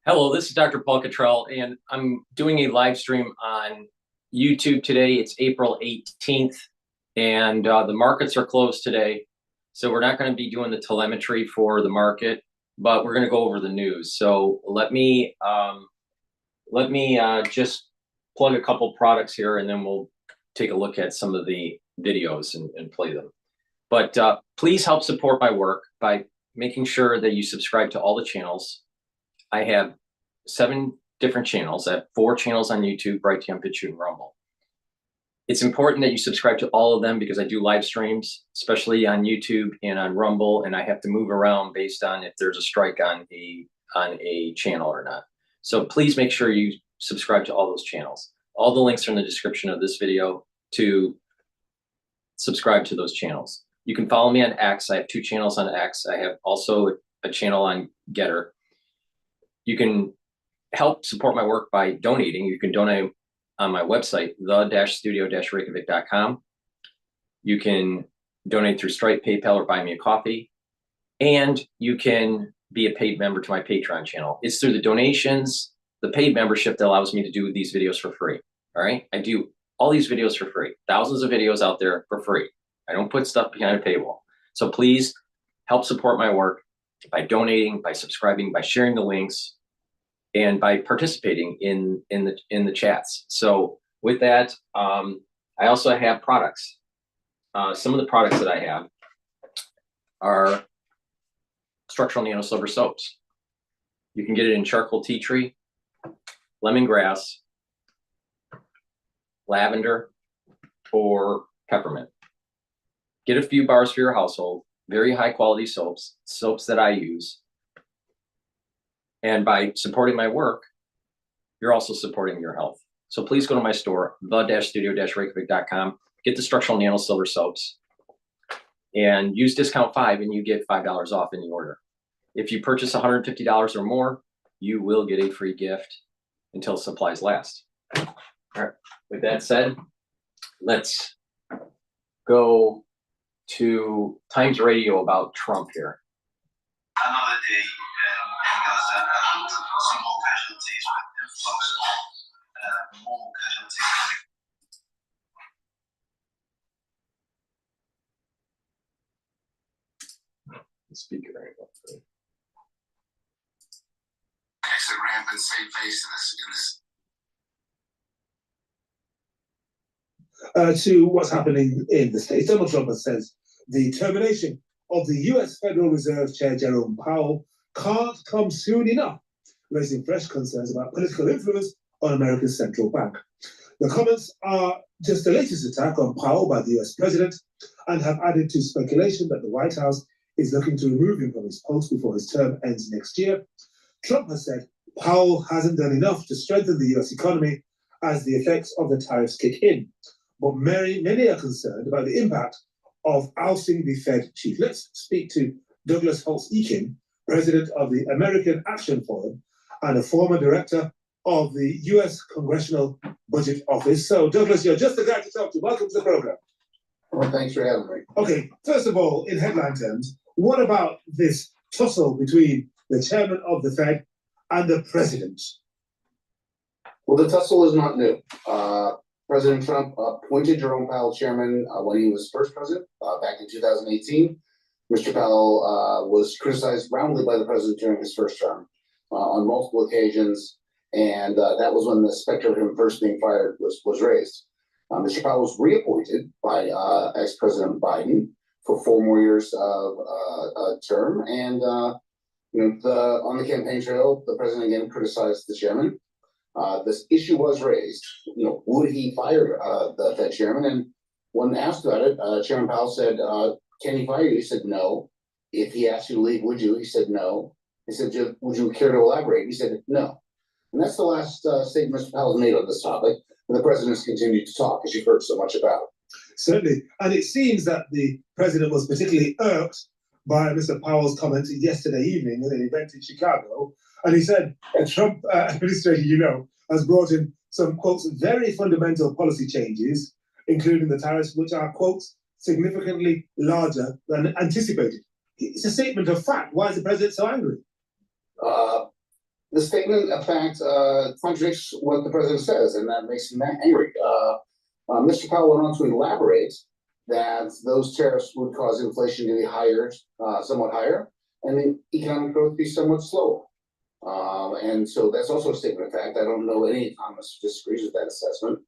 Hello, this is DrPaulCottrell, and I'm doing a live stream on YouTube today. It's April 18th, and the markets are closed today. So we're not going to be doing the telemetry for the market, but we're going to go over the news. So let me just plug a couple products here, and then we'll take a look at some of the videos and play them. But please help support my work by making sure that you subscribe to all the channels. I have 7 different channels. I have 4 channels on YouTube, Brighteon, Bitchute, and Rumble. It's important that you subscribe to all of them because I do live streams, especially on YouTube and on Rumble, and I have to move around based on if there's a strike on a channel or not. So please make sure you subscribe to all those channels. All the links are in the description of this video to subscribe to those channels. You can follow me on X. I have 2 channels on X. I have also a channel on GETTR. You can help support my work by donating. You can donate on my website, the-studio-reykjavik.com. You can donate through Stripe, PayPal, or buy me a coffee. And you can be a paid member to my Patreon channel. It's through the donations, the paid membership that allows me to do these videos for free. All right? I do all these videos for free. Thousands of videos out there for free. I don't put stuff behind a paywall. So please help support my work by donating, by subscribing, by sharing the links, and by participating in the chats. So with that, I also have products. Some of the products that I have are structural nano silver soaps. You can get it in charcoal tea tree, lemongrass, lavender, or peppermint. Get a few bars for your household. Very high quality soaps that I use. And by supporting my work, you're also supporting your health. So please go to my store, the-studio-reykjavik.com, get the structural nano silver soaps, and use discount 5 and you get $5 off in the order. If you purchase $150 or more, you will get a free gift until supplies last. All right, with that said, let's go to Times Radio about Trump here. Another day in Gaza, some more casualties with influx of more casualties. The speaker right up there. Exit ramp and save face in this. To what's happening in the States. Donald Trump says the termination of the US Federal Reserve Chair Jerome Powell can't come soon enough, raising fresh concerns about political influence on America's central bank. The comments are just the latest attack on Powell by the US president and have added to speculation that the White House is looking to remove him from his post before his term ends next year. Trump has said Powell hasn't done enough to strengthen the US economy as the effects of the tariffs kick in. But many are concerned about the impact of ousting the Fed chief. Let's speak to Douglas Holtz-Eakin, president of the American Action Forum and a former director of the US Congressional Budget Office. So, Douglas, you're just the guy to talk to. Welcome to the program. Well, thanks for having me. Okay, first of all, in headline terms, what about this tussle between the chairman of the Fed and the president? Well, the tussle is not new. President Trump appointed Jerome Powell chairman when he was first president back in 2018. Mr. Powell was criticized roundly by the president during his first term on multiple occasions, and that was when the specter of him first being fired was raised. Mr. Powell was reappointed by ex-President Biden for 4 more years of a term, and on the campaign trail, the president again criticized the chairman. This issue was raised. Would he fire the Fed chairman? And when asked about it, Chairman Powell said, "Can he fire you?" He said, "No." If he asked you to leave, would you? He said, "No." He said, "Would you care to elaborate?" He said, "No." And that's the last statement Mr. Powell's made on this topic. And the president's continued to talk, as you've heard so much about. Certainly. And it seems that the president was particularly irked by Mr. Powell's comment yesterday evening at an event in Chicago. And he said the Trump administration, has brought in some, quotes, very fundamental policy changes, including the tariffs, which are, quotes, significantly larger than anticipated. It's a statement of fact. Why is the president so angry? The statement of fact contradicts what the president says, and that makes him angry. Mr. Powell went on to elaborate that those tariffs would cause inflation to be higher, somewhat higher, and the economic growth be somewhat slower. And so that's also a statement of fact. I don't know any economist who disagrees with that assessment.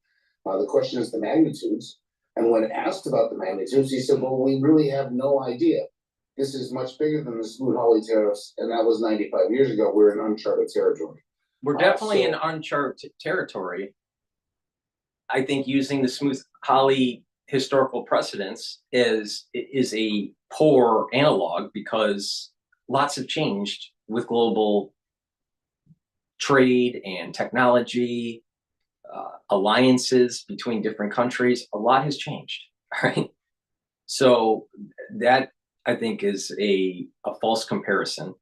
The question is the magnitudes. And when asked about the magnitudes, he said, well, we really have no idea. This is much bigger than the Smoot-Hawley tariffs, and that was 95 years ago. We're in uncharted territory. We're definitely in uncharted territory. I think using the Smoot-Hawley historical precedents is a poor analog, because lots have changed with global trade and technology, alliances between different countries. A lot has changed, right? So that, I think, is a false comparison.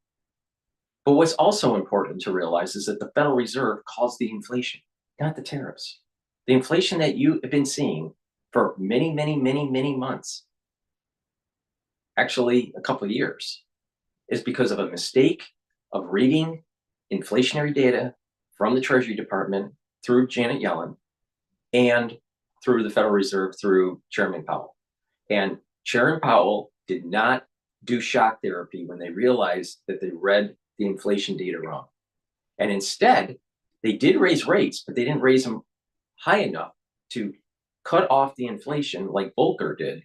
But what's also important to realize is that the Federal Reserve caused the inflation, not the tariffs. The inflation that you have been seeing for many, many, many, many months, actually a couple of years, is because of a mistake of reading inflationary data from the Treasury Department through Janet Yellen and through the Federal Reserve through Chairman Powell. And Chairman Powell did not do shock therapy when they realized that they read the inflation data wrong. And instead, they did raise rates, but they didn't raise them high enough to cut off the inflation like Volcker did.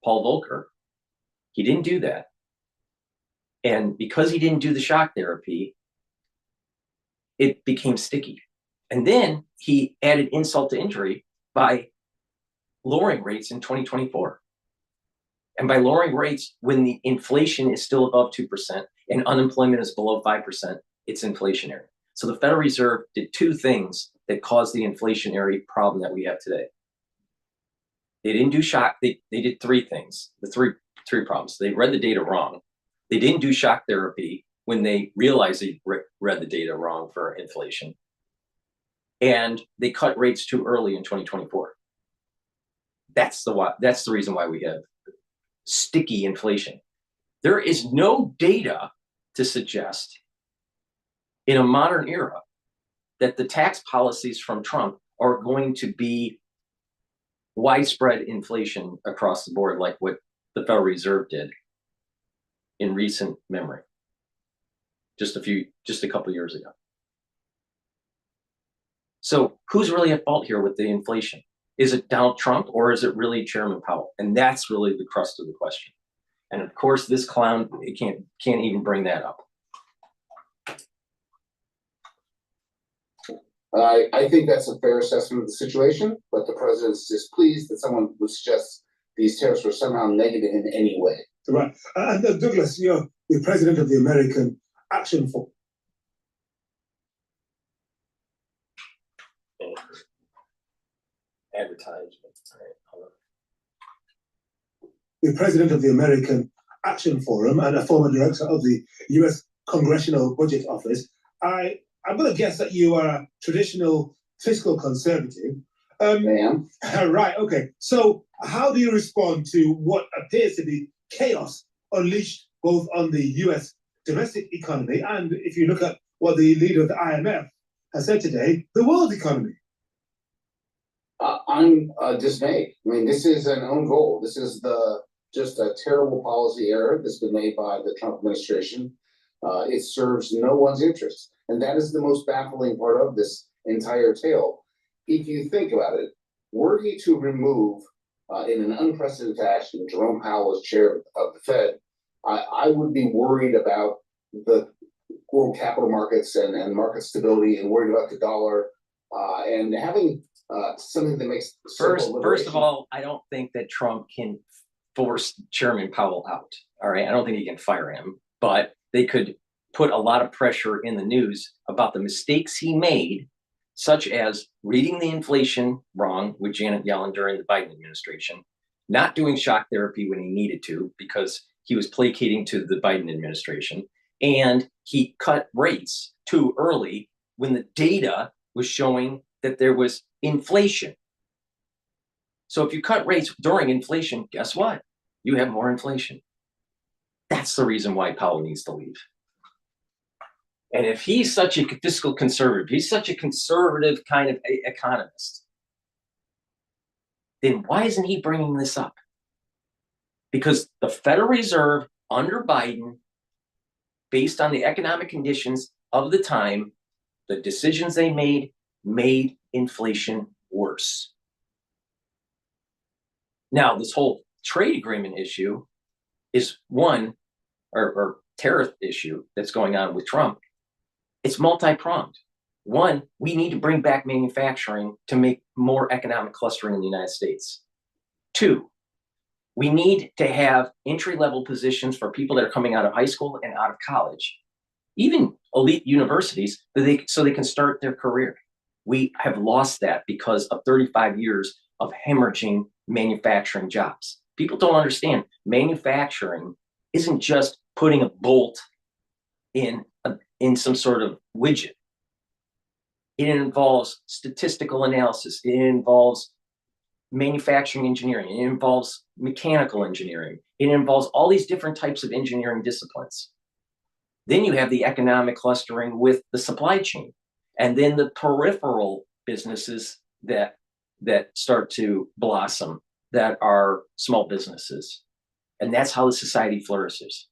Paul Volcker, he didn't do that. And because he didn't do the shock therapy, it became sticky. And then he added insult to injury by lowering rates in 2024. And by lowering rates when the inflation is still above 2% and unemployment is below 5%, it's inflationary. So the Federal Reserve did two things that caused the inflationary problem that we have today. They didn't do shock. They did three things, the three problems. They read the data wrong. They didn't do shock therapy when they realized they read the data wrong for inflation. And they cut rates too early in 2024. That's the reason why we have sticky inflation. There is no data to suggest in a modern era that the tax policies from Trump are going to be widespread inflation across the board like what the Federal Reserve did in recent memory, just a couple of years ago. So who's really at fault here with the inflation? Is it Donald Trump or is it really Chairman Powell? And that's really the crust of the question. And of course, this clown, it can't even bring that up. I think that's a fair assessment of the situation, but the president's displeased that someone would suggest these tariffs were somehow negative in any way. Right. And Douglas, you're the president of the American Action Forum. Advertisement. The president of the American Action Forum and a former director of the U.S. Congressional Budget Office. I'm going to guess that you are a traditional fiscal conservative. Ma'am. Right, okay. So how do you respond to what appears to be chaos unleashed both on the U.S. domestic economy and, if you look at what the leader of the IMF has said today, the world economy? I'm dismayed. I mean, this is an own goal. This is just a terrible policy error that's been made by the Trump administration. It serves no one's interest. And that is the most baffling part of this entire tale. If you think about it, were he to remove, in an unprecedented fashion, Jerome Powell as chair of the Fed, I would be worried about the world capital markets and market stability, and worried about the dollar, and having something that makes first of all, I don't think that Trump can force Chairman Powell out. All right, I don't think he can fire him, but they could put a lot of pressure in the news about the mistakes he made, such as reading the inflation wrong with Janet Yellen during the Biden administration, not doing shock therapy when he needed to because he was placating to the Biden administration, and he cut rates too early when the data was showing that there was inflation. So if you cut rates during inflation, guess what? You have more inflation. That's the reason why Powell needs to leave. And if he's such a fiscal conservative, he's such a conservative kind of economist, then why isn't he bringing this up? Because the Federal Reserve under Biden, based on the economic conditions of the time, the decisions they made inflation worse. Now, this whole trade agreement issue is one, or tariff issue that's going on with Trump. It's multi-pronged. One, we need to bring back manufacturing to make more economic clustering in the United States. Two, we need to have entry-level positions for people that are coming out of high school and out of college, even elite universities, so they can start their career. We have lost that because of 35 years of hemorrhaging manufacturing jobs. People don't understand manufacturing isn't just putting a bolt in some sort of widget. It involves statistical analysis. It involves manufacturing engineering. It involves mechanical engineering. It involves all these different types of engineering disciplines. Then you have the economic clustering with the supply chain, and then the peripheral businesses that start to blossom that are small businesses. And that's how the society flourishes.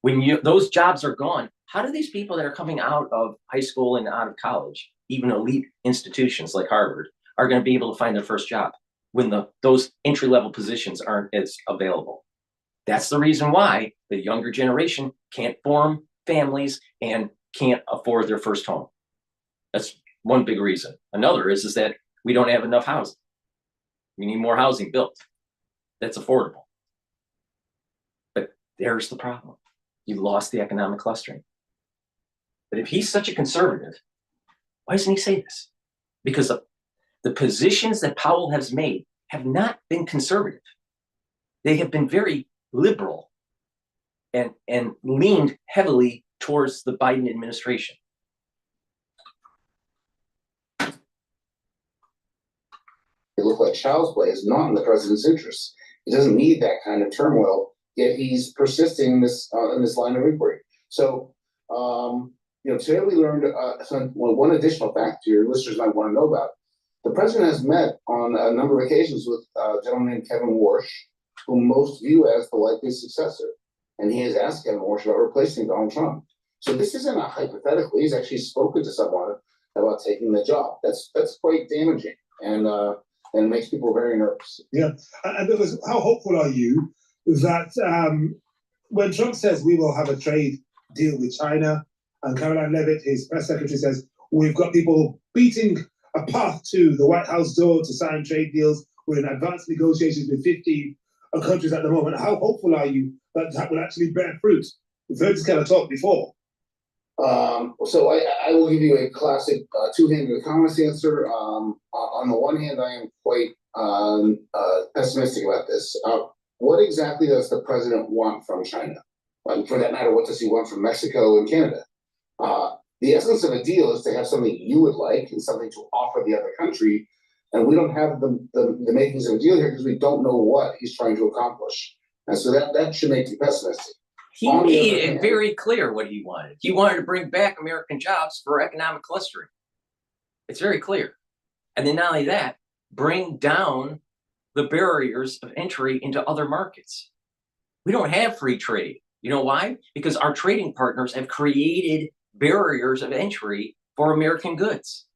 When those jobs are gone, how do these people that are coming out of high school and out of college, even elite institutions like Harvard, are going to be able to find their first job when those entry-level positions aren't as available? That's the reason why the younger generation can't form families and can't afford their first home. That's one big reason. Another is that we don't have enough housing. We need more housing built that's affordable. But there's the problem. You lost the economic clustering. But if he's such a conservative, why doesn't he say this? Because the positions that Powell has made have not been conservative. They have been very liberal and leaned heavily towards the Biden administration. It looked like child's play is not in the president's interest. He doesn't need that kind of turmoil, yet he's persisting in this line of inquiry. So, today we learned one additional fact your listeners might want to know about. The president has met on a number of occasions with a gentleman named Kevin Warsh, whom most view as the likely successor. And he has asked Kevin Warsh about replacing Donald Trump. So this isn't a hypothetical. He's actually spoken to someone about taking the job. That's quite damaging and makes people very nervous. Yeah, and because how hopeful are you that when Trump says we will have a trade deal with China, and Caroline Leavitt, his press secretary, says we've got people beating a path to the White House door to sign trade deals, we're in advanced negotiations with 50 countries at the moment. How hopeful are you that will actually bear fruit? We've heard this kind of talk before. So I will give you a classic two-handed economist answer. On the one hand, I am quite pessimistic about this. What exactly does the president want from China? For that matter, what does he want from Mexico and Canada? The essence of a deal is to have something you would like and something to offer the other country. And we don't have the makings of a deal here because we don't know what he's trying to accomplish. And so that should make you pessimistic. He made it very clear what he wanted. He wanted to bring back American jobs for economic clustering. It's very clear. And then not only that, bring down the barriers of entry into other markets. We don't have free trade. You know why? Because our trading partners have created barriers of entry for American goods.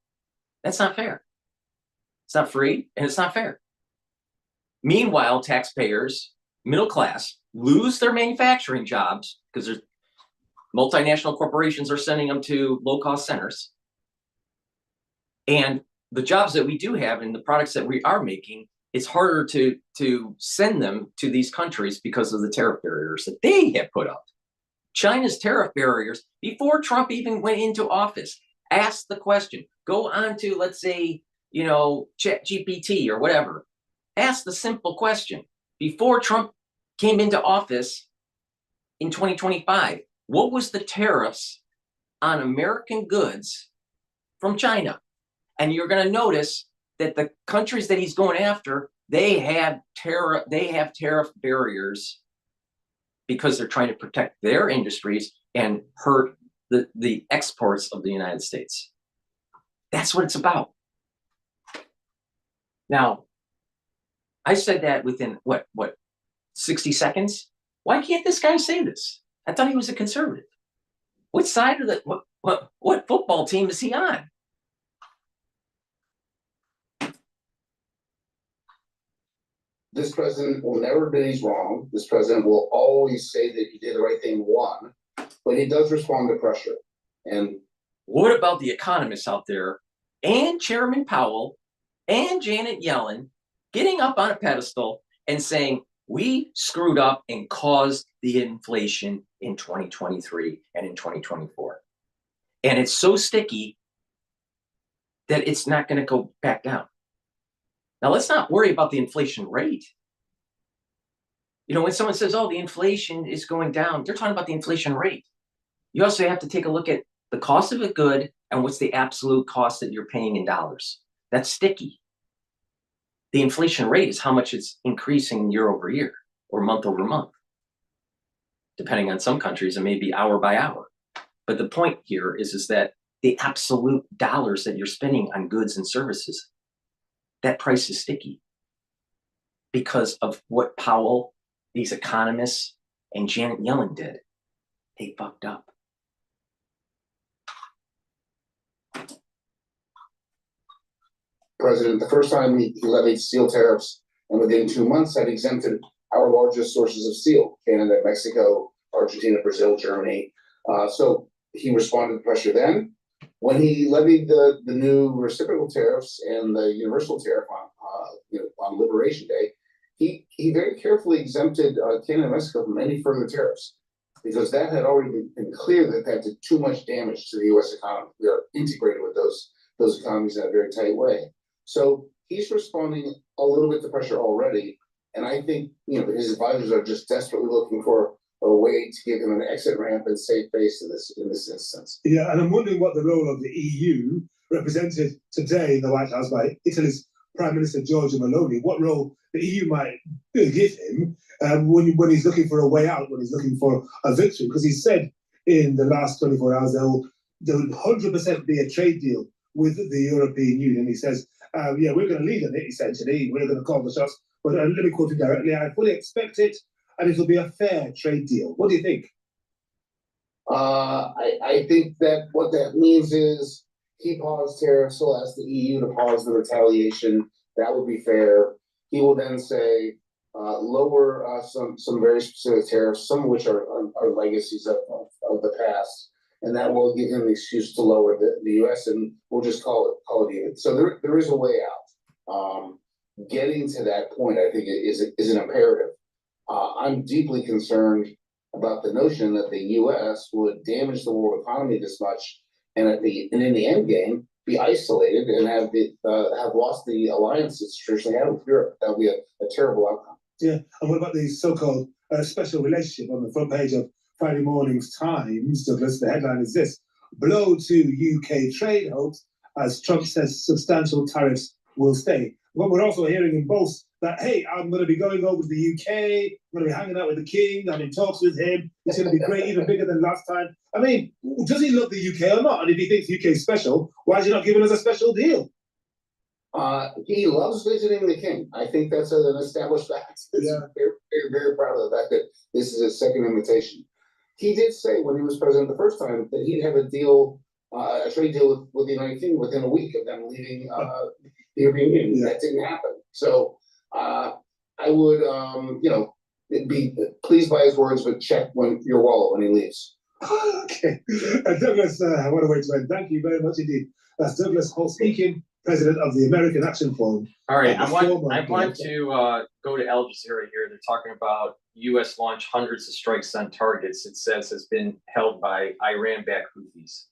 That's not fair. It's not free and it's not fair. Meanwhile, taxpayers, middle class, lose their manufacturing jobs because there's multinational corporations are sending them to low-cost centers. And the jobs that we do have and the products that we are making, it's harder to send them to these countries because of the tariff barriers that they have put up. China's tariff barriers, before Trump even went into office, asked the question, go on to, let's say, ChatGPT or whatever. Ask the simple question. Before Trump came into office in 2025, what was the tariffs on American goods from China? And you're going to notice that the countries that he's going after, they have tariff barriers because they're trying to protect their industries and hurt the exports of the United States. That's what it's about. Now, I said that within what 60 seconds? Why can't this guy say this? I thought he was a conservative. What side of the what football team is he on? This president will never admit he's wrong. This president will always say that he did the right thing, one, but he does respond to pressure. And what about the economists out there and Chairman Powell and Janet Yellen getting up on a pedestal and saying, we screwed up and caused the inflation in 2023 and in 2024. And it's so sticky that it's not going to go back down. Now, let's not worry about the inflation rate. You know, when someone says, oh, the inflation is going down, they're talking about the inflation rate. You also have to take a look at the cost of a good and what's the absolute cost that you're paying in dollars. That's sticky. The inflation rate is how much it's increasing year over year or month over month. Depending on some countries, it may be hour by hour. But the point here is that the absolute dollars that you're spending on goods and services, that price is sticky because of what Powell, these economists, and Janet Yellen did. They fucked up. President, the first time he levied steel tariffs, and within 2 months had exempted our largest sources of steel, Canada, Mexico, Argentina, Brazil, Germany. So he responded to pressure then. When he levied the new reciprocal tariffs and the universal tariff on Liberation Day, he very carefully exempted Canada and Mexico from any further tariffs, because that had already been clear that did too much damage to the U.S. economy. We are integrated with those economies in a very tight way. So he's responding a little bit to pressure already, and I think his advisors are just desperately looking for a way to give him an exit ramp and save face in this instance. Yeah, and I'm wondering what the role of the EU, represented today in the White House by Italy's Prime Minister Giorgia Meloni, what role the EU might give him when he's looking for a way out, when he's looking for a victory. Because he said in the last 24 hours there will 100% be a trade deal with the European Union. He says, yeah, we're going to lead on it, essentially. We're going to call the shots. But let me quote him directly. I fully expect it, and it will be a fair trade deal. What do you think? I think that what that means is he paused tariffs, so ask the EU to pause the retaliation. That would be fair. He will then say, lower some very specific tariffs, some of which are legacies of the past, and that will give him the excuse to lower the U.S. and we'll just call it even. So there is a way out. Getting to that point, I think, is an imperative. I'm deeply concerned about the notion that the U.S. would damage the world economy this much, and in the end game, be isolated and have lost the alliance it's traditionally had with Europe. That would be a terrible outcome. Yeah, and what about the so-called special relationship on the front page of Friday morning's Times, Douglas? The headline is this: blow to UK trade hopes as Trump says substantial tariffs will stay. But we're also hearing in both that, hey, I'm going to be going over to the UK, I'm going to be hanging out with the king, I'm in talks with him, it's going to be great, even bigger than last time. I mean, does he love the UK or not? And if he thinks UK is special, why is he not giving us a special deal? He loves visiting the king. I think that's an established fact. Yeah. Very, very, very proud of the fact that this is his second invitation. He did say when he was president the first time that he'd have a deal, a trade deal with the United Kingdom within a week of them leaving the European Union. Yeah. That didn't happen. So I would, be pleased by his words, but check your wallet when he leaves. Okay. Douglas, what a way to end. Thank you very much indeed. That's Douglas Holt speaking, president of the American Action Forum. All right, I want to go to Al Jazeera here. They're talking about U.S. launch hundreds of strikes on targets it says has been held by Iran-backed Houthis.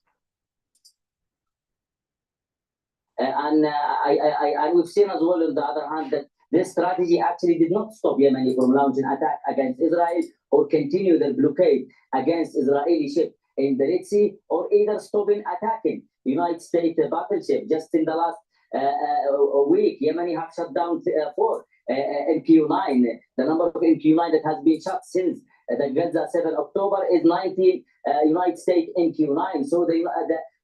And we've seen as well, on the other hand, that this strategy actually did not stop Yemeni from launching attack against Israel or continue their blockade against Israeli ships in the Red Sea, or either stopping attacking United States battleship. Just in the last week, Yemeni have shut down 4 MQ-9, the number of MQ-9 that has been shot since the Gaza 7 October is 19 United States MQ-9. So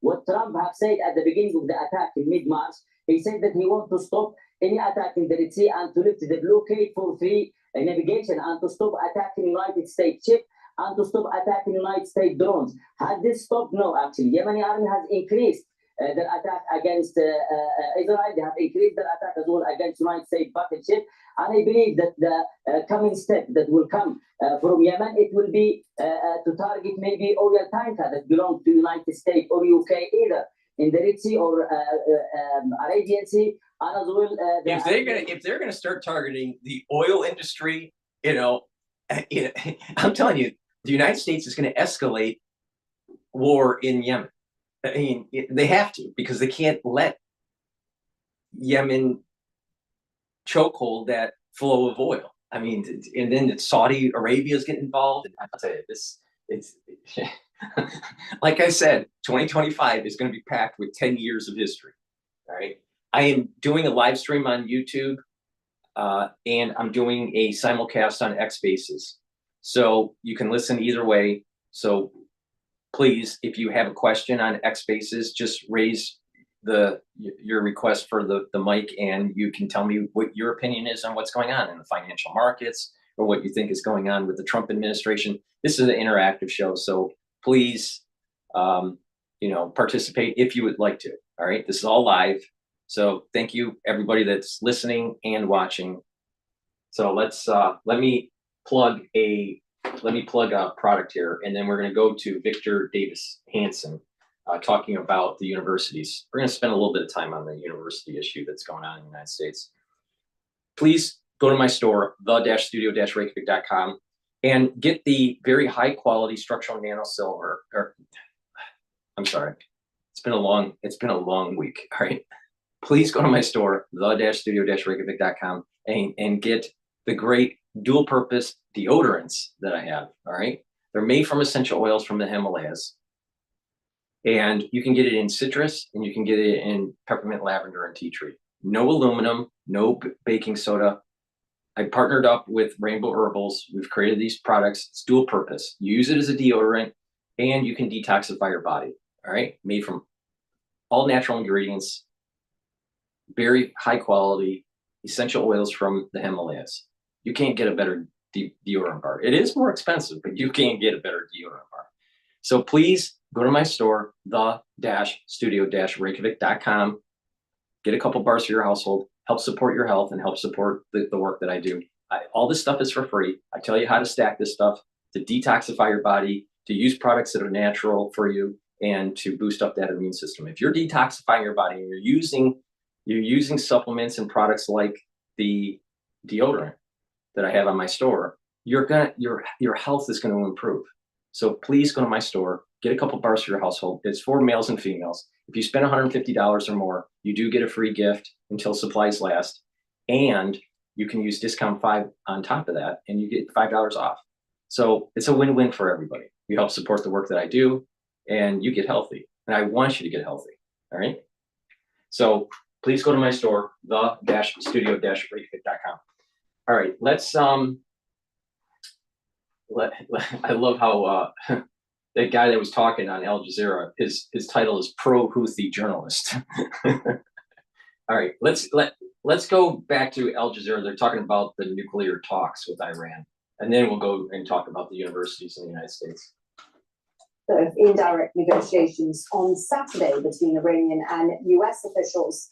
what Trump have said at the beginning of the attack in mid-March, he said that he wants to stop any attack in the Red Sea and to lift the blockade for free navigation and to stop attacking United States ship and to stop attacking United States drones. Had this stopped? No, actually. Yemeni army has increased their attack against Israel. They have increased their attack as well against United States battleship. And I believe that the coming step that will come from Yemen, it will be to target maybe oil tanker that belong to United States or UK, either in the Red Sea or Arabian Sea, and as well. If they're gonna start targeting the oil industry, I'm telling you, the United States is going to escalate war in Yemen. I mean, they have to, because they can't let Yemen chokehold that flow of oil. I mean, and then Saudi Arabia is getting involved. And I'll tell you, it's like I said, 2025 is going to be packed with 10 years of history. All right. I am doing a live stream on YouTube, and I'm doing a simulcast on X Spaces. So you can listen either way. So please, if you have a question on X Spaces, just raise your request for the mic, and you can tell me what your opinion is on what's going on in the financial markets, or what you think is going on with the Trump administration. This is an interactive show, so please, participate if you would like to. All right, this is all live, so thank you everybody that's listening and watching. So let me plug a product here, and then we're going to go to Victor Davis Hanson, talking about the universities. We're going to spend a little bit of time on the university issue that's going on in the United States. Please go to my store, the-studio-reykjavik.com, and get the very high quality structural nano silver. I'm sorry, it's been a long week. All right, please go to my store, the-studio-reykjavik.com, and get the great dual purpose deodorants that I have. All right, they're made from essential oils from the Himalayas, and you can get it in citrus, and you can get it in peppermint, lavender, and tea tree. No aluminum, no baking soda. I partnered up with Rainbow Herbals. We've created these products. It's dual purpose. You use it as a deodorant, and you can detoxify your body. All right, made from all natural ingredients, very high quality essential oils from the Himalayas. You can't get a better deodorant bar. It is more expensive, but you can't get a better deodorant bar. So please go to my store, the-studio-reykjavik.com. Get a couple bars for your household, help support your health, and help support the work that I do. All this stuff is for free. I tell you how to stack this stuff, to detoxify your body, to use products that are natural for you, and to boost up that immune system. If you're detoxifying your body and you're using supplements and products like the deodorant that I have on my store, your health is going to improve. So please go to my store, get a couple bars for your household. It's for males and females. If you spend $150 or more, you do get a free gift until supplies last, and you can use discount 5 on top of that, and you get $5 off. So it's a win-win for everybody. You help support the work that I do, and you get healthy. And I want you to get healthy. All right. So please go to my store, the-studio-reykjavik.com. All right, let's I love how that guy that was talking on Al Jazeera, his title is pro-Houthi journalist. All right, let's go back to Al Jazeera. They're talking about the nuclear talks with Iran, and then we'll go and talk about the universities in the United States. Of indirect negotiations on Saturday between Iranian and US officials.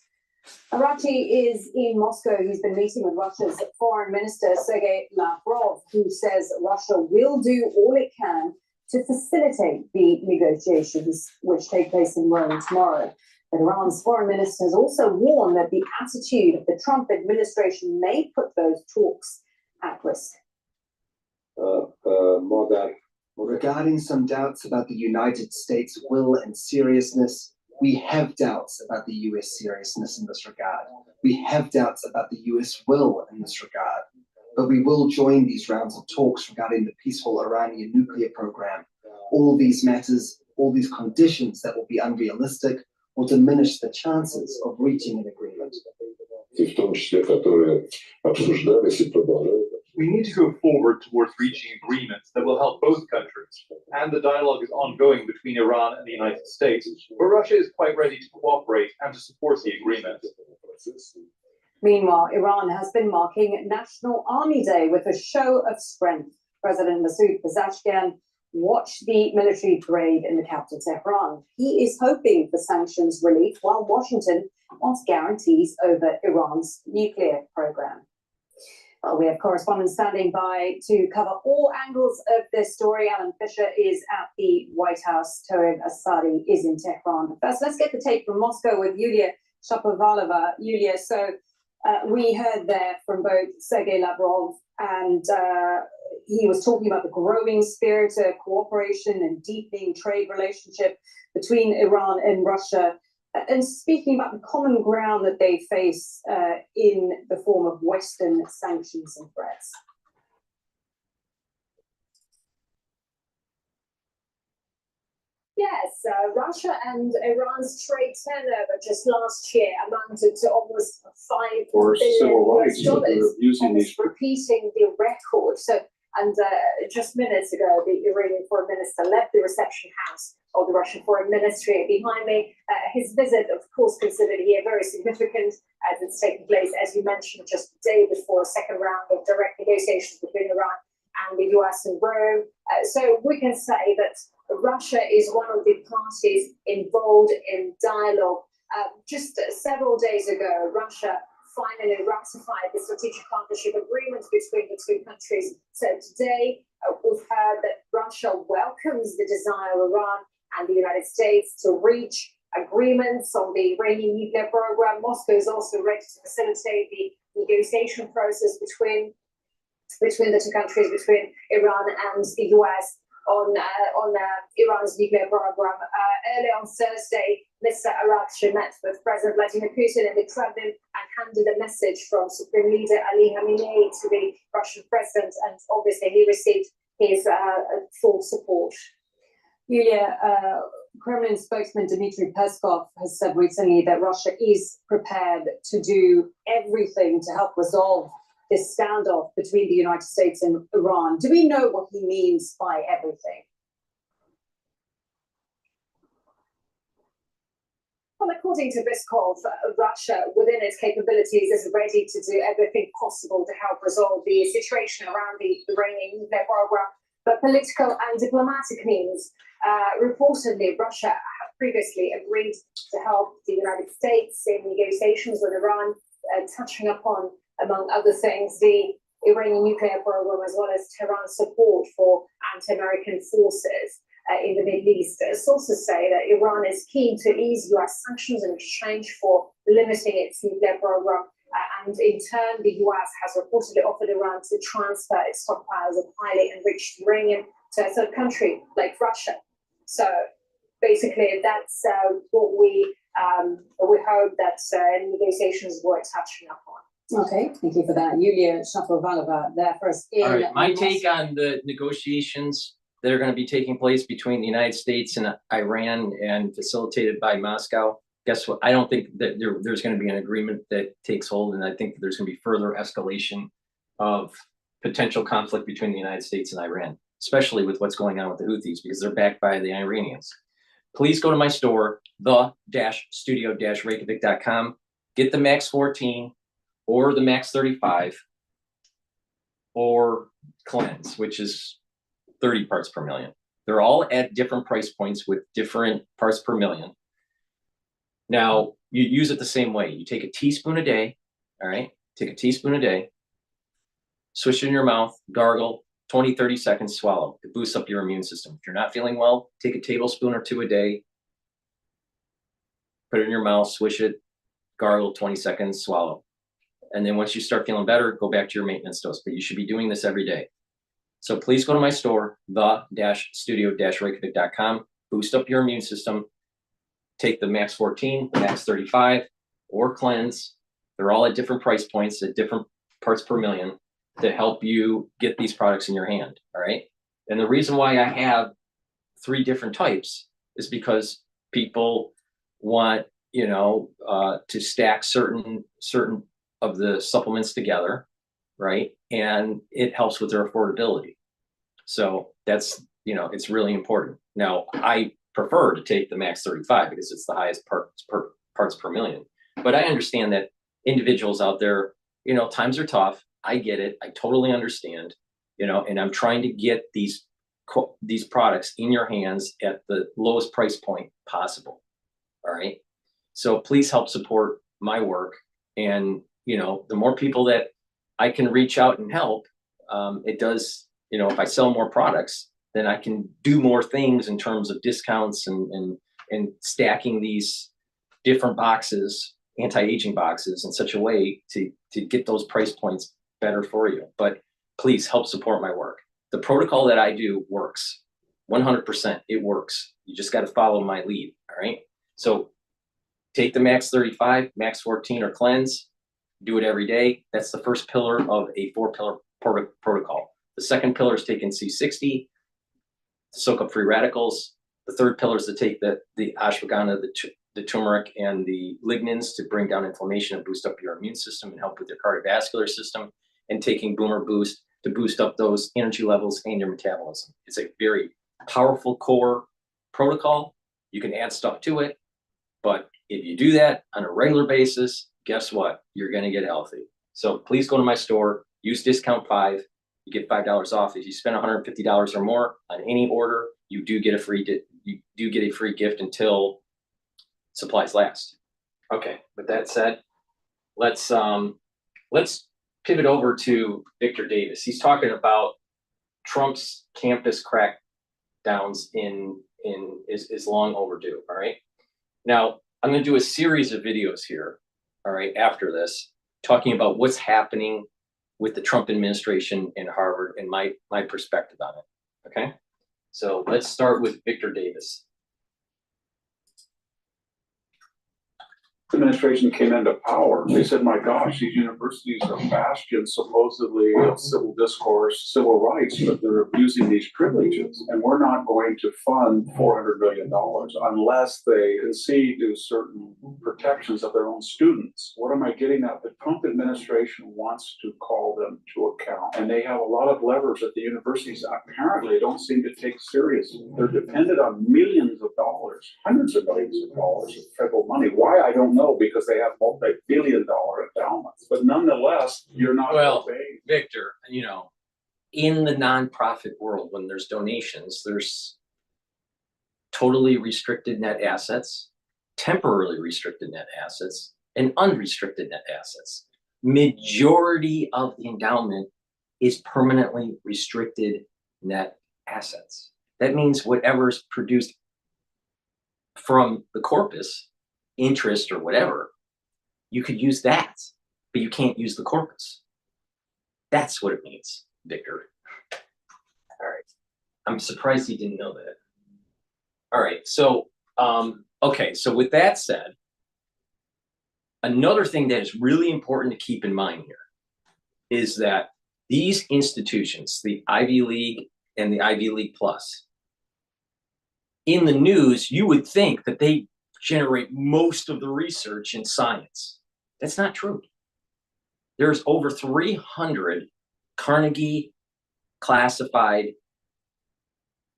Arati is in Moscow. He's been meeting with Russia's Foreign Minister Sergei Lavrov, who says Russia will do all it can to facilitate the negotiations, which take place in Rome tomorrow. But Iran's foreign minister has also warned that the attitude of the Trump administration may put those talks at risk. Regarding some doubts about the United States' will and seriousness, we have doubts about the US seriousness in this regard. We have doubts about the US will in this regard. But we will join these rounds of talks regarding the peaceful Iranian nuclear program. All these matters, all these conditions that will be unrealistic will diminish the chances of reaching an agreement. We need to go forward towards reaching agreements that will help both countries, and the dialogue is ongoing between Iran and the United States, where Russia is quite ready to cooperate and to support the agreement. Meanwhile, Iran has been marking National Army Day with a show of strength. President Masoud Pezeshkian watched the military parade in the capital, Tehran. He is hoping for sanctions relief, while Washington wants guarantees over Iran's nuclear program. Well, we have correspondents standing by to cover all angles of this story. Alan Fisher is at the White House. Tariff Asadi is in Tehran. First, let's get the tape from Moscow with Yulia Shapovalova. Yulia, so we heard there from both Sergei Lavrov, and he was talking about the growing spirit of cooperation and deepening trade relationship between Iran and Russia, and speaking about the common ground that they face in the form of Western sanctions and threats. Yes, Russia and Iran's trade turnover just last year amounted to almost $5 billion, almost repeating the record. So, and just minutes ago, the Iranian foreign minister left the reception house of the Russian foreign ministry. Behind me, his visit, of course, considered here very significant, as it's taking place, as you mentioned, just a day before a second round of direct negotiations between Iran and the US and Rome. So we can say that Russia is one of the parties involved in dialogue. Just several days ago, Russia finally ratified the strategic partnership agreement between the two countries. So today, we've heard that Russia welcomes the desire of Iran and the United States to reach agreements on the Iranian nuclear program. Moscow is also ready to facilitate the negotiation process between the two countries, between Iran and the US, on Iran's nuclear program. Earlier on Thursday, Mr. Arakchi met with President Vladimir Putin in the Kremlin and handed a message from Supreme Leader Ali Khamenei to the Russian president, and obviously he received his full support. Yulia, Kremlin spokesman Dmitry Peskov has said recently that Russia is prepared to do everything to help resolve this standoff between the United States and Iran. Do we know what he means by everything? Well, according to Peskov, Russia, within its capabilities, is ready to do everything possible to help resolve the situation around the Iranian nuclear program. But political and diplomatic means, reportedly, Russia had previously agreed to help the United States in negotiations with Iran, touching upon, among other things, the Iranian nuclear program, as well as Tehran's support for anti-American forces in the Middle East. Sources say that Iran is keen to ease US sanctions in exchange for limiting its nuclear program. And in turn, the US has reportedly offered Iran to transfer its stockpiles of highly enriched uranium to a third country like Russia. So basically, that's what we hope that negotiations were touching upon. Okay, thank you for that. Yulia Shapovalova there first. All right, my take on the negotiations that are going to be taking place between the United States and Iran and facilitated by Moscow. Guess what? I don't think that there's going to be an agreement that takes hold, and I think that there's going to be further escalation of potential conflict between the United States and Iran, especially with what's going on with the Houthis, because they're backed by the Iranians. Please go to my store, the-studio-reykjavik.com, get the Max 14 or the Max 35 or Cleanse, which is 30 parts per million. They're all at different price points with different parts per million. Now, you use it the same way. You take a teaspoon a day, all right? Take a teaspoon a day, swish it in your mouth, gargle, 20, 30 seconds, swallow. It boosts up your immune system. If you're not feeling well, take a tablespoon or two a day, put it in your mouth, swish it, gargle, 20 seconds, swallow. And then once you start feeling better, go back to your maintenance dose. But you should be doing this every day. So please go to my store, the-studio-reykjavik.com, boost up your immune system. Take the Max 14, the Max 35, or Cleanse. They're all at different price points, at different parts per million, to help you get these products in your hand, all right? And the reason why I have 3 different types is because people want, to stack certain of the supplements together. right? And it helps with their affordability. So that's, it's really important. Now, I prefer to take the Max 35 because it's the highest parts per million. But I understand that individuals out there, times are tough. I get it. I totally understand, and I'm trying to get these products in your hands at the lowest price point possible. All right. So please help support my work. And, the more people that I can reach out and help, it does, if I sell more products, then I can do more things in terms of discounts and stacking these different boxes, anti-aging boxes, in such a way to get those price points better for you. But please help support my work. The protocol that I do works 100%. It works. You just got to follow my lead. All right. So take the Max 35, Max 14, or cleanse. Do it every day. That's the first pillar of a 4-pillar protocol. The second pillar is taking C60 to soak up free radicals. The third pillar is to take the ashwagandha, the turmeric, and the lignans to bring down inflammation and boost up your immune system and help with your cardiovascular system. And taking Boomer Boost to boost up those energy levels and your metabolism. It's a very powerful core protocol. You can add stuff to it, but if you do that on a regular basis, guess what? You're going to get healthy. So please go to my store, use discount 5. You get $5 off. If you spend $150 or more on any order, you do get a free gift until supplies last. Okay, with that said, let's pivot over to Victor Davis. He's talking about Trump's campus crackdowns is long overdue. All right. Now I'm going to do a series of videos here. All right. After this, talking about what's happening with the Trump administration in Harvard and my perspective on it. Okay. So let's start with Victor Davis. Administration came into power, they said, my gosh, these universities are bastions supposedly of civil discourse, civil rights, but they're abusing these privileges. And we're not going to fund $400 million unless they concede to certain protections of their own students. What am I getting at? The Trump administration wants to call them to account. And they have a lot of levers that the universities apparently don't seem to take seriously. They're dependent on millions of dollars, hundreds of millions of dollars of federal money. Why? I don't know, because they have multi-billion-dollar endowments. But nonetheless, you're not obeying. Victor, in the nonprofit world, when there's donations, there's totally restricted net assets, temporarily restricted net assets, and unrestricted net assets. Majority of the endowment is permanently restricted net assets. That means whatever's produced from the corpus, interest or whatever, you could use that, but you can't use the corpus. That's what it means, Victor. All right. I'm surprised you didn't know that. All right. So, okay. So with that said, another thing that is really important to keep in mind here is that these institutions, the Ivy League and the Ivy League Plus, in the news, you would think that they generate most of the research in science. That's not true. There's over 300 Carnegie classified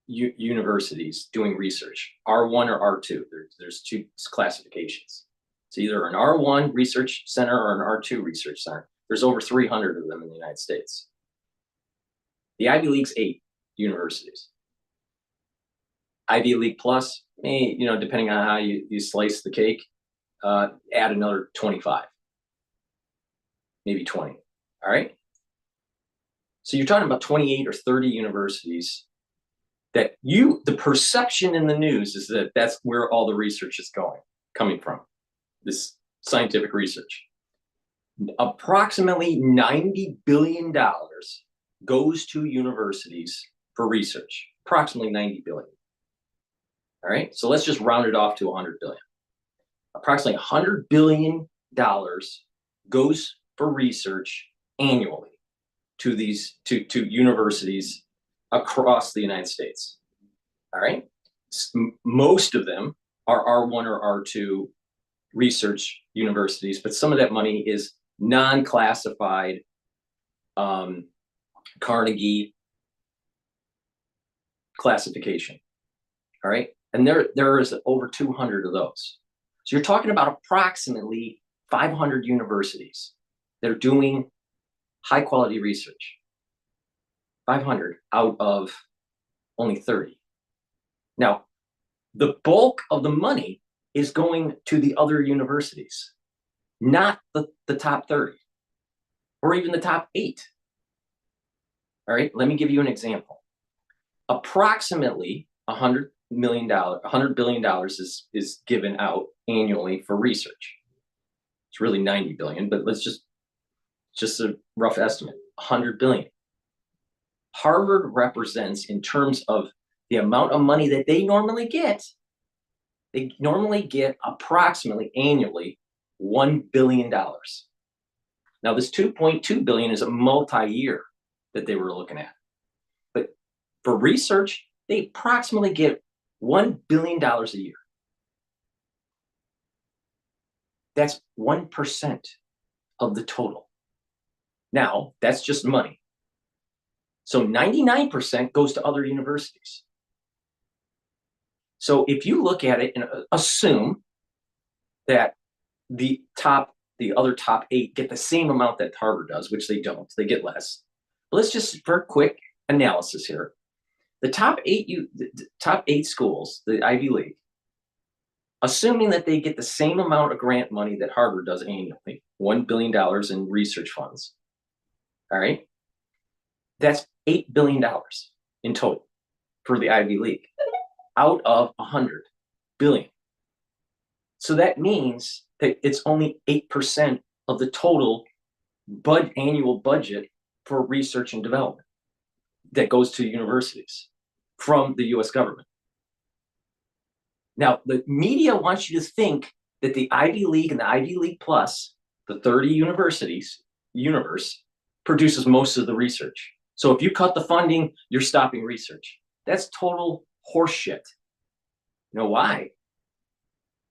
universities doing research, R1 or R2. There's 2 classifications. It's either an R1 research center or an R2 research center. There's over 300 of them in the United States. The Ivy League's 8 universities. Ivy League Plus, depending on how you slice the cake, add another 25, maybe 20. All right. So you're talking about 28 or 30 universities that the perception in the news is that that's where all the research is coming from, this scientific research. Approximately $90 billion goes to universities for research, approximately $90 billion. All right, so let's just round it off to 100 billion. Approximately $100 billion goes for research annually to these to universities across the United States. All right, most of them are R1 or R2 research universities, but some of that money is non-classified Carnegie classification. All right. And there is over 200 of those. So you're talking about approximately 500 universities that are doing high quality research. 500 out of only 30. Now, the bulk of the money is going to the other universities, not the top 30 or even the top 8. All right, let me give you an example. Approximately $100 billion is given out annually for research. It's really 90 billion, but let's just a rough estimate, 100 billion. Harvard represents, in terms of the amount of money that they normally get approximately annually $1 billion. Now, this 2.2 billion is a multi-year that they were looking at. But for research, they approximately get $1 billion a year. That's 1% of the total. Now, that's just money. So 99% goes to other universities. So if you look at it and assume that the other top 8 get the same amount that Harvard does, which they don't, they get less. But let's just, for a quick analysis here, the top 8 schools, the Ivy League, assuming that they get the same amount of grant money that Harvard does annually, $1 billion in research funds, all right? That's $8 billion in total for the Ivy League out of 100 billion. So that means that it's only 8% of the total annual budget for research and development that goes to universities from the US government. Now, the media wants you to think that the Ivy League and the Ivy League Plus, the 30 universities universe, produces most of the research. So if you cut the funding, you're stopping research. That's total horseshit. You know why?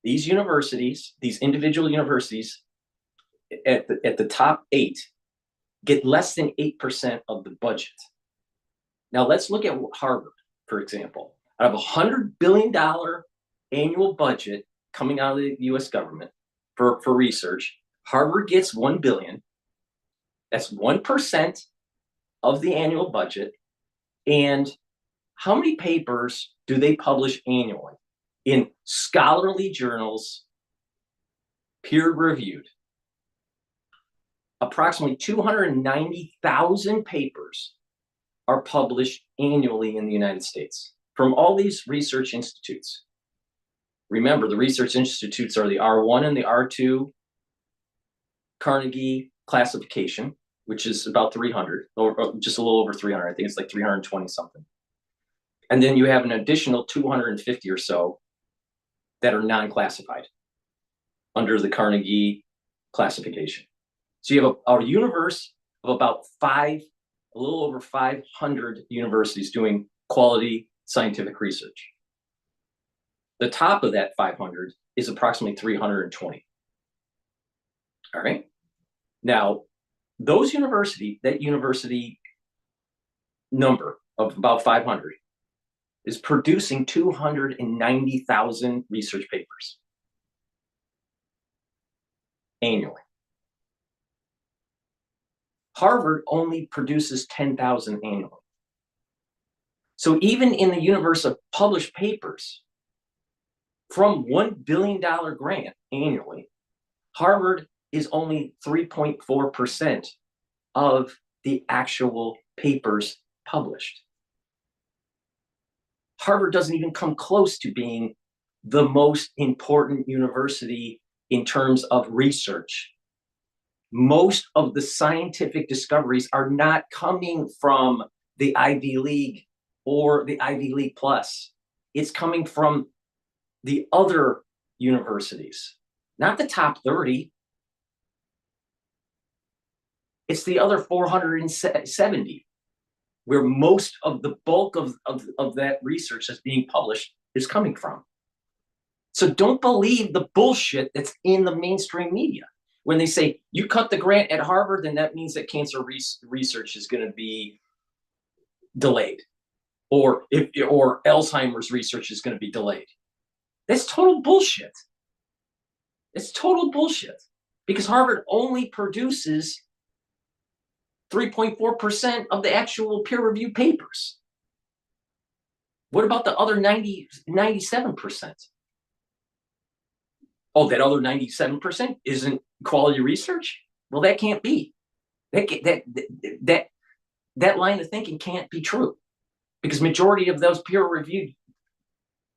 These universities, these individual universities at the top 8 get less than 8% of the budget. Now let's look at Harvard, for example. Out of $100 billion annual budget coming out of the US government for research, Harvard gets $1 billion. That's 1% of the annual budget. And how many papers do they publish annually in scholarly journals, peer-reviewed? Approximately 290,000 papers are published annually in the United States from all these research institutes. Remember, the research institutes are the R1 and the R2 Carnegie classification, which is about 300, or just a little over 300. I think it's like 320 something. And then you have an additional 250 or so that are non-classified under the Carnegie classification. So you have a universe of about a little over 500 universities doing quality scientific research. The top of that 500 is approximately 320. All right. Now, that university number of about 500 is producing 290,000 research papers annually. Harvard only produces 10,000 annually. So even in the universe of published papers, from $1 billion grant annually, Harvard is only 3.4% of the actual papers published. Harvard doesn't even come close to being the most important university in terms of research. Most of the scientific discoveries are not coming from the Ivy League or the Ivy League Plus. It's coming from the other universities, not the top 30. It's the other 470, where most of the bulk of that research that's being published is coming from. So don't believe the bullshit that's in the mainstream media. when they say you cut the grant at Harvard, then that means that cancer research is going to be delayed, or Alzheimer's research is going to be delayed. That's total bullshit. It's total bullshit, because Harvard only produces 3.4% of the actual peer-reviewed papers. What about the other 97%? Oh, that other 97% isn't quality research? Well, that can't be. That line of thinking can't be true, because majority of those peer-reviewed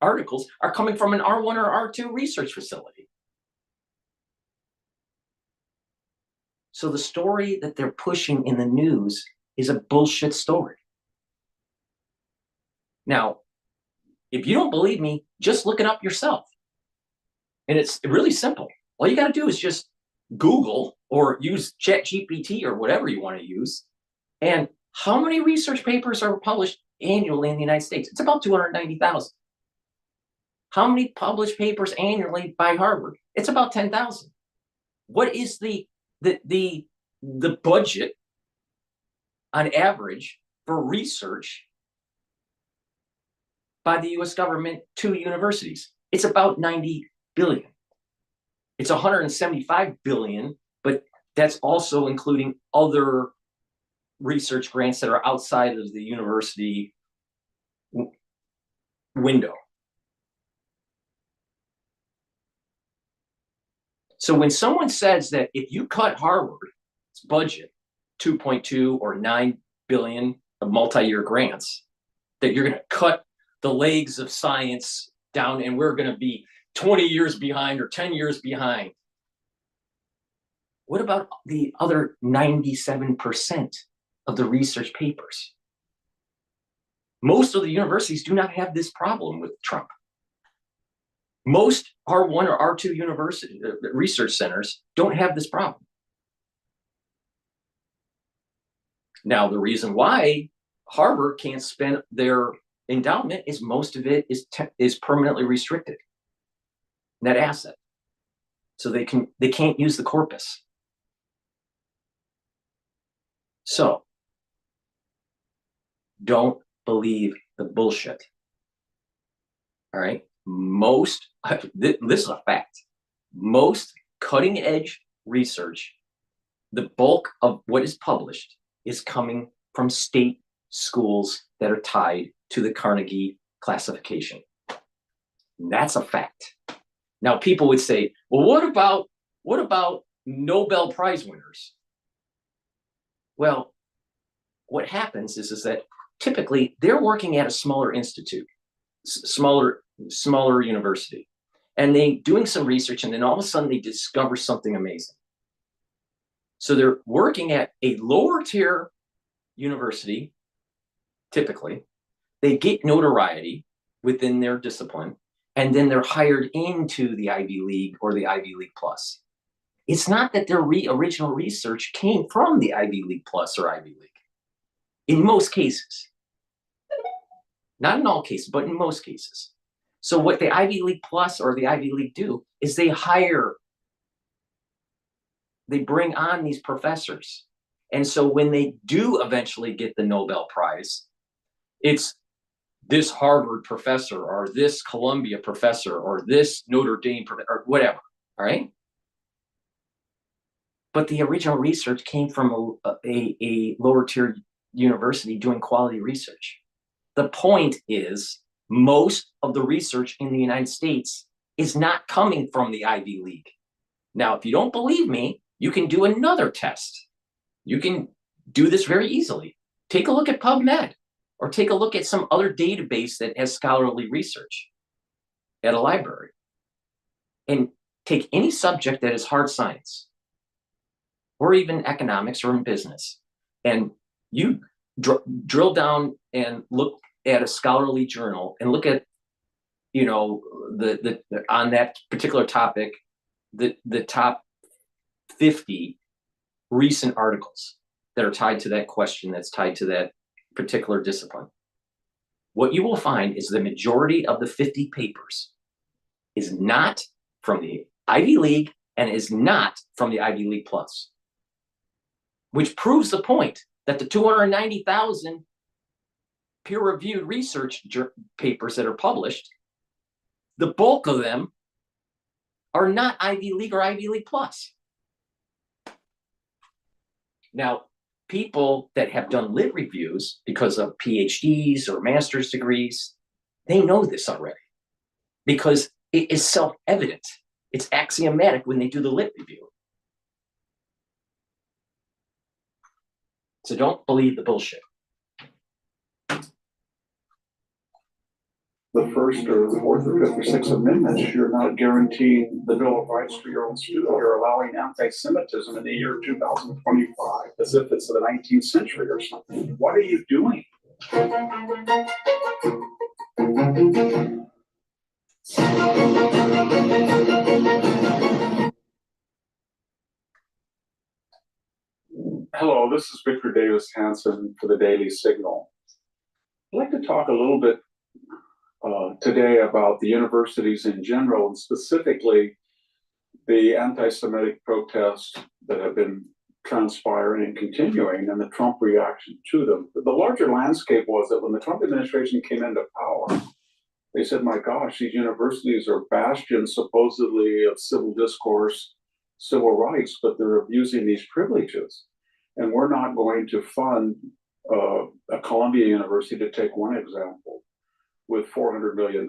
articles are coming from an R1 or R2 research facility. So the story that they're pushing in the news is a bullshit story. Now, if you don't believe me, just look it up yourself. And it's really simple. All you got to do is just Google or use ChatGPT or whatever you want to use. And how many research papers are published annually in the United States? It's about 290,000. How many published papers annually by Harvard? It's about 10,000. What is the budget on average for research by the US government to universities? It's about 90 billion. It's 175 billion, but that's also including other research grants that are outside of the university window. So when someone says that if you cut Harvard's budget 2.2 or 9 billion of multi-year grants, that you're going to cut the legs of science down and we're going to be 20 years behind or 10 years behind. What about the other 97% of the research papers? Most of the universities do not have this problem with Trump. Most R1 or R2 university research centers don't have this problem. Now, the reason why Harvard can't spend their endowment is most of it is permanently restricted, net asset. So they can't use the corpus. So don't believe the bullshit. All right. This is a fact. Most cutting edge research, the bulk of what is published is coming from state schools that are tied to the Carnegie classification. And that's a fact. Now, people would say, well, what about Nobel Prize winners? Well, what happens is that typically they're working at a smaller institute, smaller university, and they doing some research, and then all of a sudden they discover something amazing. So they're working at a lower tier university, typically. They get notoriety within their discipline, and then they're hired into the Ivy League or the Ivy League Plus. It's not that their original research came from the Ivy League Plus or Ivy League. In most cases. Not in all cases, but in most cases. So what the Ivy League Plus or the Ivy League do is they bring on these professors. And so when they do eventually get the Nobel Prize, it's this Harvard professor or this Columbia professor or this Notre Dame professor or whatever, all right? But the original research came from a lower tier university doing quality research. The point is, most of the research in the United States is not coming from the Ivy League. Now, if you don't believe me, you can do another test. You can do this very easily. Take a look at PubMed, or take a look at some other database that has scholarly research at a library. And take any subject that is hard science, or even economics or in business, and you drill down and look at a scholarly journal and look at, the on that particular topic, the top 50 recent articles that are tied to that question, that's tied to that particular discipline. What you will find is the majority of the 50 papers is not from the Ivy League and is not from the Ivy League Plus, which proves the point that the 290,000 peer-reviewed research papers that are published, the bulk of them are not Ivy League or Ivy League Plus. Now, people that have done lit reviews because of PhDs or master's degrees, they know this already because it is self-evident. It's axiomatic when they do the lit review. So don't believe the bullshit. The first or the fourth or fifth or sixth amendments, you're not guaranteeing the Bill of Rights to your own student. You're allowing anti-Semitism in the year 2025 as if it's the 19th century or something. What are you doing? Hello, this is Victor Davis Hanson for the Daily Signal. I'd like to talk a little bit today about the universities in general, and specifically the anti-Semitic protests that have been transpiring and continuing and the Trump reaction to them. The larger landscape was that when the Trump administration came into power, they said, my gosh, these universities are bastions supposedly of civil discourse, civil rights, but they're abusing these privileges. And we're not going to fund a Columbia University, to take one example, with $400 million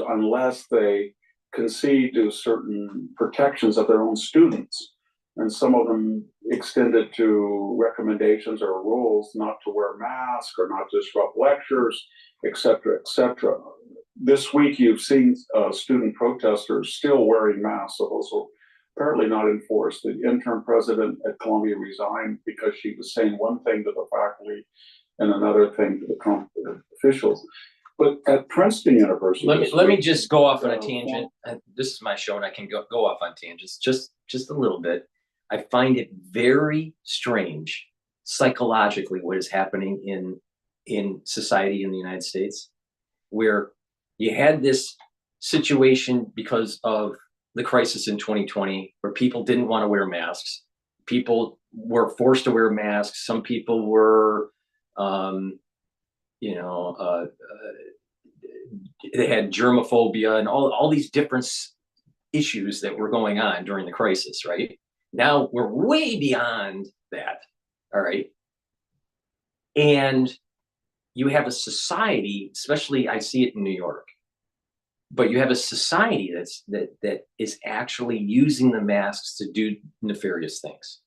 unless they concede to certain protections of their own students. And some of them extended to recommendations or rules not to wear masks or not to disrupt lectures, et cetera, et cetera. This week, you've seen student protesters still wearing masks, so those were apparently not enforced. The interim president at Columbia resigned because she was saying one thing to the faculty and another thing to the Trump officials. But at Princeton University, let me just go off on a tangent. This is my show, and I can go off on tangents just a little bit. I find it very strange psychologically what is happening in society in the United States, where you had this situation because of the crisis in 2020, where people didn't want to wear masks. People were forced to wear masks. Some people were, they had germophobia and all these different issues that were going on during the crisis, right? Now we're way beyond that, all right? And you have a society, especially I see it in New York, but you have a society that is actually using the masks to do nefarious things,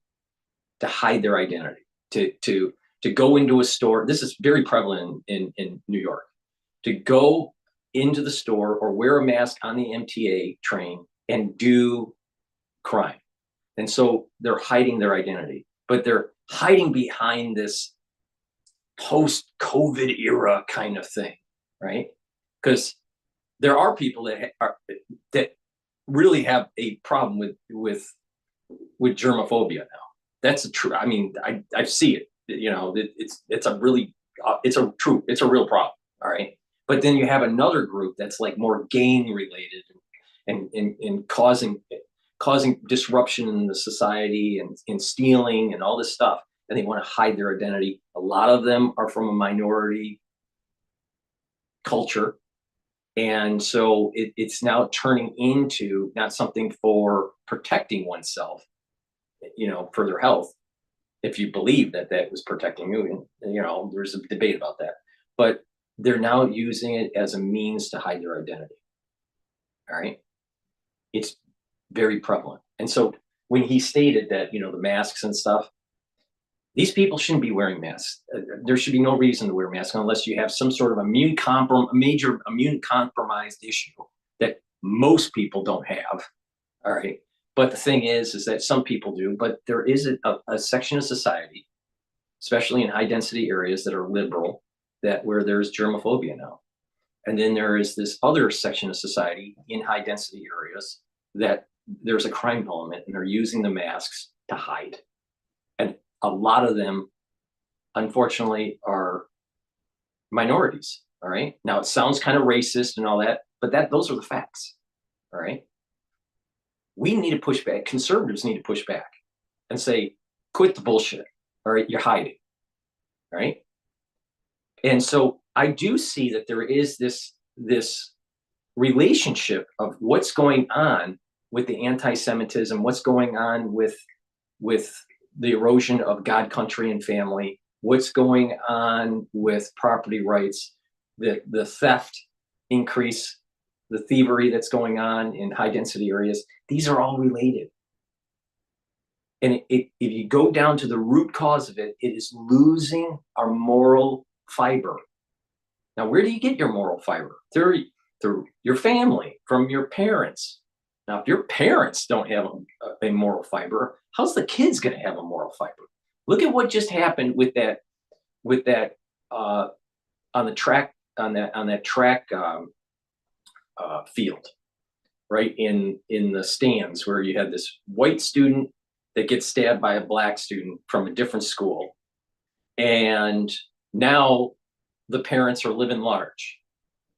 to hide their identity, to go into a store. This is very prevalent in New York, to go into the store or wear a mask on the MTA train and do crime. And so they're hiding their identity, but they're hiding behind this post-COVID era kind of thing, right? Because there are people that really have a problem with germophobia now. That's a true. I mean, I see it. You know, it's a real problem. All right. But then you have another group that's like more gang related and causing disruption in the society and stealing and all this stuff. And they want to hide their identity. A lot of them are from a minority culture. And so it's now turning into not something for protecting oneself, for their health. If you believe that was protecting you, and, there's a debate about that. But they're now using it as a means to hide their identity. All right. It's very prevalent. And so when he stated that, the masks and stuff, these people shouldn't be wearing masks. There should be no reason to wear masks unless you have some sort of major immune compromised issue that most people don't have. All right. But the thing is that some people do, but there is a section of society, especially in high density areas that are liberal, where there's germophobia now. And then there is this other section of society in high density areas that there's a crime element and they're using the masks to hide. And a lot of them, unfortunately, are minorities. All right. Now it sounds kind of racist and all that, but those are the facts. All right. we need to push back. Conservatives need to push back and say, quit the bullshit. All right, you're hiding. All right. And so I do see that there is this relationship of what's going on with the anti-Semitism, what's going on with the erosion of God, country, and family, what's going on with property rights, the theft increase, the thievery that's going on in high density areas. These are all related. And if you go down to the root cause of it, it is losing our moral fiber. Now, where do you get your moral fiber? Through your family, from your parents. Now, if your parents don't have a moral fiber, how's the kids going to have a moral fiber? Look at what just happened with that on the track field, right in the stands, where you had this white student that gets stabbed by a black student from a different school, and now the parents are living large.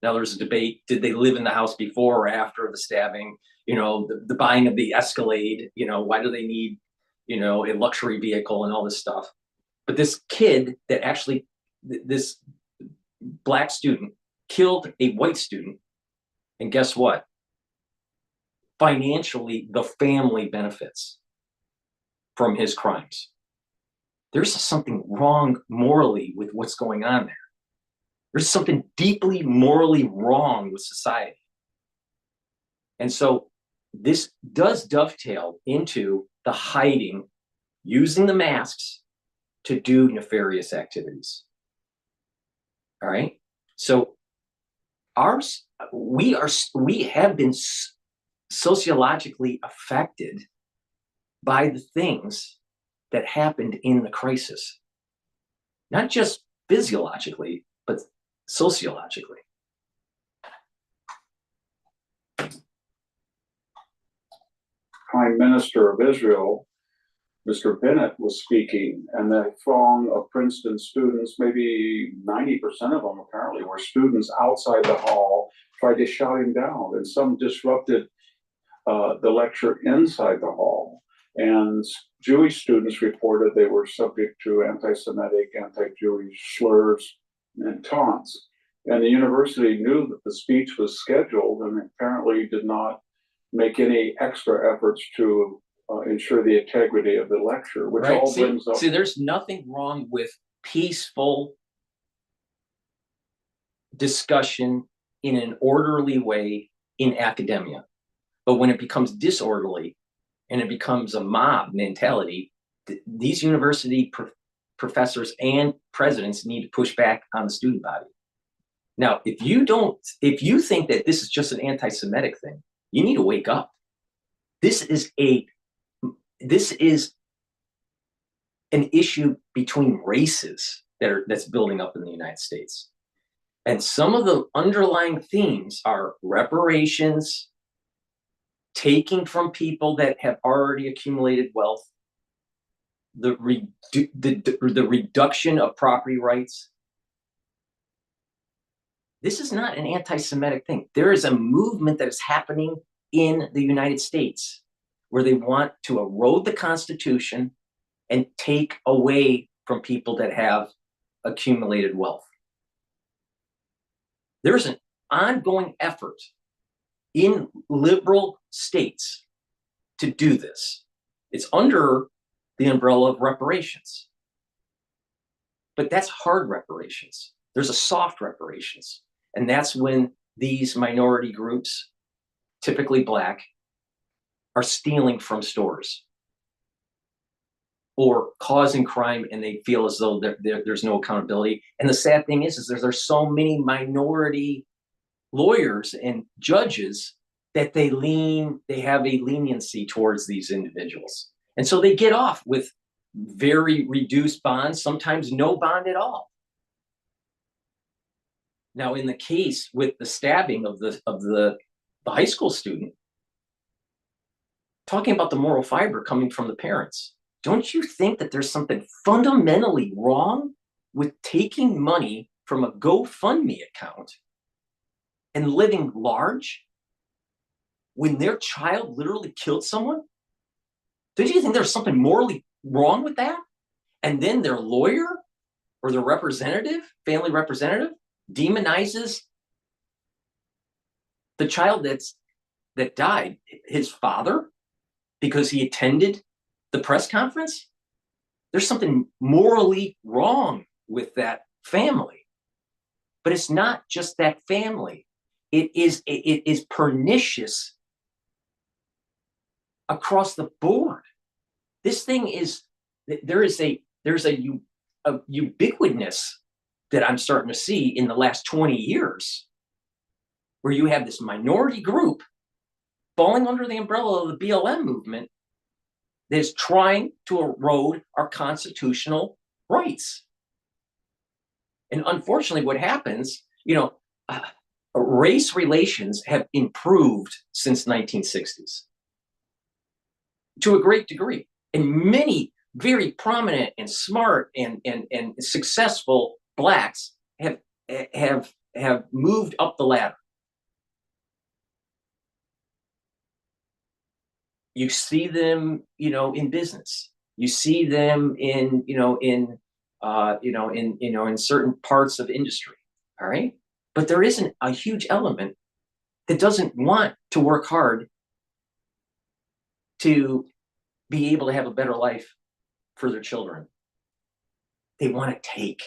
Now there's a debate: did they live in the house before or after the stabbing? You know, the buying of the Escalade. You know, why do they need, you know, a luxury vehicle and all this stuff? But this kid that actually, this black student killed a white student, and guess what? Financially, the family benefits from his crimes. There's something wrong morally with what's going on there. There's something deeply morally wrong with society. And so this does dovetail into the hiding, using the masks to do nefarious activities. All right. So we have been sociologically affected by the things that happened in the crisis, not just physiologically, but sociologically. Prime Minister of Israel, Mr. Bennett, was speaking, and the throng of Princeton students, maybe 90% of them apparently were students outside the hall, tried to shout him down, and some disrupted the lecture inside the hall. And Jewish students reported they were subject to anti-Semitic, anti-Jewish slurs and taunts. And the university knew that the speech was scheduled and apparently did not make any extra efforts to ensure the integrity of the lecture, which right. all brings up. See, there's nothing wrong with peaceful discussion in an orderly way in academia. But when it becomes disorderly and it becomes a mob mentality, these university professors and presidents need to push back on the student body. Now, if you think that this is just an anti-Semitic thing, you need to wake up. This is an issue between races that's building up in the United States. And some of the underlying themes are reparations, taking from people that have already accumulated wealth, the reduction of property rights. This is not an anti-Semitic thing. There is a movement that is happening in the United States where they want to erode the Constitution and take away from people that have accumulated wealth. There's an ongoing effort in liberal states to do this. It's under the umbrella of reparations. But that's hard reparations. There's a soft reparations. And that's when these minority groups, typically Black, are stealing from stores or causing crime, and they feel as though there's no accountability. And the sad thing is there's so many minority lawyers and judges that they have a leniency towards these individuals. And so they get off with very reduced bonds, sometimes no bond at all. Now, in the case with the stabbing of the high school student, talking about the moral fiber coming from the parents, don't you think that there's something fundamentally wrong with taking money from a GoFundMe account and living large when their child literally killed someone? Don't you think there's something morally wrong with that? And then their lawyer or their representative, family representative, demonizes the child that died, his father, because he attended the press conference? There's something morally wrong with that family. But it's not just that family. It is pernicious across the board. This thing is, there's a ubiquitous that I'm starting to see in the last 20 years, where you have this minority group falling under the umbrella of the BLM movement that is trying to erode our constitutional rights. And unfortunately, what happens, race relations have improved since 1960s to a great degree. And many very prominent and smart and successful Blacks have moved up the ladder. You see them, in business. You see them in certain parts of industry. All right, but there isn't a huge element that doesn't want to work hard to be able to have a better life for their children. They want to take.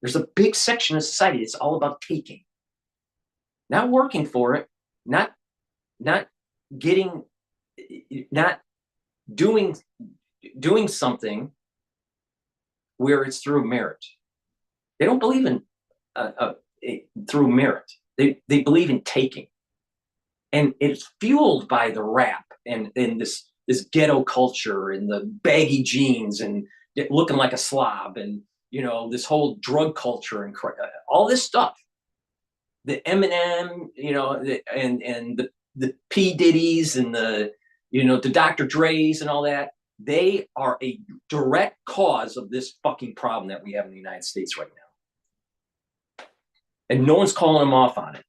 There's a big section of society that's all about taking, not working for it, not doing something where it's through merit. They don't believe in through merit. They believe in taking, and it's fueled by the rap and this ghetto culture and the baggy jeans and looking like a slob and this whole drug culture and all this stuff. The Eminem, and the P. Diddy's and the Dr. Dre's and all that. They are a direct cause of this fucking problem that we have in the United States right now. And no one's calling them off on it.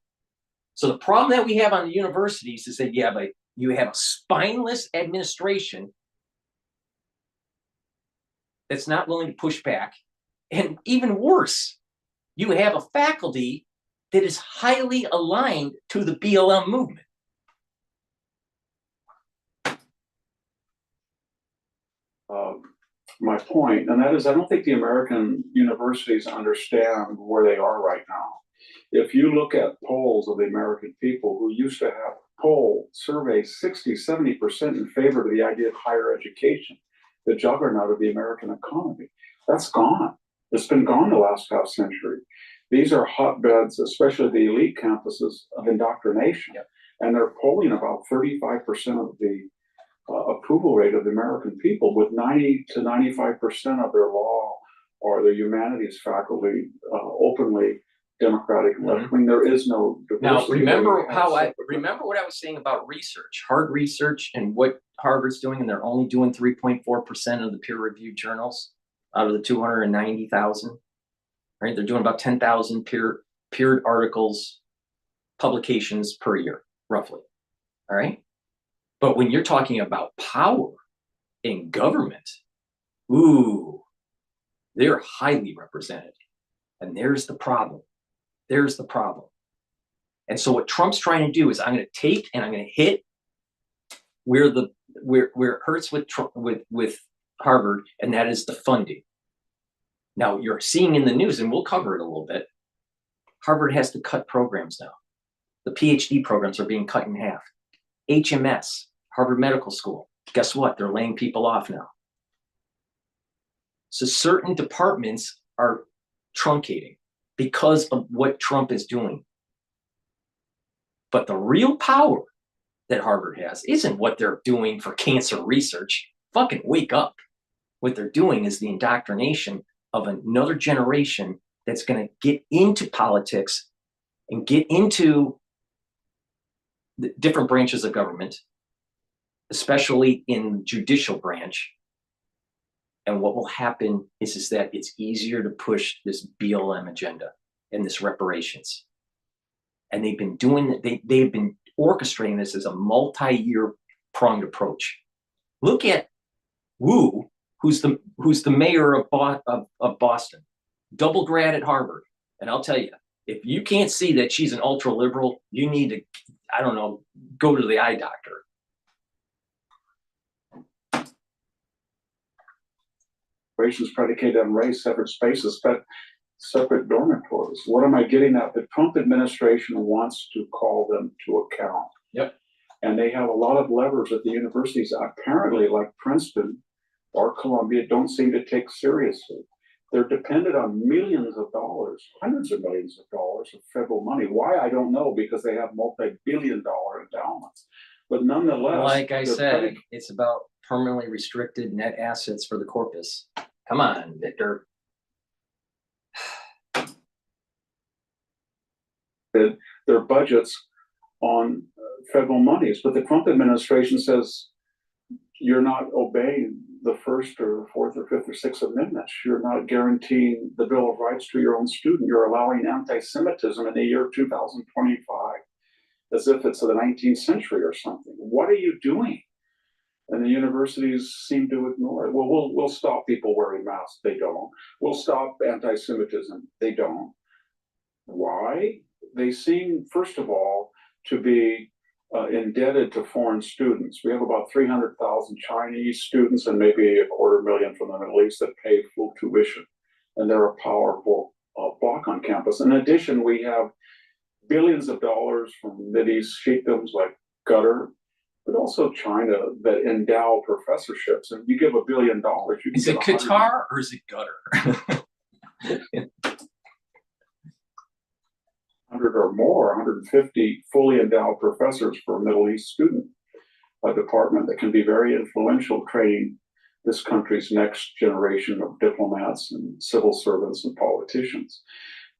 So the problem that we have on the universities is that you have a spineless administration that's not willing to push back. And even worse, you have a faculty that is highly aligned to the BLM movement. My point, and that is, I don't think the American universities understand where they are right now. If you look at polls of the American people who used to have poll surveys 60-70% in favor of the idea of higher education, the juggernaut of the American economy, that's gone. It's been gone the last half century. These are hotbeds, especially the elite campuses, of indoctrination. Yep. And they're polling about 35% of the approval rate of the American people, with 90 to 95% of their law or their humanities faculty openly Democratic left wing. There is no diversity. Now, remember what I was saying about research, hard research, and what Harvard's doing, and they're only doing 3.4% of the peer-reviewed journals out of the 290,000. Right? They're doing about 10,000 peered articles, publications per year, roughly. All right. But when you're talking about power in government, they're highly represented. And there's the problem. There's the problem. And so what Trump's trying to do is, I'm going to take and I'm going to hit where it hurts with Harvard, and that is the funding. Now you're seeing in the news, and we'll cover it a little bit, Harvard has to cut programs now. The Ph.D. programs are being cut in half. HMS, Harvard Medical School, guess what? They're laying people off now. So certain departments are truncating because of what Trump is doing. But the real power that Harvard has isn't what they're doing for cancer research. Fucking wake up. What they're doing is the indoctrination of another generation that's going to get into politics and get into the different branches of government, especially in the judicial branch. And what will happen is that it's easier to push this BLM agenda and this reparations. And they've been doing it. They've been orchestrating this as a multi-year pronged approach. Look at Wu, who's the mayor of Boston, double grad at Harvard. And I'll tell you, if you can't see that she's an ultra liberal, you need to, I don't know, go to the eye doctor. Race is predicated on race, separate spaces, but separate dormitories. What am I getting at? The Trump administration wants to call them to account. Yep. And they have a lot of levers at the universities, apparently, like Princeton or Columbia, don't seem to take seriously. They're dependent on millions of dollars, hundreds of millions of dollars of federal money. Why, I don't know, because they have multi-billion-dollar endowments. But nonetheless, Like I said, it's about permanently restricted net assets for the corpus. Come on, Victor. their budgets on federal monies, but the Trump administration says you're not obeying the First or Fourth or Fifth or Sixth Amendments. You're not guaranteeing the Bill of Rights to your own student. You're allowing anti-Semitism in the year 2025 as if it's the 19th century or something. What are you doing? And the universities seem to ignore it. Well, we'll stop people wearing masks. They don't. We'll stop anti-Semitism. They don't. Why? They seem, first of all, to be indebted to foreign students. We have about 300,000 Chinese students and maybe 250,000 from the Middle East that pay full tuition. And they're a powerful bloc on campus. In addition, we have billions of dollars from Mideast sheikdoms like Qatar, but also China that endow professorships. And you give $1 billion, you can Is it Qatar or is it Qatar? 100 or more, 150 fully endowed professors for a Middle East student department that can be very influential, training this country's next generation of diplomats and civil servants and politicians.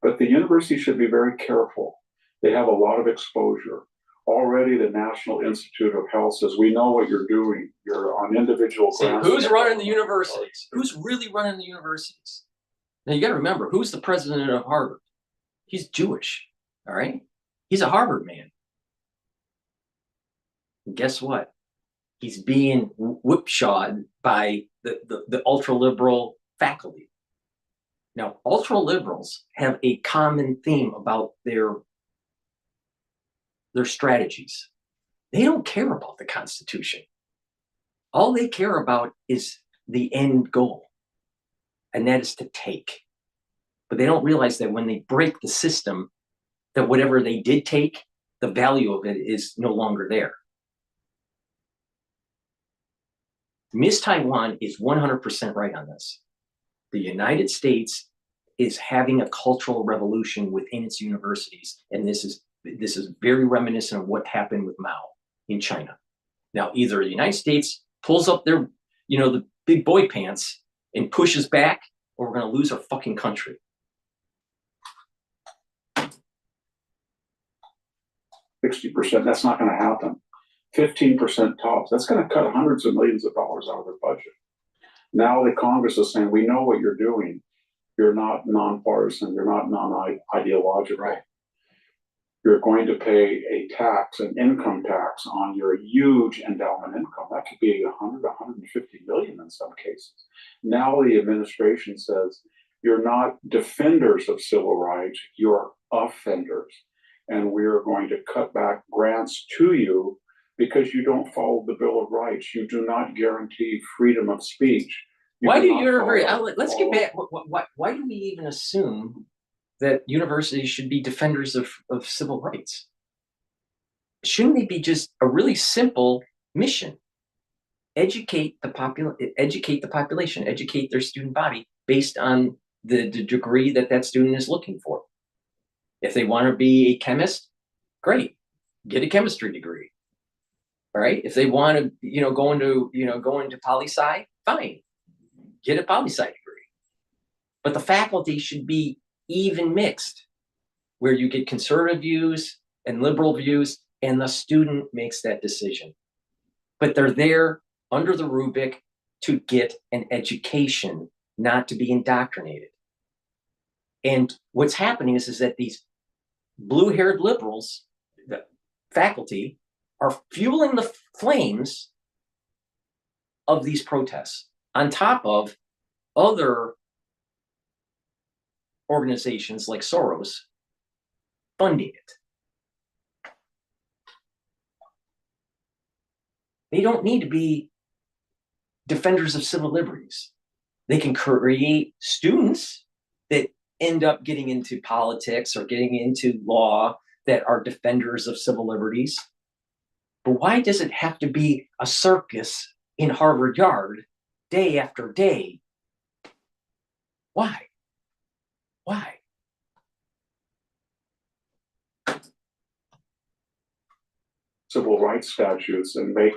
But the university should be very careful. They have a lot of exposure. Already the National Institute of Health says, we know what you're doing. You're on individual grants. Who's running the universities? Who's really running the universities? Now you got to remember, who's the president of Harvard? He's Jewish, all right? He's a Harvard man. And guess what? He's being whipshawed by the ultra-liberal faculty. Now, ultra-liberals have a common theme about their strategies. They don't care about the Constitution. All they care about is the end goal, and that is to take. But they don't realize that when they break the system, that whatever they did take, the value of it is no longer there. Miss Taiwan is 100% right on this. The United States is having a cultural revolution within its universities, and this is very reminiscent of what happened with Mao in China. Now, either the United States pulls up their, the big boy pants and pushes back, or we're going to lose our fucking country. %, that's not going to happen. 15% tops, that's going to cut hundreds of millions of dollars out of their budget. Now the Congress is saying, we know what you're doing. You're not nonpartisan, you're not non-ideological. Right. You're going to pay a tax, an income tax on your huge endowment income. That could be 100, 150 million in some cases. Now the administration says, you're not defenders of civil rights, you're offenders. And we're going to cut back grants to you because you don't follow the Bill of Rights. You do not guarantee freedom of speech. Why do let's get back. Why do we even assume that universities should be defenders of civil rights? Shouldn't they be just a really simple mission? Educate the population, educate their student body based on the degree that student is looking for. If they want to be a chemist, great, get a chemistry degree. All right. If they want to, go into poli-sci, fine, get a poli-sci degree. But the faculty should be even mixed, where you get conservative views and liberal views, and the student makes that decision. But they're there under the rubric to get an education, not to be indoctrinated. And what's happening is that these blue-haired liberals, faculty are fueling the flames of these protests on top of other organizations like Soros funding it. They don't need to be defenders of civil liberties. They can create students that end up getting into politics or getting into law that are defenders of civil liberties. But why does it have to be a circus in Harvard Yard day after day? Why? Why? Civil rights statutes and make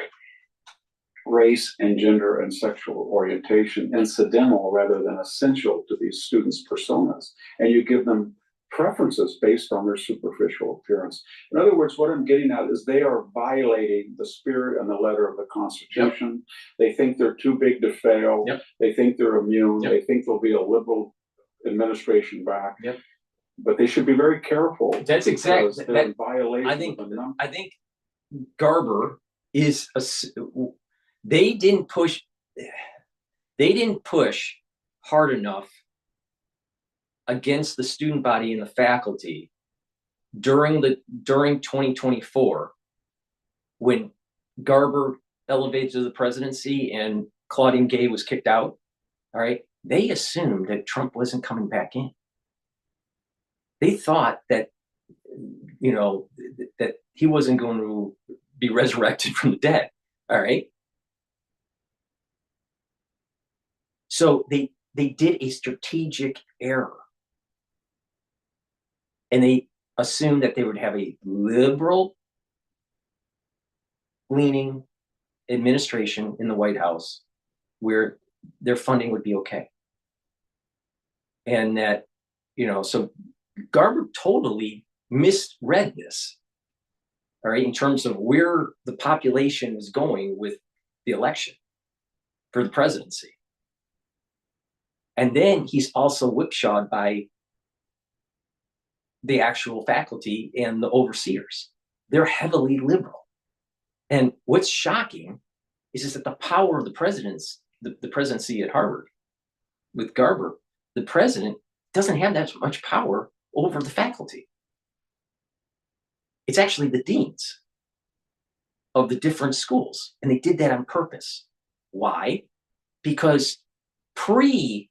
race and gender and sexual orientation incidental rather than essential to these students' personas. And you give them preferences based on their superficial appearance. In other words, what I'm getting at is they are violating the spirit and the letter of the Constitution. Yep. They think they're too big to fail. Yep. They think they're immune. Yep. They think there'll be a liberal administration back. Yep. But they should be very careful. That's exactly that violation. I think Garber is they didn't push hard enough against the student body and the faculty during 2024 when Garber elevated to the presidency and Claudine Gay was kicked out. All right, they assumed that Trump wasn't coming back in. They thought that that he wasn't going to be resurrected from the dead. All right. So they did a strategic error. And they assumed that they would have a liberal leaning administration in the White House where their funding would be okay. And that, so Garber totally misread this, all right, in terms of where the population is going with the election for the presidency. And then he's also whipshawed by the actual faculty and the overseers. They're heavily liberal. And what's shocking is that the power of the presidency at Harvard with Garber, the president doesn't have that much power over the faculty. It's actually the deans of the different schools. And they did that on purpose. Why? Because pre-Vietnam,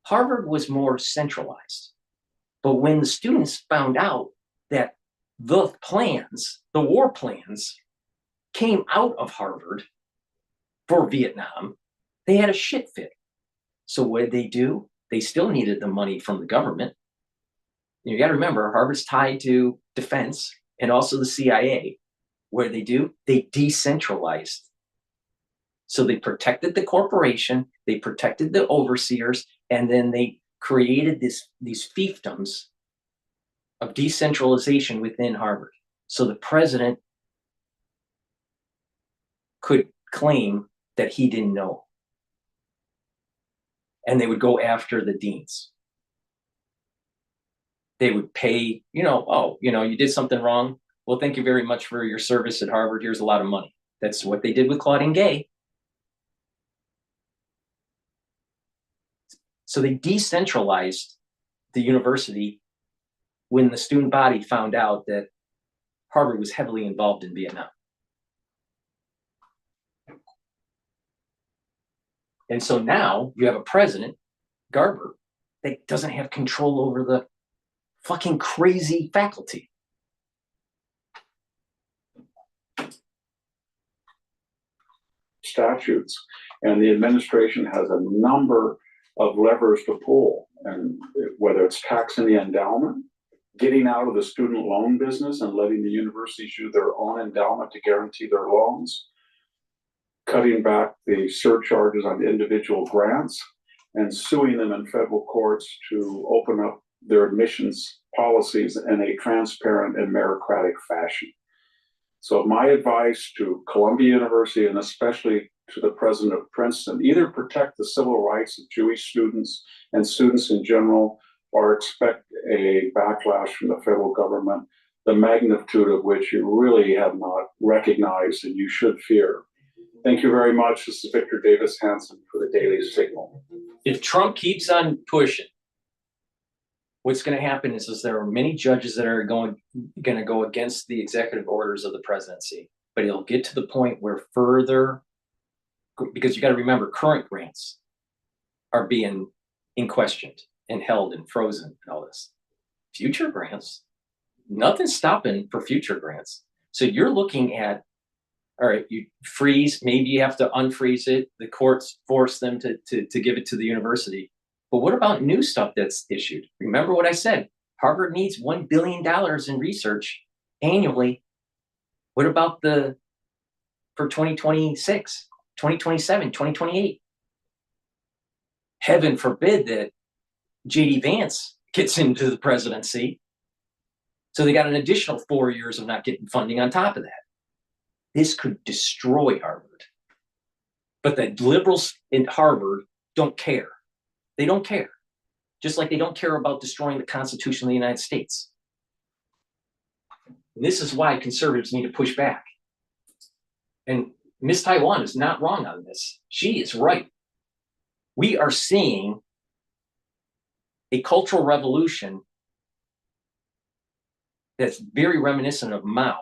Harvard was more centralized. But when the students found out that the war plans came out of Harvard for Vietnam, they had a shit fit. So what did they do? They still needed the money from the government. You got to remember, Harvard's tied to defense and also the CIA. What did they do? They decentralized. So they protected the corporation, they protected the overseers, and then they created these fiefdoms of decentralization within Harvard. So the president could claim that he didn't know. And they would go after the deans. They would pay, you did something wrong. Well, thank you very much for your service at Harvard. Here's a lot of money. That's what they did with Claudine Gay. So they decentralized the university when the student body found out that Harvard was heavily involved in Vietnam. And so now you have a president, Garber, that doesn't have control over the fucking crazy faculty. Statutes, and the administration has a number of levers to pull, and whether it's taxing the endowment, getting out of the student loan business and letting the universities use their own endowment to guarantee their loans, cutting back the surcharges on individual grants, and suing them in federal courts to open up their admissions policies in a transparent and meritocratic fashion. So my advice to Columbia University, and especially to the president of Princeton, either protect the civil rights of Jewish students and students in general, or a backlash from the federal government, the magnitude of which you really have not recognized and you should fear. Thank you very much. This is Victor Davis Hanson for the Daily Signal. If Trump keeps on pushing, what's going to happen is there are many judges that are going to go against the executive orders of the presidency, but it'll get to the point where further, because you got to remember, current grants are being questioned and held and frozen and all this. Future grants, nothing's stopping for future grants. So you're looking at, all right, you freeze, maybe you have to unfreeze it. The courts force them to give it to the university. But what about new stuff that's issued? Remember what I said, Harvard needs $1 billion in research annually. What about for 2026, 2027, 2028? Heaven forbid that J.D. Vance gets into the presidency. So they got an additional 4 years of not getting funding on top of that. This could destroy Harvard. But the liberals in Harvard don't care. They don't care. Just like they don't care about destroying the Constitution of the United States. And this is why conservatives need to push back. And Miss Taiwan is not wrong on this. She is right. We are seeing a cultural revolution that's very reminiscent of Mao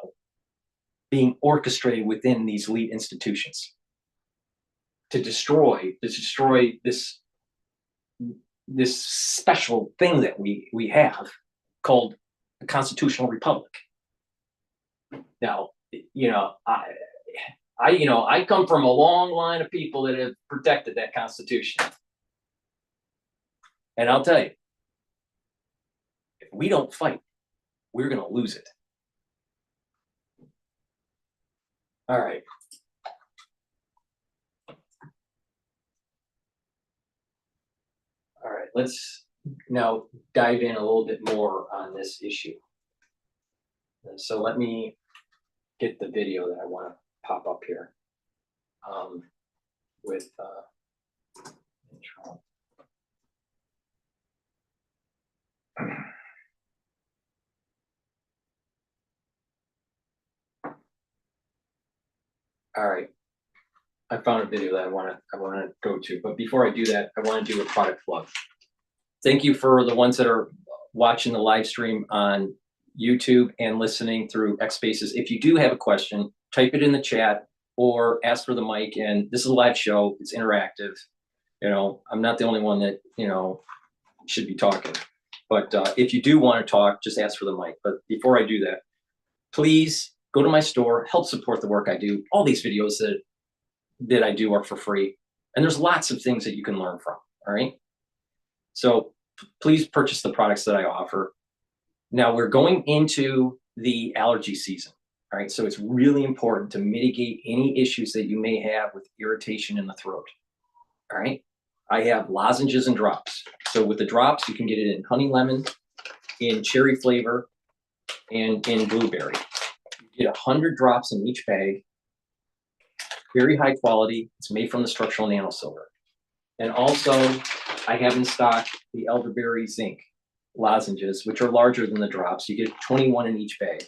being orchestrated within these elite institutions to destroy this special thing that we have called the constitutional republic. Now, I come from a long line of people that have protected that Constitution. And I'll tell you, if we don't fight, we're going to lose it. All right. All right, let's now dive in a little bit more on this issue. And so let me get the video that I want to pop up here with intro. All right, I found a video that I want to go to, but before I do that, I want to do a product plug. Thank you for the ones that are watching the live stream on YouTube and listening through X Spaces. If you do have a question, type it in the chat or ask for the mic. And this is a live show; it's interactive. I'm not the only one that should be talking. But if you do want to talk, just ask for the mic. But before I do that, please go to my store, help support the work I do. All these videos that I do are for free. And there's lots of things that you can learn from, all right? So please purchase the products that I offer. Now we're going into the allergy season, all right? So it's really important to mitigate any issues that you may have with irritation in the throat, all right? I have lozenges and drops. So with the drops, you can get it in honey lemon, in cherry flavor, and in blueberry. You get 100 drops in each bag. Very high quality. It's made from the structural nano silver. And also, I have in stock the elderberry zinc lozenges, which are larger than the drops. You get 21 in each bag.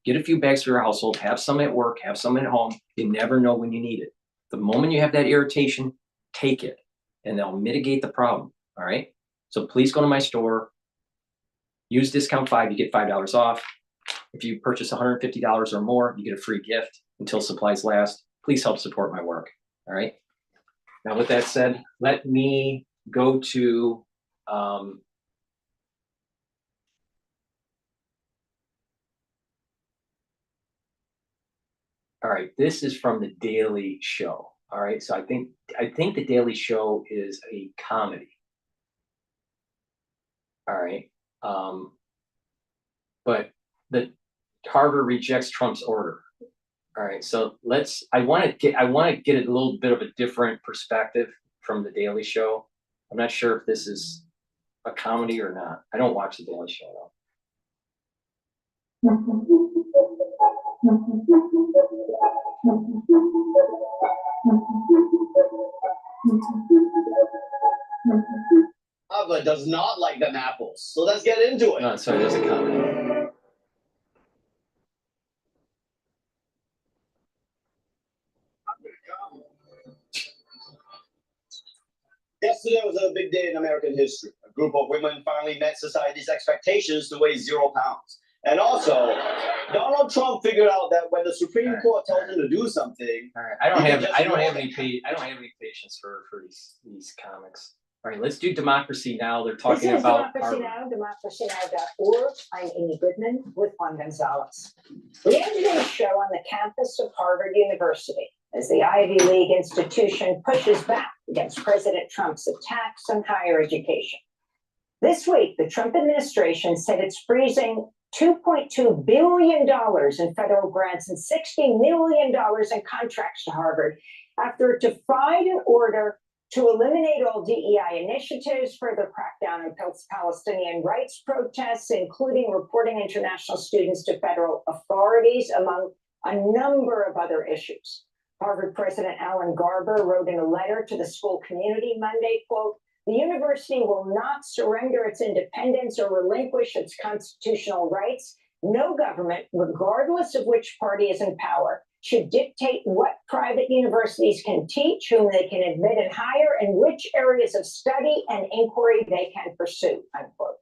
Get a few bags for your household. Have some at work. Have some at home. You never know when you need it. The moment you have that irritation, take it, and they'll mitigate the problem. All right. So please go to my store. Use discount 5. You get $5 off. If you purchase $150 or more, you get a free gift until supplies last. Please help support my work. All right. Now, with that said, let me go to all right. This is from the Daily Show. All right. So I think the Daily Show is a comedy. All right. But the Harvard rejects Trump's order. All right, so I want to get a little bit of a different perspective from the Daily Show. I'm not sure if this is a comedy or not. I don't watch the Daily Show though. does not like them apples. So let's get into it. No, sorry, there's a comment. Yesterday was a big day in American history. A group of women finally met society's expectations to weigh 0 pounds. And also, Donald Trump figured out that when the Supreme Court tells him to do something, All right, I don't have any patience for these comics. All right, let's do democracy now. They're talking This is about Democracy Now, democracynow.org. I'm Amy Goodman with Juan Gonzalez. We end today's show on the campus of Harvard University as the Ivy League institution pushes back against President Trump's attacks on higher education. This week, the Trump administration said it's freezing $2.2 billion in federal grants and $60 million in contracts to Harvard after it defied an order to eliminate all DEI initiatives, further crackdown on Palestinian rights protests, including reporting international students to federal authorities, among a number of other issues. Harvard President Alan Garber wrote in a letter to the school community Monday, quote, "The university will not surrender its independence or relinquish its constitutional rights. No government, regardless of which party is in power, should dictate what private universities can teach, whom they can admit and hire, and which areas of study and inquiry they can pursue," unquote.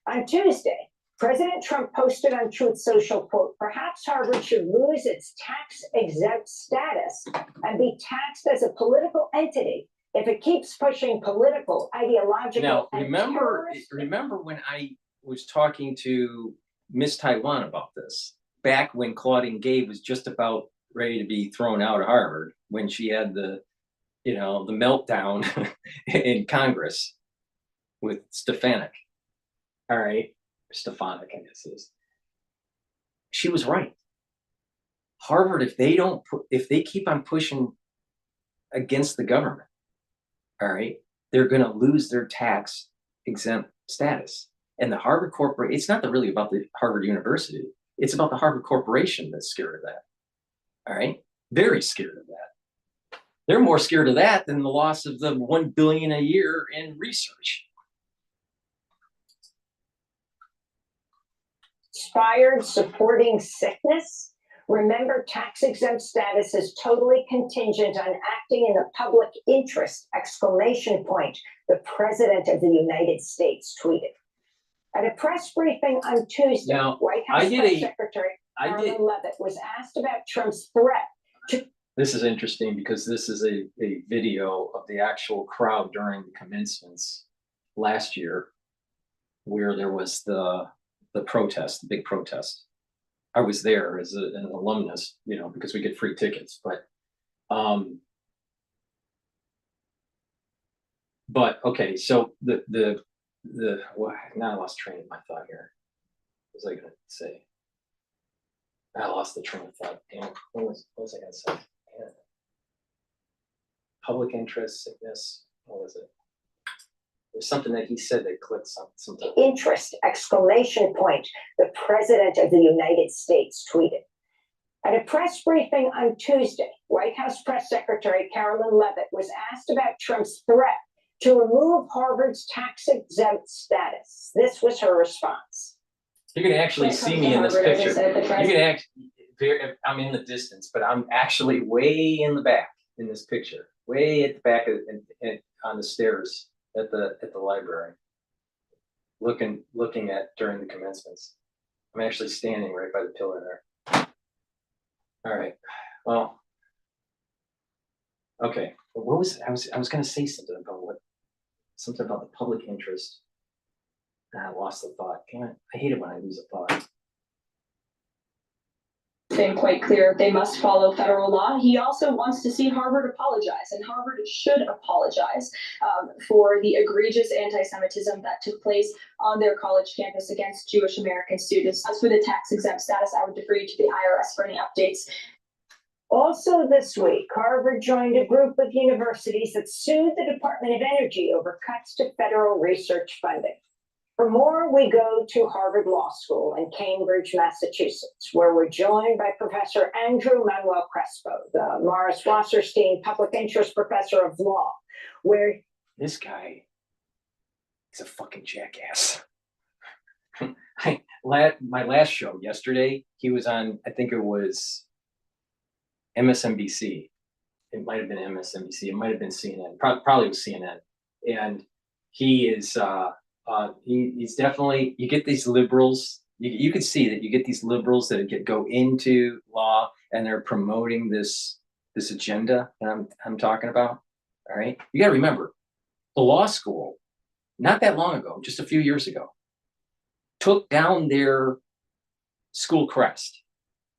On Tuesday, President Trump posted on Truth Social, quote, "Perhaps Harvard should lose its tax-exempt status and be taxed as a political entity if it keeps pushing political, ideological, now. and Remember when I was talking to Miss Taiwan about this back when Claudine Gay was just about ready to be thrown out of Harvard, when she had the meltdown in Congress with Stefanik. All right, Stefanik, I guess it is. She was right. Harvard, if they keep on pushing against the government, all right, they're going to lose their tax exempt status. And the Harvard corporate, it's not really about the Harvard University. It's about the Harvard Corporation that's scared of that. All right, very scared of that. They're more scared of that than the loss of the $1 billion a year in research. Inspired supporting sickness. Remember, tax-exempt status is totally contingent on acting in the public interest, exclamation point, the President of the United States tweeted. At a press briefing on Tuesday, Now, White House Press Secretary Caroline Leavitt was asked about Trump's threat to... This is interesting because this is a video of the actual crowd during the commencements last year, where there was the protest, the big protest. I was there as an alumnus, because we get free tickets, but okay, so now I lost train of my thought here. What was I gonna say? I lost the train of thought. Damn, what was I gonna say? Damn. Public interest, sickness, what was it? There's something that he said that clicked something. Interest, exclamation point, the President of the United States tweeted. At a press briefing on Tuesday, White House Press Secretary Caroline Leavitt was asked about Trump's threat to remove Harvard's tax-exempt status. This was her response. You can actually see me in this picture. I'm in the distance, but I'm actually way in the back in this picture, way at the back on the stairs at the library, looking at during the commencements. I'm actually standing right by the pillar there. All right. Well, okay. What was I was going to say something about the public interest. And I lost the thought. Damn it! I hate it when I lose a thought. Been quite clear they must follow federal law. He also wants to see Harvard apologize, and Harvard should apologize for the egregious anti-Semitism that took place on their college campus against Jewish American students. As for the tax-exempt status, I would defer you to the IRS for any updates. Also this week, Harvard joined a group of universities that sued the Department of Energy over cuts to federal research funding. For more, we go to Harvard Law School in Cambridge, Massachusetts, where we're joined by Professor Andrew Manuel Crespo, the Morris Wasserstein Public Interest Professor of Law, where this guy He's a fucking jackass. My last show yesterday, he was on, I think it was MSNBC. It might have been MSNBC. It might have been CNN. Probably was CNN. And he is, he's definitely, you get these liberals, you can see that you get these liberals that go into law and they're promoting this agenda that I'm talking about. All right. You got to remember, the law school, not that long ago, just a few years ago, took down their school crest,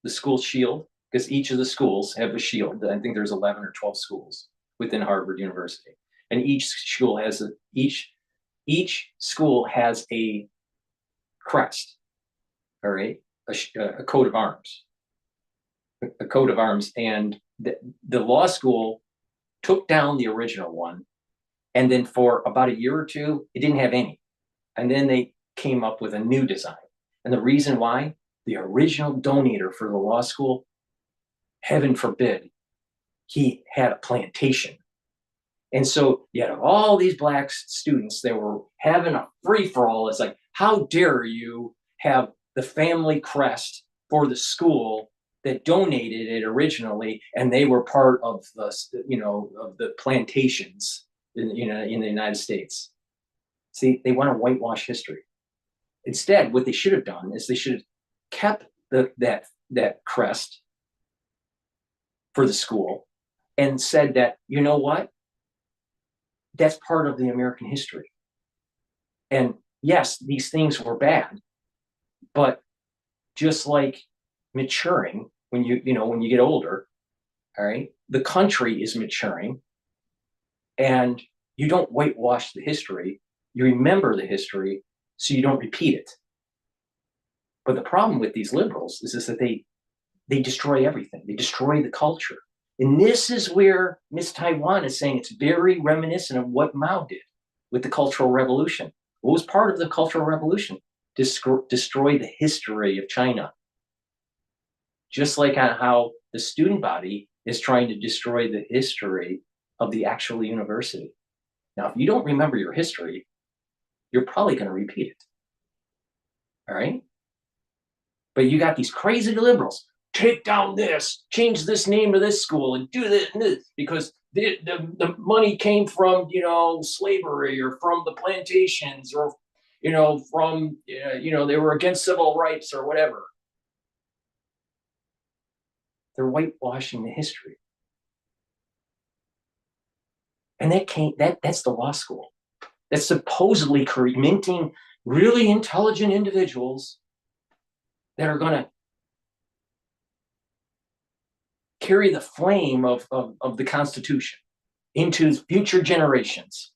the school shield, because each of the schools have a shield. I think there's 11 or 12 schools within Harvard University, and each school has each school has a crest, all right, a coat of arms, a coat of arms, and the law school took down the original one, and then for about a year or two, it didn't have any, and then they came up with a new design. And the reason why, the original donator for the law school, heaven forbid, he had a plantation. And so you had all these black students that were having a free-for-all. It's like, how dare you have the family crest for the school that donated it originally, and they were part of the, of the plantations in the United States. See, they want to whitewash history. Instead, what they should have done is they should have kept that crest for the school and said that, you know what? That's part of the American history. And yes, these things were bad, but just like maturing, when you get older, all right, the country is maturing, and you don't whitewash the history. You remember the history so you don't repeat it. But the problem with these liberals is that they destroy everything. They destroy the culture. And this is where Miss Taiwan is saying it's very reminiscent of what Mao did with the Cultural Revolution. What was part of the Cultural Revolution? Destroy the history of China. Just like how the student body is trying to destroy the history of the actual university. Now, if you don't remember your history, you're probably going to repeat it. All right? But you got these crazy liberals. Take down this, change this name to this school, and do this and this, because the money came from, slavery, or from the plantations, or, from, they were against civil rights or whatever. They're whitewashing the history. And that's the law school. That's supposedly minting really intelligent individuals that are going to carry the flame of the Constitution into future generations.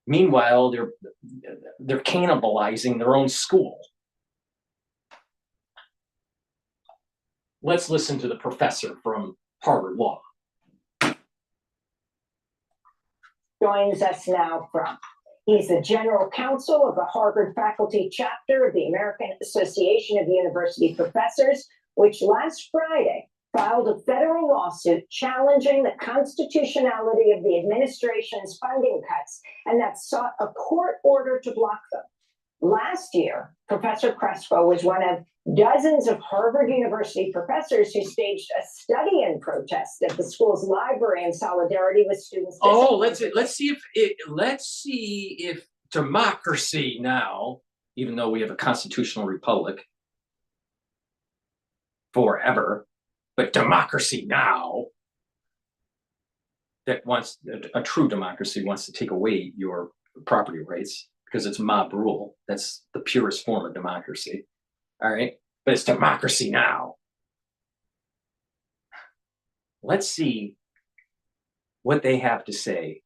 Meanwhile, they're cannibalizing their own school. Let's listen to the professor from Harvard Law. Joins us now from. He's the general counsel of the Harvard faculty chapter of the American Association of University Professors, which last Friday filed a federal lawsuit challenging the constitutionality of the administration's funding cuts, and that sought a court order to block them. Last year, Professor Crespo was one of dozens of Harvard University professors who staged a study-in protest at the school's library in solidarity with students. Oh, let's see if democracy now, even though we have a constitutional republic forever, but democracy now that wants a true democracy wants to take away your property rights because it's mob rule. That's the purest form of democracy. All right. But it's democracy now. Let's see what they have to say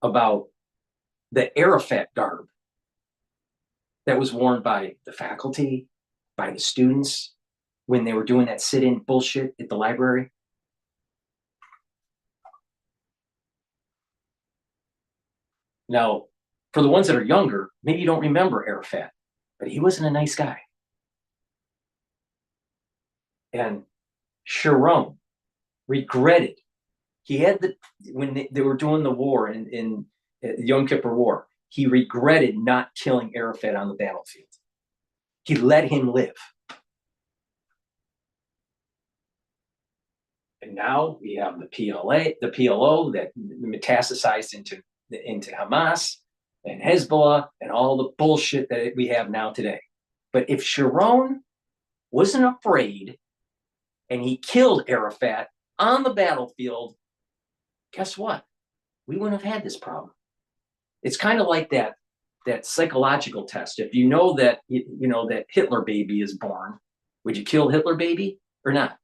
about the Arafat garb that was worn by the faculty, by the students, when they were doing that sit-in bullshit at the library. Now, for the ones that are younger, maybe you don't remember Arafat, but he wasn't a nice guy. And Sharon regretted. He had when they were doing the war in the Yom Kippur War, he regretted not killing Arafat on the battlefield. He let him live. And now we have the PLO that metastasized into Hamas and Hezbollah and all the bullshit that we have now today. But if Sharon wasn't afraid and he killed Arafat on the battlefield, guess what? We wouldn't have had this problem. It's kind of like that psychological test. If you know that that Hitler baby is born, would you kill Hitler baby or not?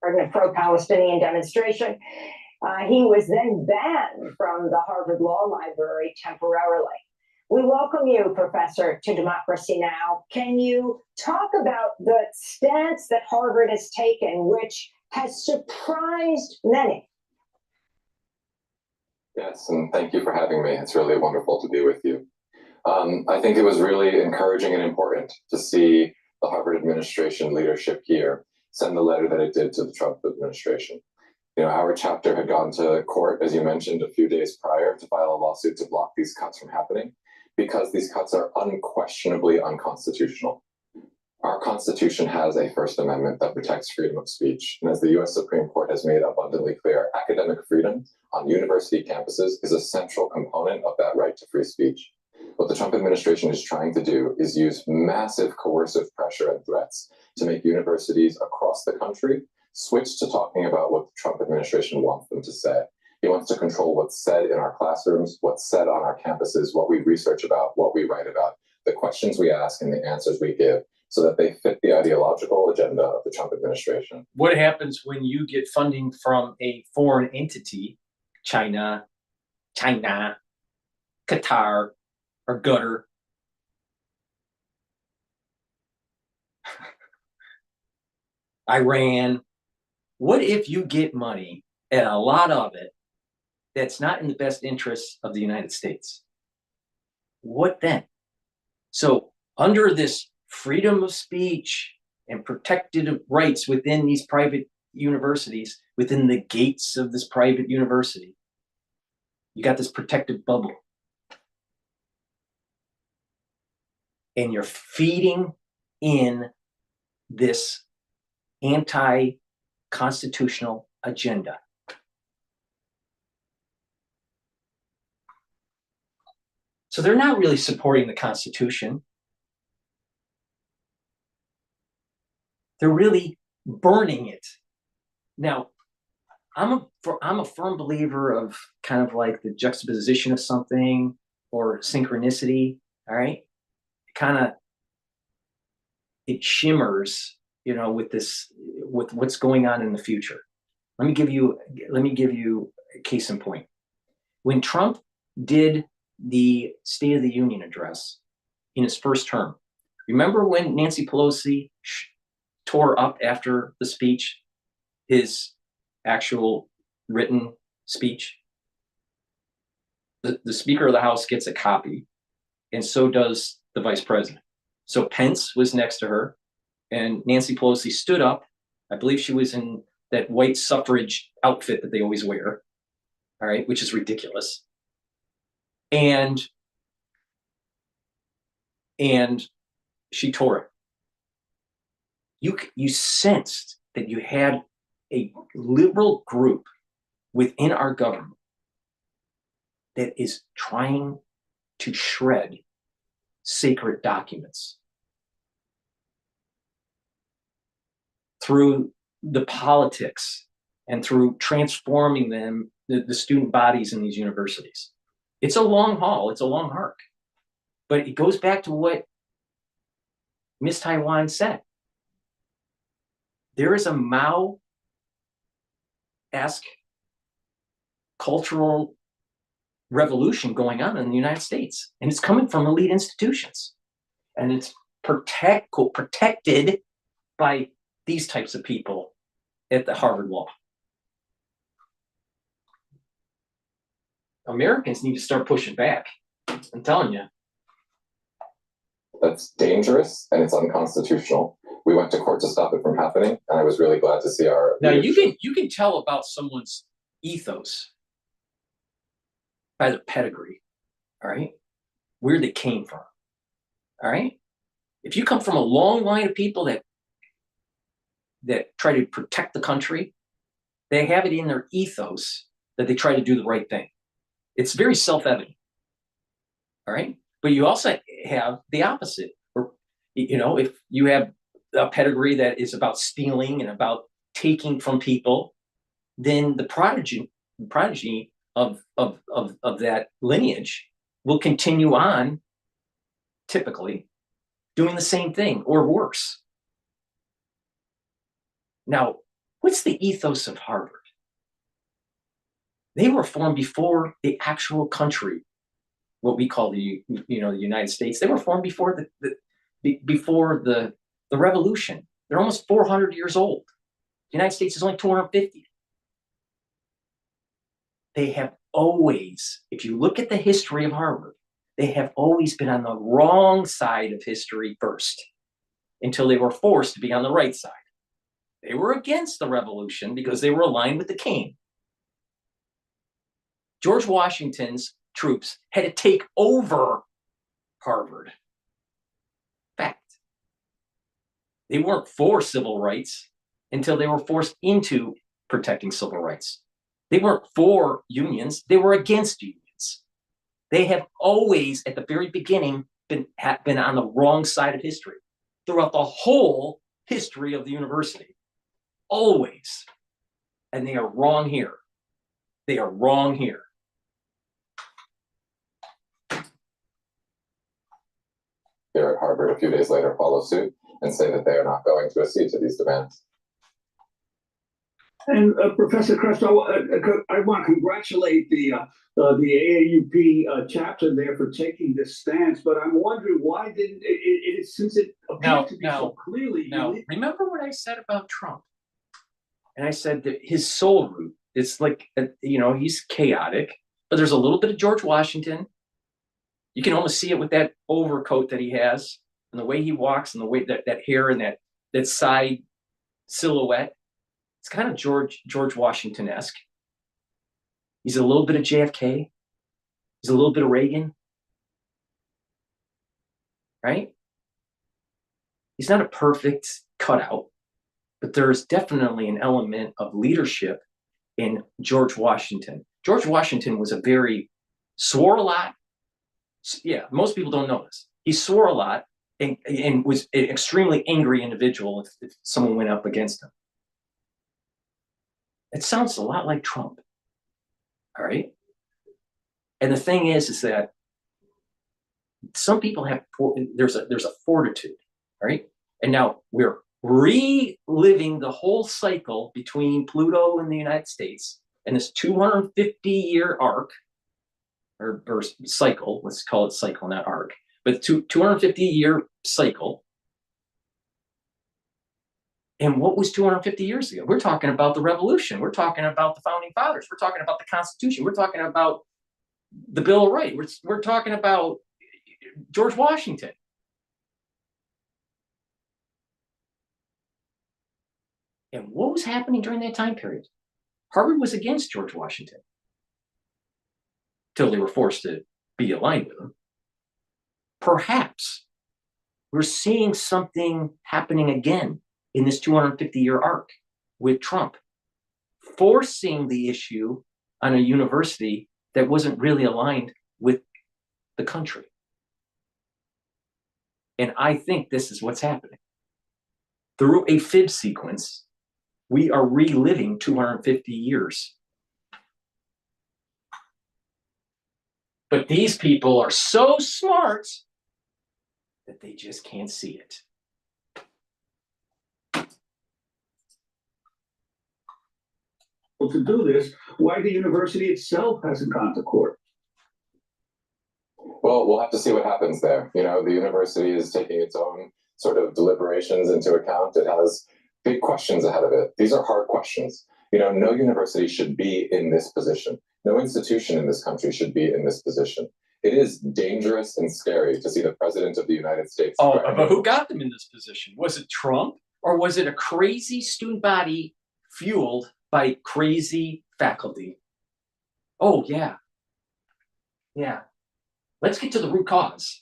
A pro-Palestinian demonstration. He was then banned from the Harvard Law Library temporarily. We welcome you, Professor, to Democracy Now! Can you talk about the stance that Harvard has taken, which has surprised many? Yes, and thank you for having me. It's really wonderful to be with you. I think it was really encouraging and important to see the Harvard administration leadership here send the letter that it did to the Trump administration. Our chapter had gone to court, as you mentioned, a few days prior to file a lawsuit to block these cuts from happening because these cuts are unquestionably unconstitutional. Our Constitution has a First Amendment that protects freedom of speech. And as the US Supreme Court has made abundantly clear, academic freedom on university campuses is a central component of that right to free speech. What the Trump administration is trying to do is use massive coercive pressure and threats to make universities across the country switch to talking about what the Trump administration wants them to say. He wants to control what's said in our classrooms, what's said on our campuses, what we research about, what we write about, the questions we ask and the answers we give, so that they fit the ideological agenda of the Trump administration. What happens when you get funding from a foreign entity, China, Qatar, or GETTR? Iran. What if you get money, and a lot of it, that's not in the best interests of the United States? What then? So under this freedom of speech and protected rights within these private universities, within the gates of this private university, you got this protective bubble. And you're feeding in this anti-constitutional agenda. So they're not really supporting the Constitution. They're really burning it. Now, I'm a firm believer of kind of like the juxtaposition of something or synchronicity. All right, it shimmers, with what's going on in the future. Let me give you a case in point. When Trump did the State of the Union address in his first term, remember when Nancy Pelosi tore up after the speech, his actual written speech? The Speaker of the House gets a copy, and so does the Vice President. So Pence was next to her, and Nancy Pelosi stood up. I believe she was in that white suffrage outfit that they always wear, all right, which is ridiculous. And she tore it. You sensed that you had a liberal group within our government that is trying to shred sacred documents through the politics and through transforming them, the student bodies in these universities. It's a long haul. It's a long arc. But it goes back to what Miss Taiwan said. There is a Mao-esque cultural revolution going on in the United States, and it's coming from elite institutions, and it's protected by these types of people at the Harvard Law. Americans need to start pushing back. I'm telling you. That's dangerous and it's unconstitutional. We went to court to stop it from happening, and I was really glad to see our Now leadership. you can tell about someone's ethos by their pedigree, all right? Where they came from, all right? If you come from a long line of people that try to protect the country, they have it in their ethos that they try to do the right thing. It's very self-evident, all right? But you also have the opposite, or, you know, if you have a pedigree that is about stealing and about taking from people, then the prodigy of that lineage will continue on, typically, doing the same thing or worse. Now, what's the ethos of Harvard? They were formed before the actual country, what we call the United States. They were formed before the Revolution. They're almost 400 years old. The United States is only 250. They have always, if you look at the history of Harvard, they have always been on the wrong side of history first, until they were forced to be on the right side. They were against the revolution because they were aligned with the king. George Washington's troops had to take over Harvard. Fact. They weren't for civil rights until they were forced into protecting civil rights. They weren't for unions, they were against unions. They have always, at the very beginning, been on the wrong side of history throughout the whole history of the university. Always. And they are wrong here. They are wrong here. Here at Harvard a few days later follow suit and say that they are not going to accede to these demands. And Professor Cottrell, I want to congratulate the AAUP chapter there for taking this stance, but I'm wondering why didn't it since it appeared to be so clearly. Now, remember what I said about Trump? And I said that his soul root, it's like, he's chaotic, but there's a little bit of George Washington. You can almost see it with that overcoat that he has and the way he walks and the way that hair and that side silhouette. It's kind of George Washington-esque. He's a little bit of JFK. He's a little bit of Reagan. Right? He's not a perfect cutout, but there's definitely an element of leadership in George Washington. George Washington was swore a lot. Yeah, most people don't know this. He swore a lot and was an extremely angry individual if someone went up against him. It sounds a lot like Trump. All right. And the thing is that some people have, there's a fortitude, right? And now we're reliving the whole cycle between Pluto and the United States and this 250-year arc or cycle, let's call it cycle, not arc, but 250-year cycle. And what was 250 years ago? We're talking about the revolution. We're talking about the founding fathers. We're talking about the Constitution. We're talking about the Bill of Rights. We're talking about George Washington. And what was happening during that time period? Harvard was against George Washington till they were forced to be aligned with him. Perhaps we're seeing something happening again in this 250-year arc with Trump, forcing the issue on a university that wasn't really aligned with the country. And I think this is what's happening. Through a fib sequence, we are reliving 250 years. But these people are so smart that they just can't see it. Well, to do this, why the university itself hasn't gone to court? Well, we'll have to see what happens there. The university is taking its own sort of deliberations into account. It has big questions ahead of it. These are hard questions. No university should be in this position. No institution in this country should be in this position. It is dangerous and scary to see the president of the United States. Oh, but who got them in this position? Was it Trump, or was it a crazy student body fueled by crazy faculty? Oh, yeah. Yeah. Let's get to the root cause.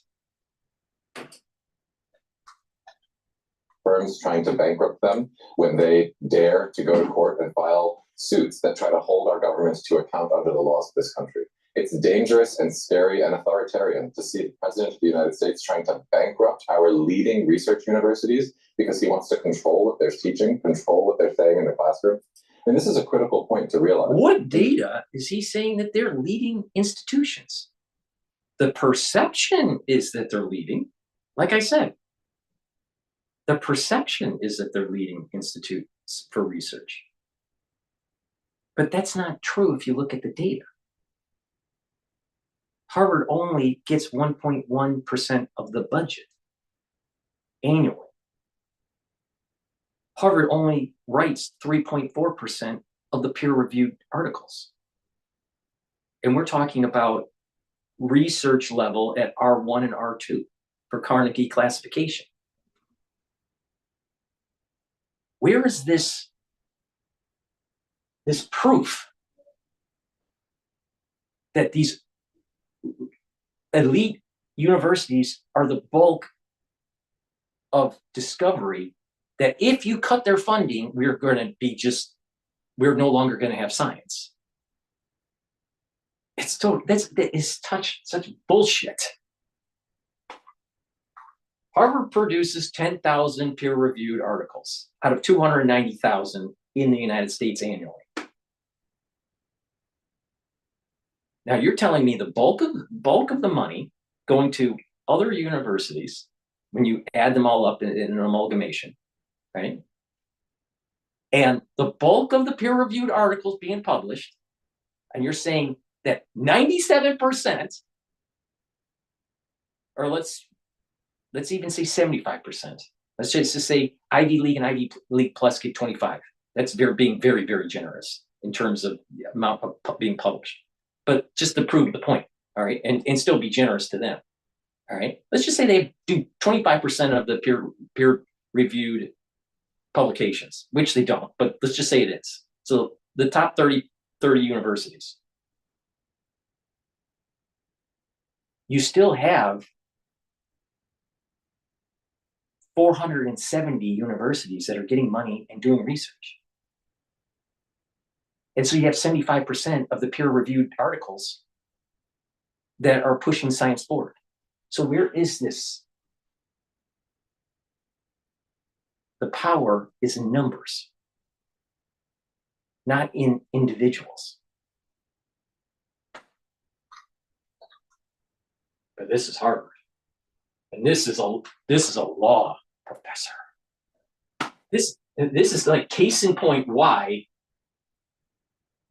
Firms trying to bankrupt them when they dare to go to court and file suits that try to hold our governments to account under the laws of this country. It's dangerous and scary and authoritarian to see the president of the United States trying to bankrupt our leading research universities because he wants to control what they're teaching, control what they're saying in the classroom. And this is a critical point to realize. What data is he saying that they're leading institutions? The perception is that they're leading. Like I said, the perception is that they're leading institutes for research. But that's not true if you look at the data. Harvard only gets 1.1% of the budget annually. Harvard only writes 3.4% of the peer-reviewed articles. And we're talking about research level at R1 and R2 for Carnegie classification. Where is this proof that these elite universities are the bulk of discovery, that if you cut their funding, we're no longer going to have science? That is such bullshit. Harvard produces 10,000 peer-reviewed articles out of 290,000 in the United States annually. Now you're telling me the bulk of the money going to other universities, when you add them all up in an amalgamation, right? And the bulk of the peer-reviewed articles being published, and you're saying that 97%, or let's even say 75%. Let's just say Ivy League and Ivy League Plus get 25. That's being very, very generous in terms of the amount of being published. But just to prove the point, all right, and still be generous to them, all right? Let's just say they do 25% of the peer-reviewed publications, which they don't, but let's just say it is. So the top 30 universities. You still have 470 universities that are getting money and doing research. And so you have 75% of the peer-reviewed articles that are pushing science forward. So where is this? The power is in numbers, not in individuals. But this is Harvard. And this is a law professor. This is like case in point why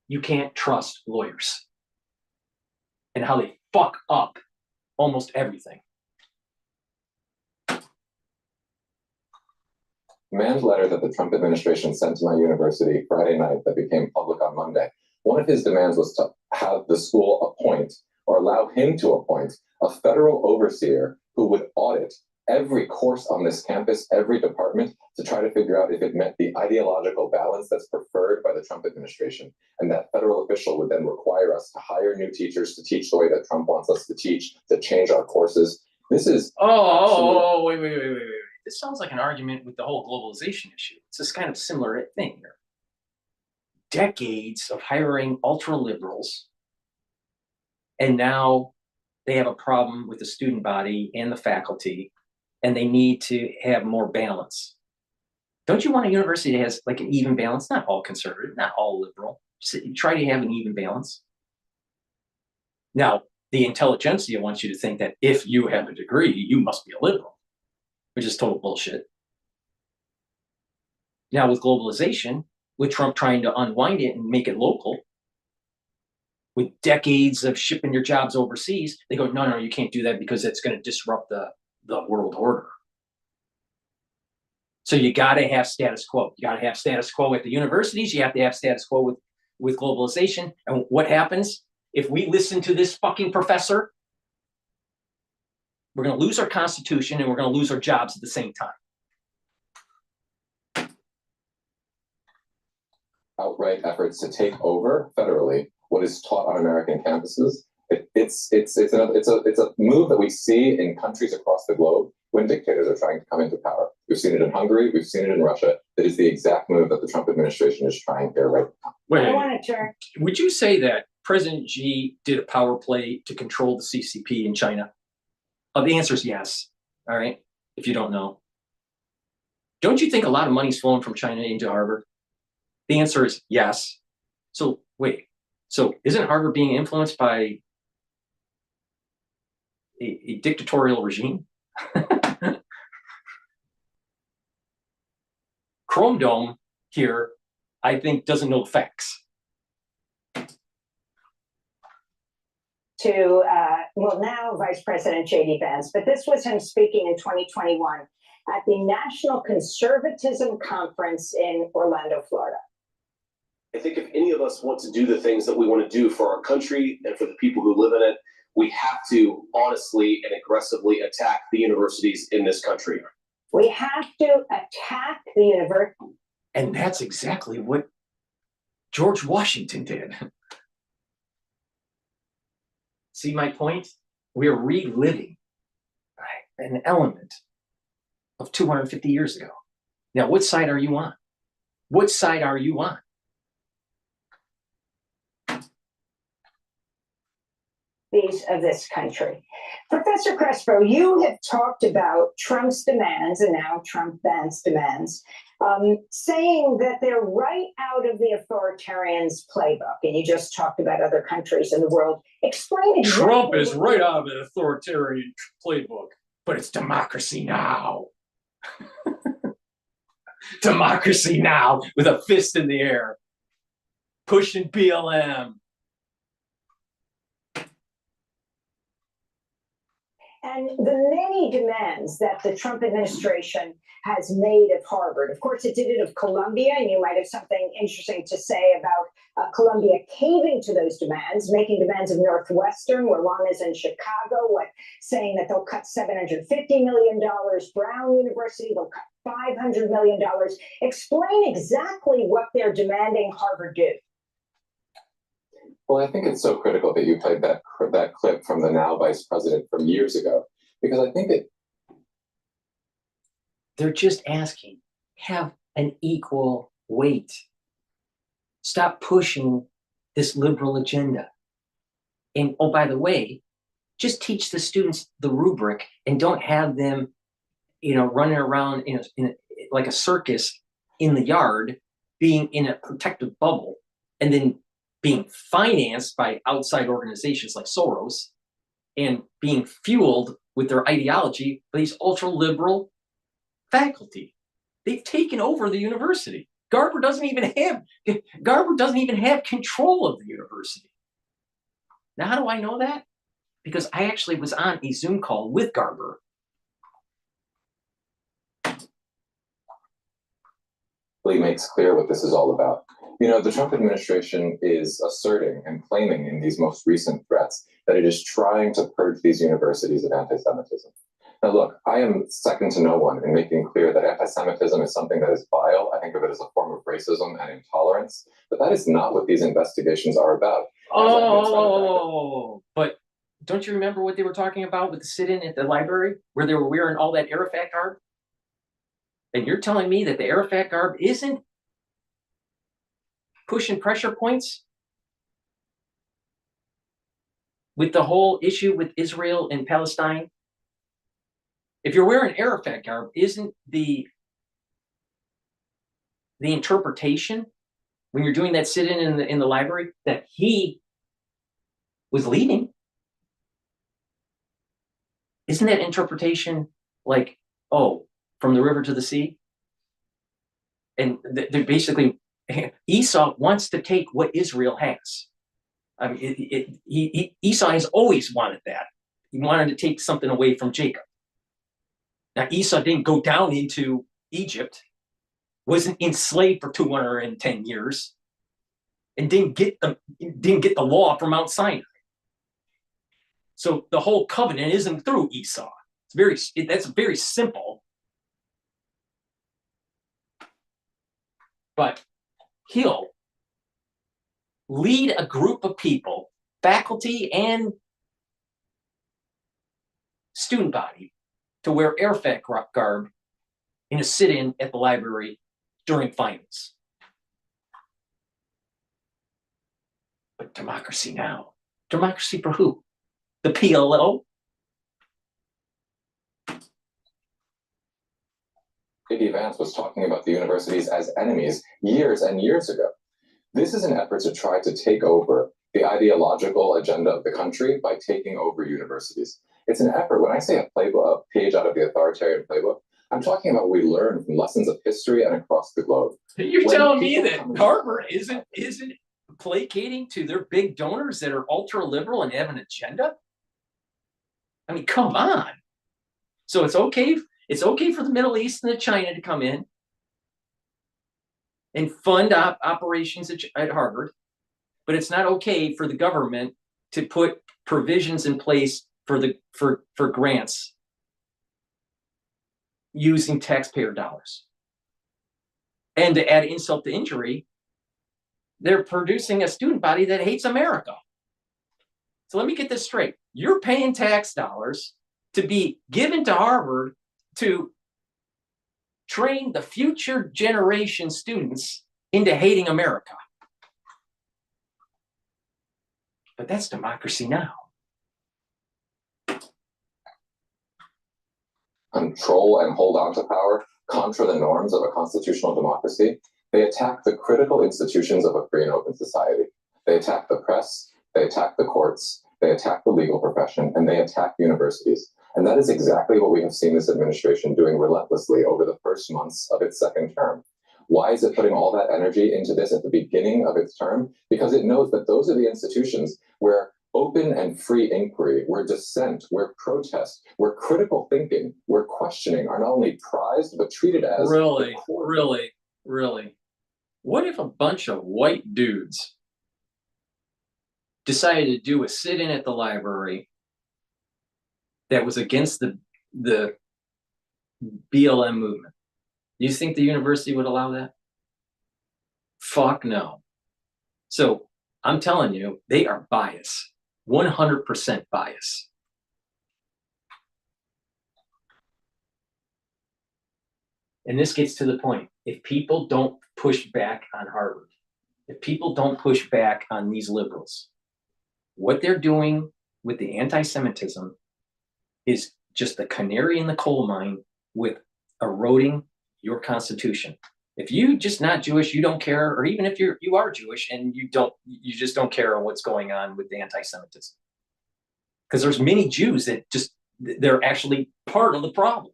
you can't trust lawyers and how they fuck up almost everything. Demand letter that the Trump administration sent to my university Friday night that became public on Monday. One of his demands was to have the school appoint, or allow him to appoint, a federal overseer who would audit every course on this campus, every department, to try to figure out if it met the ideological balance that's preferred by the Trump administration. And that federal official would then require us to hire new teachers to teach the way that Trump wants us to teach, to change our courses. This is... Wait. This sounds like an argument with the whole globalization issue. It's this kind of similar thing here. Decades of hiring ultra liberals, and now they have a problem with the student body and the faculty, and they need to have more balance. Don't you want a university that has like an even balance? Not all conservative, not all liberal. Just try to have an even balance. Now, the intelligentsia wants you to think that if you have a degree, you must be a liberal, which is total bullshit. Now, with globalization, with Trump trying to unwind it and make it local, with decades of shipping your jobs overseas, they go, no, you can't do that because it's going to disrupt the world order. So you got to have status quo. You got to have status quo at the universities. You have to have status quo with globalization. And what happens if we listen to this fucking professor We're going to lose our Constitution and we're going to lose our jobs at the same time. Outright efforts to take over federally what is taught on American campuses. It's a move that we see in countries across the globe when dictators are trying to come into power. We've seen it in Hungary. We've seen it in Russia. It is the exact move that the Trump administration is trying here right now. Wait, would you say that President Xi did a power play to control the CCP in China? The answer is yes. All right. If you don't know, don't you think a lot of money's flowing from China into Harvard? The answer is yes. So wait, so isn't Harvard being influenced by a dictatorial regime? Chrome Dome here, I think, doesn't know the facts. Well, now Vice President J.D. Vance, but this was him speaking in 2021 at the National Conservatism Conference in Orlando, Florida. I think if any of us want to do the things that we want to do for our country and for the people who live in it, we have to honestly and aggressively attack the universities in this country. We have to attack the university. And that's exactly what George Washington did. See my point? We're reliving an element of 250 years ago. Now, what side are you on? What side are you on? Of this country. Professor Crespo, you have talked about Trump's demands and now Trump-Vance demands, saying that they're right out of the authoritarian's playbook. And you just talked about other countries in the world. Explain exactly. Trump is right out of the authoritarian playbook, but it's democracy now. Democracy now with a fist in the air, pushing BLM. And the many demands that the Trump administration has made of Harvard. Of course, it did it of Columbia, and you might have something interesting to say about Columbia caving to those demands, making demands of Northwestern, where Ron is in Chicago, saying that they'll cut $750 million. Brown University, they'll cut $500 million. Explain exactly what they're demanding Harvard do. Well, I think it's so critical that you played that clip from the now vice president from years ago, because I think they're just asking, have an equal weight. Stop pushing this liberal agenda. And oh, by the way, just teach the students the rubric and don't have them, running around like a circus in the yard, being in a protective bubble, and then being financed by outside organizations like Soros and being fueled with their ideology by these ultra-liberal faculty. They've taken over the university. Garber doesn't even have control of the university. Now, how do I know that? Because I actually was on a Zoom call with Garber. Really makes clear what this is all about. The Trump administration is asserting and claiming in these most recent threats that it is trying to purge these universities of anti-Semitism. Now, look, I am second to no one in making clear that anti-Semitism is something that is vile. I think of it as a form of racism and intolerance, but that is not what these investigations are about. But don't you remember what they were talking about with the sit-in at the library, where they were wearing all that Arafat garb? And you're telling me that the Arafat garb isn't pushing pressure points with the whole issue with Israel and Palestine? If you're wearing Arafat garb, isn't the interpretation when you're doing that sit-in in the library that he was leading? Isn't that interpretation like, oh, from the river to the sea? And they're basically, Esau wants to take what Israel has. I mean, Esau has always wanted that. He wanted to take something away from Jacob. Now, Esau didn't go down into Egypt, wasn't enslaved for 210 years, and didn't get the law from Mount Sinai. So the whole covenant isn't through Esau. That's very simple. But he'll lead a group of people, faculty and student body, to wear AirFAC garb in a sit-in at the library during finals. But democracy now. Democracy for who? The PLO? J.D. Vance was talking about the universities as enemies years and years ago. This is an effort to try to take over the ideological agenda of the country by taking over universities. It's an effort. When I say a playbook, a page out of the authoritarian playbook, I'm talking about what we learn from lessons of history and across the globe. You're telling me that Harvard isn't placating to their big donors that are ultra liberal and have an agenda? I mean, come on. So it's okay for the Middle East and China to come in and fund operations at Harvard, but it's not okay for the government to put provisions in place for grants using taxpayer dollars. And to add insult to injury, they're producing a student body that hates America. So let me get this straight. You're paying tax dollars to be given to Harvard to train the future generation students into hating America. But that's democracy now. Control and hold on to power, contra the norms of a constitutional democracy, they attack the critical institutions of a free and open society. They attack the press, they attack the courts, they attack the legal profession, and they attack universities. And that is exactly what we have seen this administration doing relentlessly over the first months of its second term. Why is it putting all that energy into this at the beginning of its term? Because it knows that those are the institutions where open and free inquiry, where dissent, where protest, where critical thinking, where questioning are not only prized, but treated as— Really? What if a bunch of white dudes decided to do a sit-in at the library that was against the BLM movement? Do you think the university would allow that? Fuck no. So I'm telling you, they are biased, 100% biased. And this gets to the point. If people don't push back on Harvard, if people don't push back on these liberals, what they're doing with the anti-Semitism is just the canary in the coal mine with eroding your Constitution. If you just not Jewish, you don't care, or even if you are Jewish and you just don't care what's going on with the anti-Semitism. Because there's many Jews that they're actually part of the problem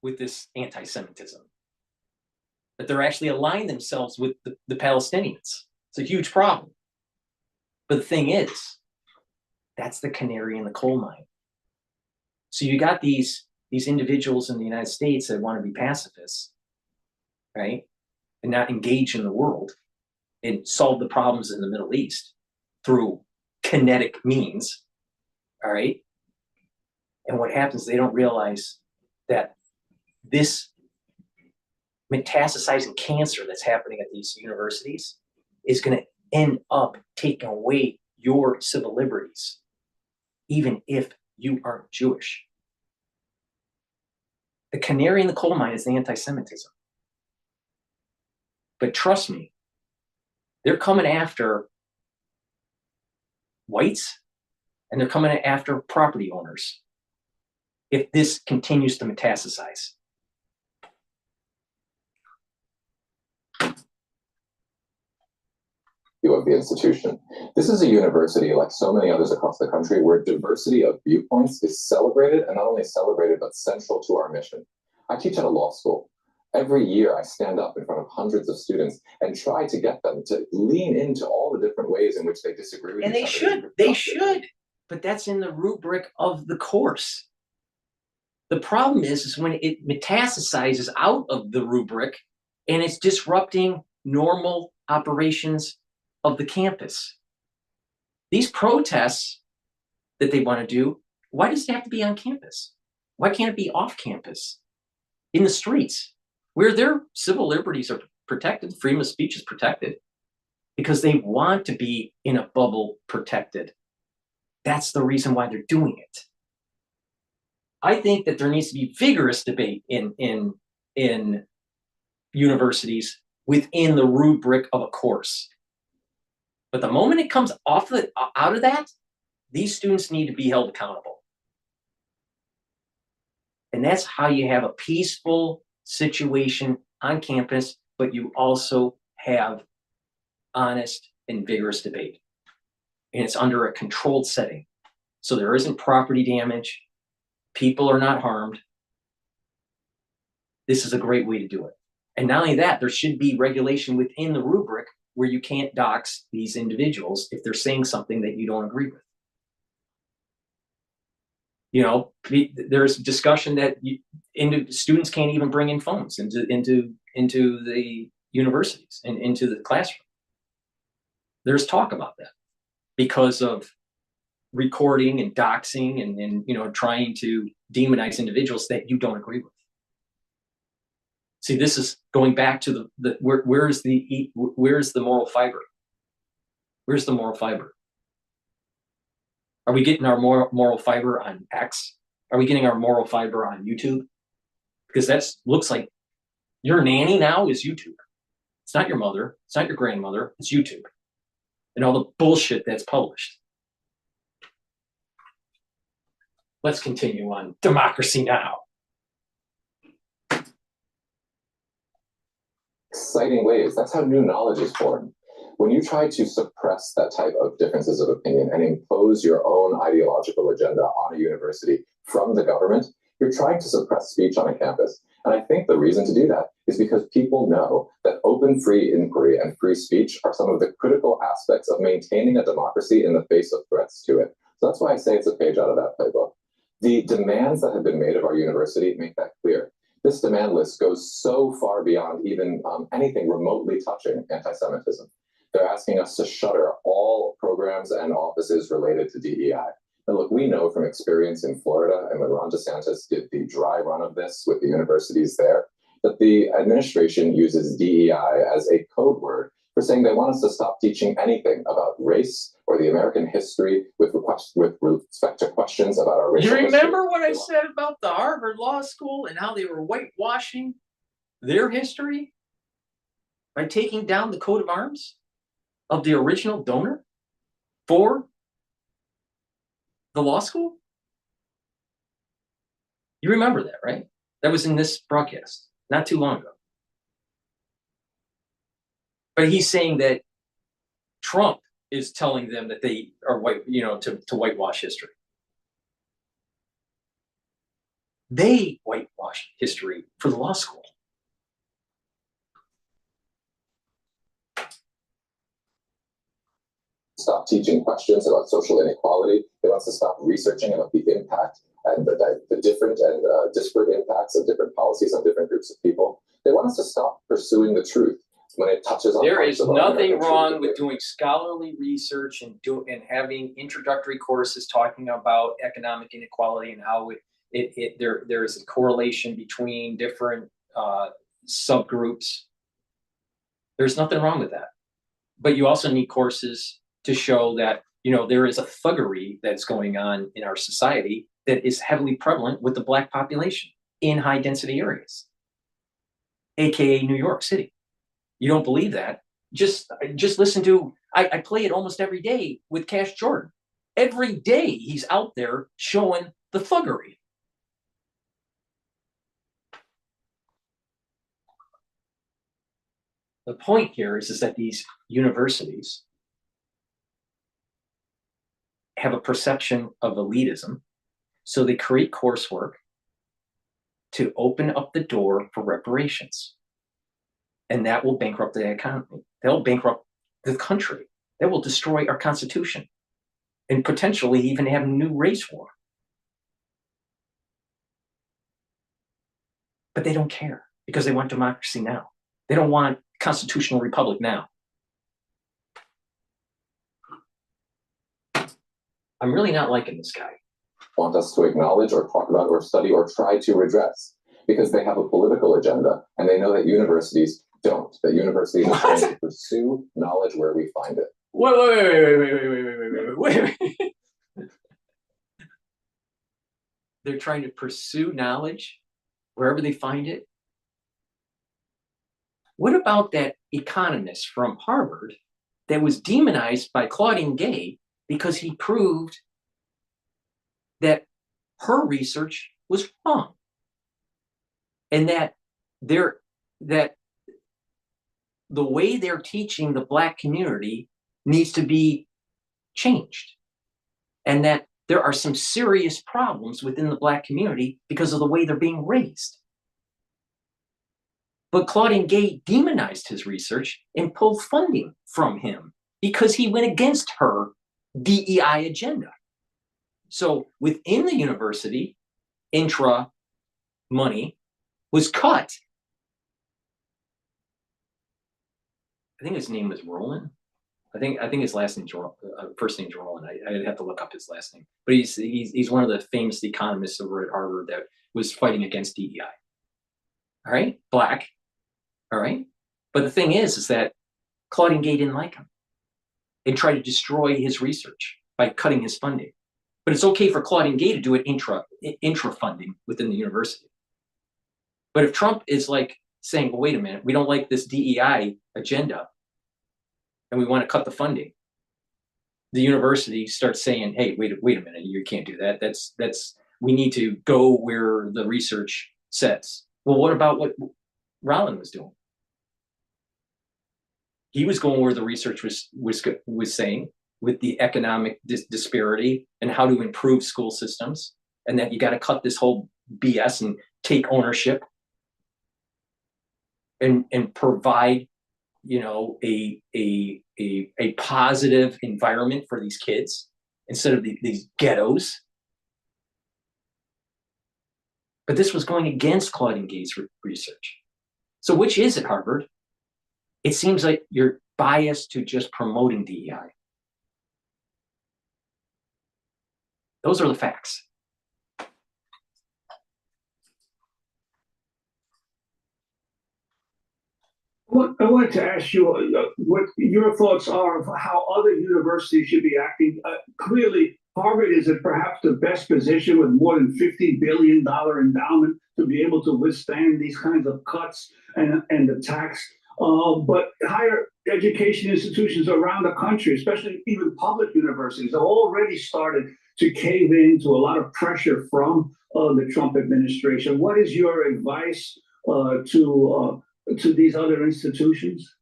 with this anti-Semitism. That they're actually aligned themselves with the Palestinians. It's a huge problem. But the thing is, that's the canary in the coal mine. So you got these individuals in the United States that want to be pacifists, right? And not engage in the world and solve the problems in the Middle East through kinetic means, all right? And what happens, they don't realize that this metastasizing cancer that's happening at these universities is going to end up taking away your civil liberties, even if you aren't Jewish. The canary in the coal mine is the anti-Semitism. But trust me, they're coming after whites and they're coming after property owners if this continues to metastasize. Of the institution. This is a university, like so many others across the country, where diversity of viewpoints is celebrated, and not only celebrated, but central to our mission. I teach at a law school. Every year I stand up in front of hundreds of students and try to get them to lean into all the different ways in which they disagree with each other. They should, but that's in the rubric of the course. The problem is when it metastasizes out of the rubric and it's disrupting normal operations of the campus. These protests that they want to do, why does it have to be on campus? Why can't it be off campus, in the streets, where their civil liberties are protected, freedom of speech is protected, because they want to be in a bubble protected. That's the reason why they're doing it. I think that there needs to be vigorous debate in universities within the rubric of a course. But the moment it comes out of that, these students need to be held accountable. And that's how you have a peaceful situation on campus, but you also have honest and vigorous debate. And it's under a controlled setting. So there isn't property damage. People are not harmed. This is a great way to do it. And not only that, there should be regulation within the rubric where you can't dox these individuals if they're saying something that you don't agree with. You know, there's discussion that students can't even bring in phones into the universities and into the classroom. There's talk about that because of recording and doxing and you know, trying to demonize individuals that you don't agree with. See, this is going back to where's the moral fiber? Where's the moral fiber? Are we getting our moral fiber on X? Are we getting our moral fiber on YouTube? Because that looks like your nanny now is YouTube. It's not your mother. It's not your grandmother. It's YouTube. And all the bullshit that's published. Let's continue on Democracy Now! Exciting ways. That's how new knowledge is formed. When you try to suppress that type of differences of opinion and impose your own ideological agenda on a university from the government, you're trying to suppress speech on a campus. And I think the reason to do that is because people know that open, free inquiry and free speech are some of the critical aspects of maintaining a democracy in the face of threats to it. So that's why I say it's a page out of that playbook. The demands that have been made of our university make that clear. This demand list goes so far beyond even anything remotely touching anti-Semitism. They're asking us to shutter all programs and offices related to DEI. And look, we know from experience in Florida and when Ron DeSantis did the dry run of this with the universities there, that the administration uses DEI as a code word for saying they want us to stop teaching anything about race or the American history with respect to questions about our racial history. You remember what I said about the Harvard Law School and how they were whitewashing their history by taking down the coat of arms of the original donor for the law school? You remember that, right? That was in this broadcast not too long ago. But he's saying that Trump is telling them that they are white, you know, to whitewash history. They whitewashed history for the law school. Stop teaching questions about social inequality. They want us to stop researching about the impact and the different and disparate impacts of different policies on different groups of people. They want us to stop pursuing the truth when it touches on. There is nothing wrong with doing scholarly research and having introductory courses talking about economic inequality and how there is a correlation between different subgroups. There's nothing wrong with that. But you also need courses to show that, you know, there is a thuggery that's going on in our society that is heavily prevalent with the Black population in high density areas, AKA New York City. You don't believe that? Just listen to, I play it almost every day with Cash Jordan. Every day he's out there showing the thuggery. The point here is that these universities have a perception of elitism, so they create coursework to open up the door for reparations. And that will bankrupt the economy. They'll bankrupt the country. That will destroy our Constitution and potentially even have a new race war. But they don't care because they want democracy now. They don't want constitutional republic now. I'm really not liking this guy. want us to acknowledge or talk about or study or try to redress, because they have a political agenda and they know that universities don't, that universities are trying to pursue knowledge where we find it. Wait. They're trying to pursue knowledge wherever they find it. What about that economist from Harvard that was demonized by Claudine Gay because he proved that her research was wrong, and that the way they're teaching the Black community needs to be changed, and that there are some serious problems within the Black community because of the way they're being raised? But Claudine Gay demonized his research and pulled funding from him because he went against her DEI agenda. So within the university, intra money was cut. I think his name was Roland. I think his last name's first name's Roland. I'd have to look up his last name. But he's one of the famous economists over at Harvard that was fighting against DEI. All right, Black. All right, but the thing is that Claudine Gay didn't like him and tried to destroy his research by cutting his funding. But it's okay for Claudine Gay to do it intra funding within the university. But if Trump is like saying, well, wait a minute, we don't like this DEI agenda and we want to cut the funding, the university starts saying, hey, wait a minute, you can't do that. We need to go where the research says. Well, what about what Rollin was doing? He was going where the research was saying, with the economic disparity and how to improve school systems, and that you got to cut this whole BS and take ownership and provide, a positive environment for these kids instead of these ghettos. But this was going against Claudine Gay's research. So which is it, Harvard? It seems like you're biased to just promoting DEI. Those are the facts. I wanted to ask you what your thoughts are of how other universities should be acting. Clearly, Harvard is in perhaps the best position with more than $50 billion endowment to be able to withstand these kinds of cuts and attacks. But higher education institutions around the country, especially even public universities, have already started to cave in to a lot of pressure from the Trump administration. What is your advice to these other institutions?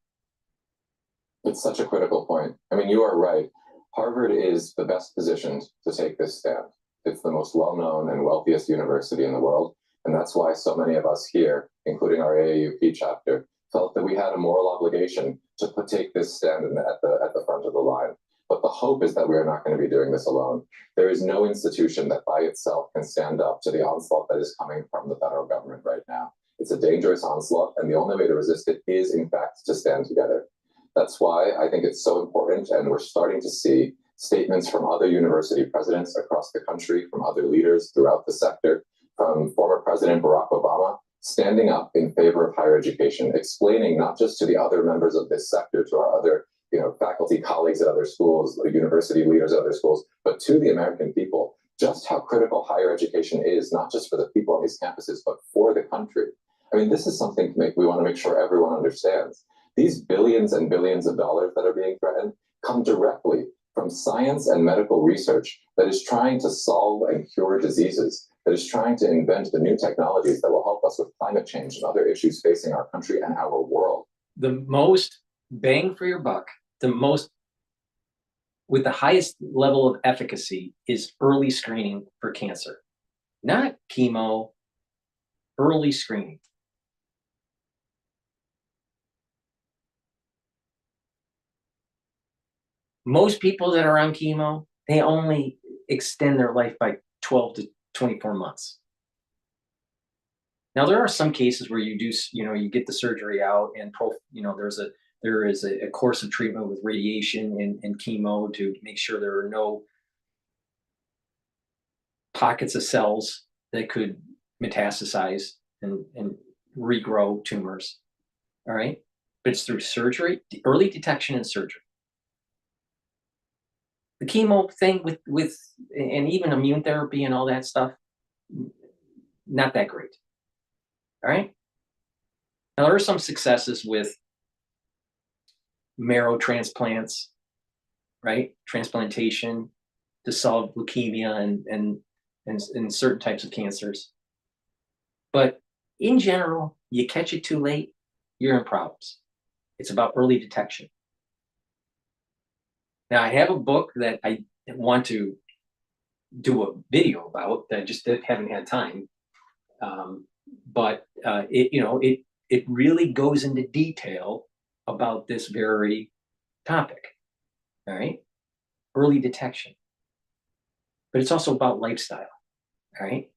It's such a critical point. I mean, you are right. Harvard is the best positioned to take this stand. It's the most well-known and wealthiest university in the world. And that's why so many of us here, including our AAUP chapter, felt that we had a moral obligation to take this stand at the front of the line. But the hope is that we are not going to be doing this alone. There is no institution that by itself can stand up to the onslaught that is coming from the federal government right now. It's a dangerous onslaught, and the only way to resist it is, in fact, to stand together. That's why I think it's so important, and we're starting to see statements from other university presidents across the country, from other leaders throughout the sector, from former President Barack Obama, standing up in favor of higher education, explaining not just to the other members of this sector, to our other faculty colleagues at other schools, university leaders at other schools, but to the American people, just how critical higher education is, not just for the people on these campuses, but for the country. I mean, this is something we want to make sure everyone understands. These billions and billions of dollars that are being threatened come directly from science and medical research that is trying to solve and cure diseases, that is trying to invent the new technologies that will help us with climate change and other issues facing our country and our world. The most bang for your buck, with the highest level of efficacy is early screening for cancer. Not chemo, early screening. Most people that are on chemo, they only extend their life by 12 to 24 months. Now, there are some cases where you do, you get the surgery out and, there is a course of treatment with radiation and chemo to make sure there are no pockets of cells that could metastasize and regrow tumors. All right. But it's through surgery, early detection and surgery. The chemo thing with and even immune therapy and all that stuff, not that great. All right. Now there are some successes with marrow transplants, right? Transplantation to solve leukemia and certain types of cancers. But in general, you catch it too late, you're in problems. It's about early detection. Now, I have a book that I want to do a video about that I just haven't had time. But it really goes into detail about this very topic. All right, early detection. But it's also about lifestyle. All right.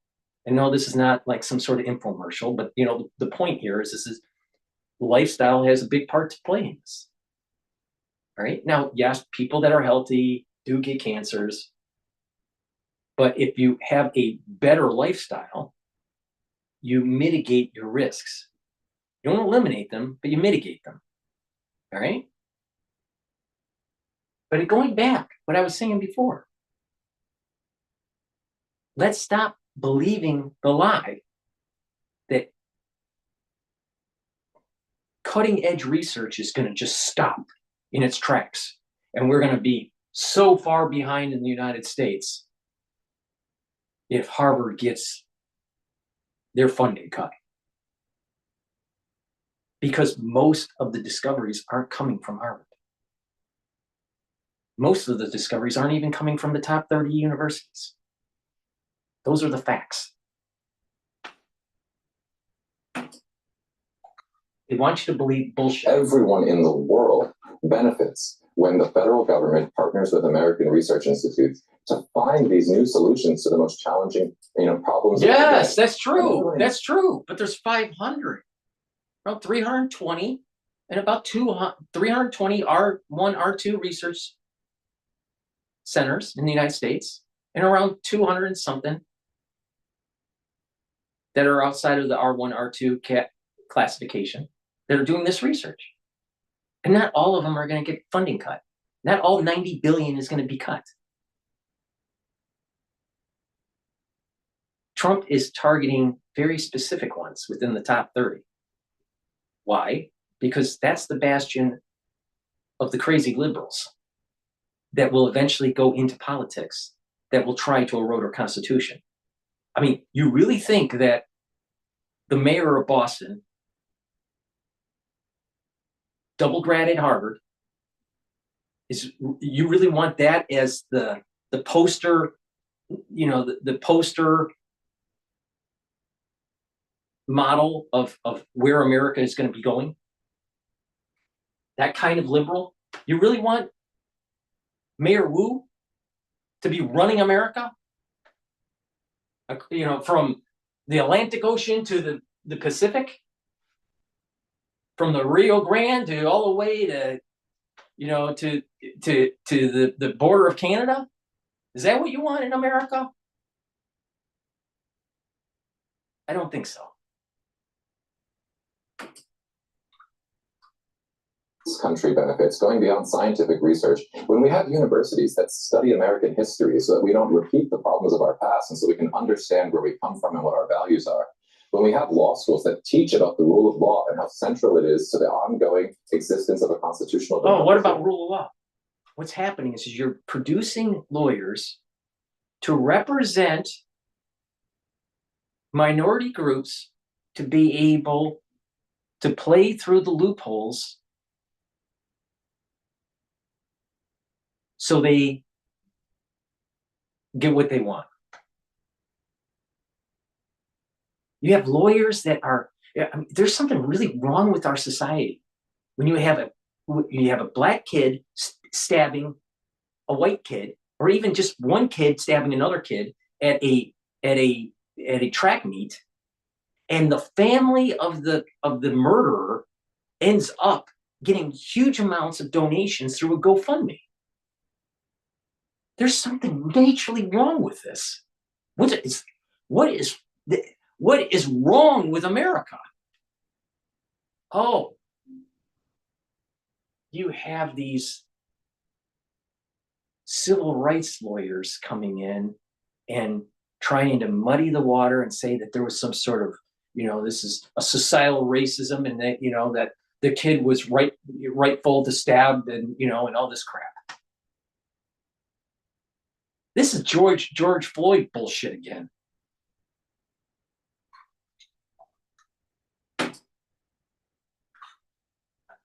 And no, this is not like some sort of infomercial, but the point here is lifestyle has a big part to play in this. All right. Now, yes, people that are healthy do get cancers. But if you have a better lifestyle, you mitigate your risks. You don't eliminate them, but you mitigate them. All right. But going back, what I was saying before, let's stop believing the lie that cutting edge research is going to just stop in its tracks. And we're going to be so far behind in the United States if Harvard gets their funding cut. Because most of the discoveries aren't coming from Harvard. Most of the discoveries aren't even coming from the top 30 universities. Those are the facts. They want you to believe bullshit. Everyone in the world benefits when the federal government partners with American research institutes to find these new solutions to the most challenging, problems. Yes, that's true. That's true. But there's 500, around 320, and about 320 R1, R2 research centers in the United States, and around 200 and something that are outside of the R1, R2 classification that are doing this research. And not all of them are going to get funding cut. Not all 90 billion is going to be cut. Trump is targeting very specific ones within the top 30. Why? Because that's the bastion of the crazy liberals that will eventually go into politics, that will try to erode our Constitution. I mean, you really think that the mayor of Boston, double grad at Harvard, you really want that as the poster, the poster model of where America is going to be going? That kind of liberal? You really want Mayor Wu to be running America? From the Atlantic Ocean to the Pacific? From the Rio Grande to all the way to the border of Canada? Is that what you want in America? I don't think so. This country benefits going beyond scientific research when we have universities that study American history so that we don't repeat the problems of our past and so we can understand where we come from and what our values are. When we have law schools that teach about the rule of law and how central it is to the ongoing existence of a constitutional democracy. Oh, what about rule of law? What's happening is you're producing lawyers to represent minority groups to be able to play through the loopholes so they get what they want. You have lawyers that are, there's something really wrong with our society. When you have a black kid stabbing a white kid, or even just one kid stabbing another kid at a track meet, and the family of the murderer ends up getting huge amounts of donations through a GoFundMe. There's something naturally wrong with this. What is wrong with America? Oh, you have these civil rights lawyers coming in and trying to muddy the water and say that there was some sort of, this is a societal racism, and that, that the kid was rightful to stab, and, and all this crap. This is George Floyd bullshit again.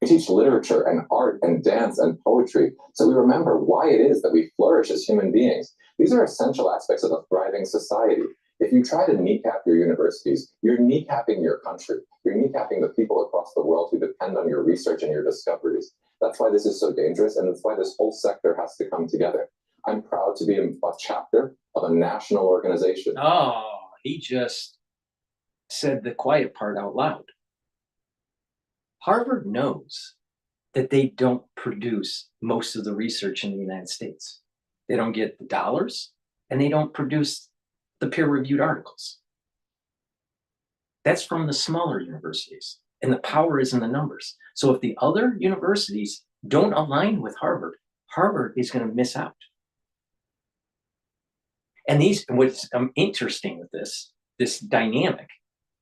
We teach literature and art and dance and poetry, so we remember why it is that we flourish as human beings. These are essential aspects of a thriving society. If you try to kneecap your universities, you're kneecapping your country. You're kneecapping the people across the world who depend on your research and your discoveries. That's why this is so dangerous, and that's why this whole sector has to come together. I'm proud to be a chapter of a national organization. Oh, he just said the quiet part out loud. Harvard knows that they don't produce most of the research in the United States. They don't get the dollars, and they don't produce the peer-reviewed articles. That's from the smaller universities, and the power is in the numbers. So if the other universities don't align with Harvard, Harvard is going to miss out. And what's interesting with this dynamic,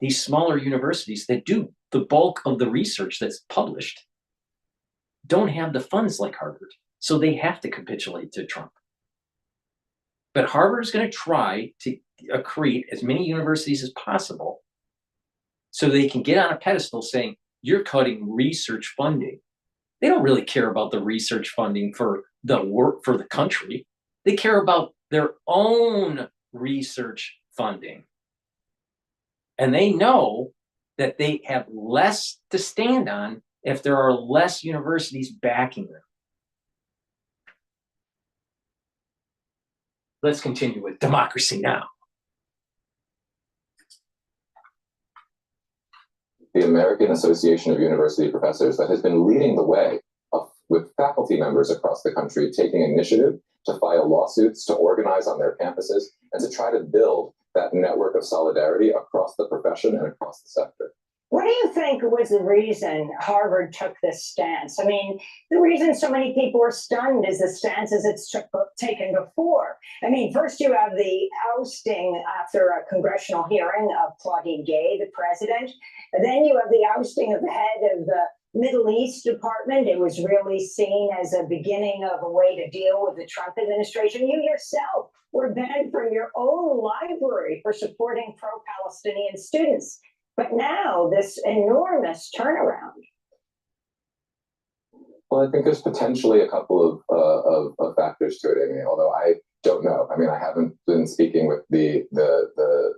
these smaller universities that do the bulk of the research that's published don't have the funds like Harvard, so they have to capitulate to Trump. But Harvard is going to try to create as many universities as possible so they can get on a pedestal saying, you're cutting research funding. They don't really care about the research funding for the work for the country. They care about their own research funding. And they know that they have less to stand on if there are less universities backing them. Let's continue with Democracy Now! The American Association of University Professors that has been leading the way with faculty members across the country taking initiative to file lawsuits, to organize on their campuses, and to try to build that network of solidarity across the profession and across the sector. What do you think was the reason Harvard took this stance? I mean, the reason so many people are stunned is the stances it's taken before. I mean, first you have the ousting after a congressional hearing of Claudine Gay, the president. And then you have the ousting of the head of the Middle East Department. It was really seen as a beginning of a way to deal with the Trump administration. You yourself were banned from your own library for supporting pro-Palestinian students. But now this enormous turnaround. Well, I think there's potentially a couple of factors to it, Amy, although I don't know. I mean, I haven't been speaking with the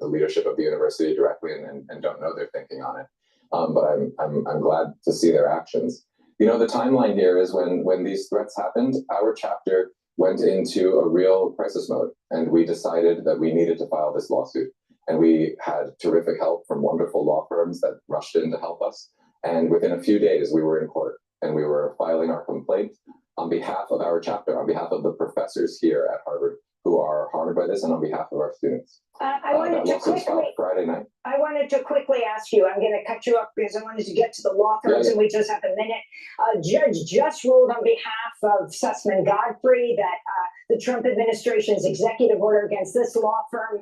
leadership of the university directly and don't know their thinking on it. But I'm glad to see their actions. The timeline here is when these threats happened, our chapter went into a real crisis mode, and we decided that we needed to file this lawsuit. And we had terrific help from wonderful law firms that rushed in to help us. And within a few days, we were in court, and we were filing our complaint on behalf of our chapter, on behalf of the professors here at Harvard who are harmed by this, and on behalf of our students. I wanted to quickly ask you, I'm going to cut you up because I wanted to get to the law firms, and we just have a minute. A judge just ruled on behalf of Sussman Godfrey that the Trump administration's executive order against this law firm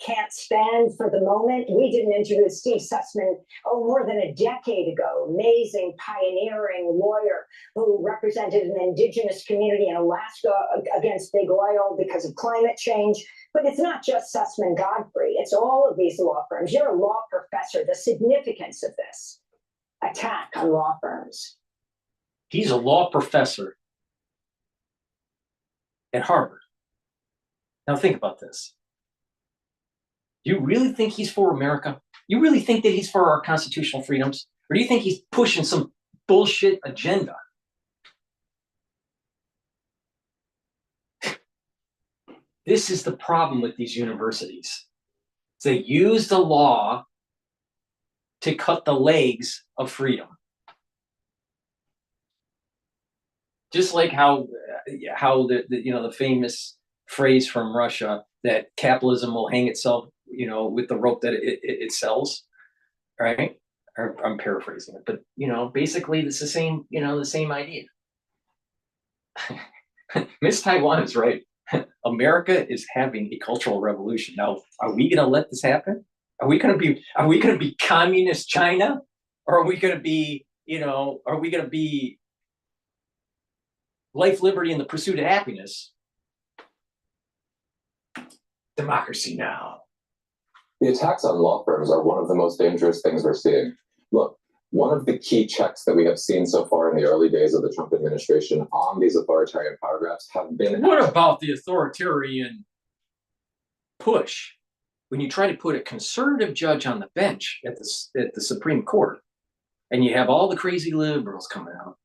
can't stand for the moment. We did an interview with Steve Sussman, more than a decade ago. Amazing, pioneering lawyer who represented an indigenous community in Alaska against big oil because of climate change. But it's not just Sussman Godfrey. It's all of these law firms. You're a law professor. The significance of this attack on law firms. He's a law professor at Harvard. Now think about this. You really think he's for America? You really think that he's for our constitutional freedoms? Or do you think he's pushing some bullshit agenda? This is the problem with these universities. They use the law to cut the legs of freedom. Just like how the famous phrase from Russia, that capitalism will hang itself, with the rope that it sells, right? Or, I'm paraphrasing it, but basically it's the same, the same idea. Miss Taiwan is right. America is having a cultural revolution. Now, are we going to let this happen? Are we going to be communist China? Or are we going to be, life, liberty, and the pursuit of happiness? Democracy now. The attacks on law firms are one of the most dangerous things we're seeing. Look, one of the key checks that we have seen so far in the early days of the Trump administration on these authoritarian power grabs have been... What about the authoritarian push when you try to put a conservative judge on the bench at the Supreme Court, and you have all the crazy liberals coming out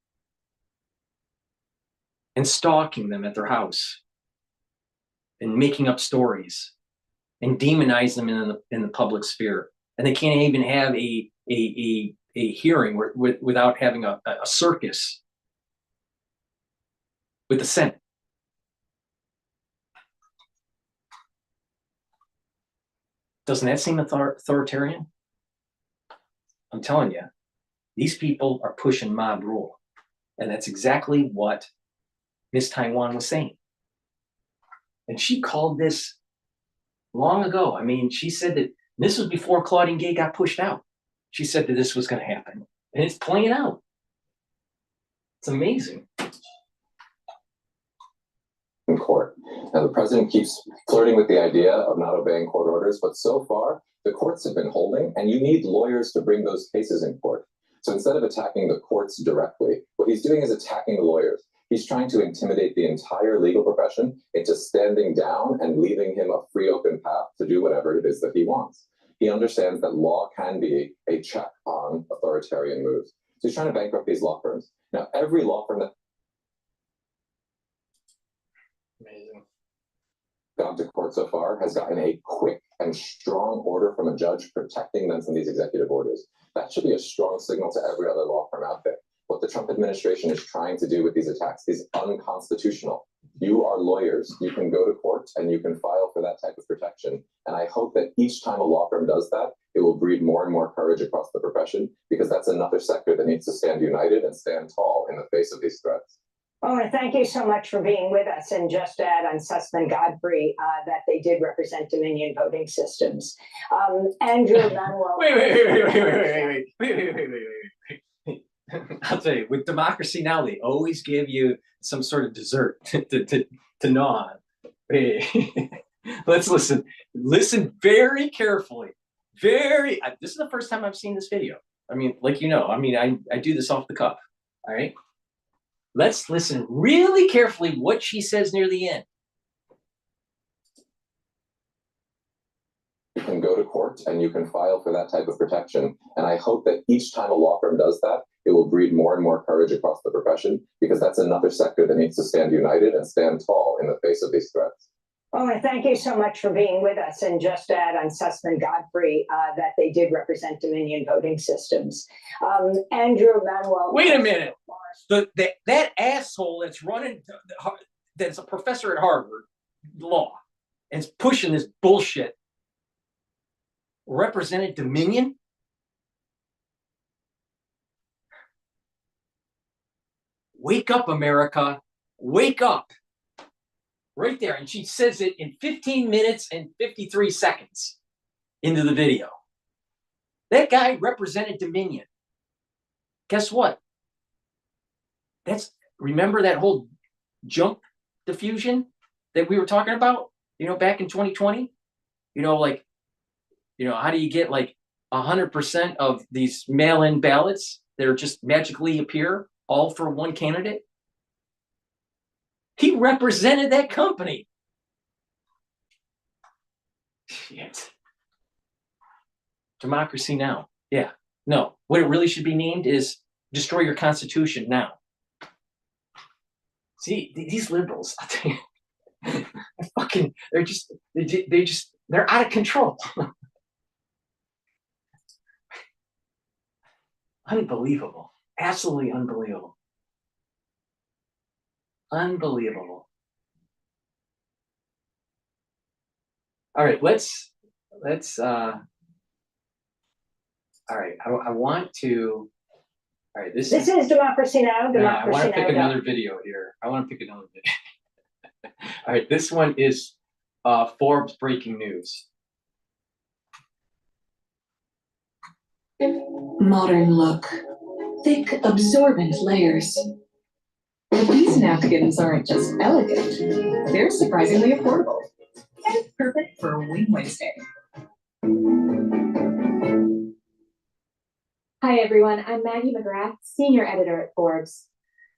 and stalking them at their house and making up stories and demonize them in the public sphere, and they can't even have a hearing without having a circus with the Senate. Doesn't that seem authoritarian? I'm telling you, these people are pushing mob rule. And that's exactly what Miss Taiwan was saying. And she called this long ago. I mean, she said that this was before Claudine Gay got pushed out. She said that this was going to happen. And it's playing out. It's amazing. In court. Now, the president keeps flirting with the idea of not obeying court orders, but so far, the courts have been holding, and you need lawyers to bring those cases in court. So instead of attacking the courts directly, what he's doing is attacking the lawyers. He's trying to intimidate the entire legal profession into standing down and leaving him a free open path to do whatever it is that he wants. He understands that law can be a check on authoritarian moves. So he's trying to bankrupt these law firms. Now, every law firm that gone to court so far has gotten a quick and strong order from a judge protecting them from these executive orders. That should be a strong signal to every other law firm out there. What the Trump administration is trying to do with these attacks is unconstitutional. You are lawyers. You can go to court and you can file for that type of protection. And I hope that each time a law firm does that, it will breed more and more courage across the profession, because that's another sector that needs to stand united and stand tall in the face of these threats. Oh, and thank you so much for being with us. And just to add on Sussman Godfrey, that they did represent Dominion voting systems. Andrew Manuel. Wait. I'll tell you, with Democracy Now, they always give you some sort of dessert to gnaw on. Let's listen. Listen very carefully. This is the first time I've seen this video. I mean, I do this off the cuff. All right. Let's listen really carefully what she says near the end. You can go to court and you can file for that type of protection. And I hope that each time a law firm does that, it will breed more and more courage across the profession, because that's another sector that needs to stand united and stand tall in the face of these threats. Oh, and thank you so much for being with us. And just to add on Sussman Godfrey, that they did represent Dominion voting systems. Andrew Manuel. Wait a minute. That asshole that's that's a professor at Harvard Law and is pushing this bullshit represented Dominion? Wake up, America. Wake up. Right there. And she says it in 15 minutes and 53 seconds into the video. That guy represented Dominion. Guess what? Remember that whole jump diffusion that we were talking about, back in 2020? How do you get 100% of these mail-in ballots that are just magically appear all for one candidate? He represented that company. Shit. Democracy Now. Yeah. No. What it really should be named is Destroy Your Constitution Now. See, these liberals, I'll tell you, they're out of control. Unbelievable. Absolutely unbelievable. Unbelievable. All right, let's all right, I want to, all right, This is Democracy Now!, I Democracy want to pick Now! another video here. I want to pick another video. All right, this one is Forbes breaking news. Modern look. Thick, absorbent layers. But these napkins aren't just elegant, they're surprisingly affordable. And perfect for Wing Wednesday. Hi everyone, I'm Maggie McGrath, Senior Editor at Forbes.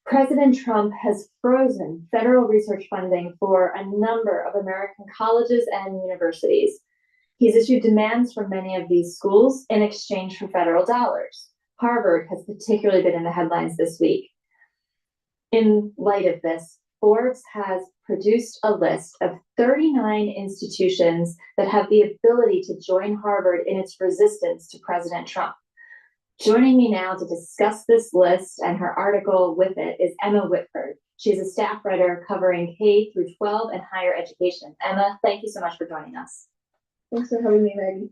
President Trump has frozen federal research funding for a number of American colleges and universities. He's issued demands from many of these schools in exchange for federal dollars. Harvard has particularly been in the headlines this week. In light of this, Forbes has produced a list of 39 institutions that have the ability to join Harvard in its resistance to President Trump. Joining me now to discuss this list and her article with it is Emma Whitford. She's a staff writer covering K through 12 and higher education. Emma, thank you so much for joining us. Thanks for having me, Maggie.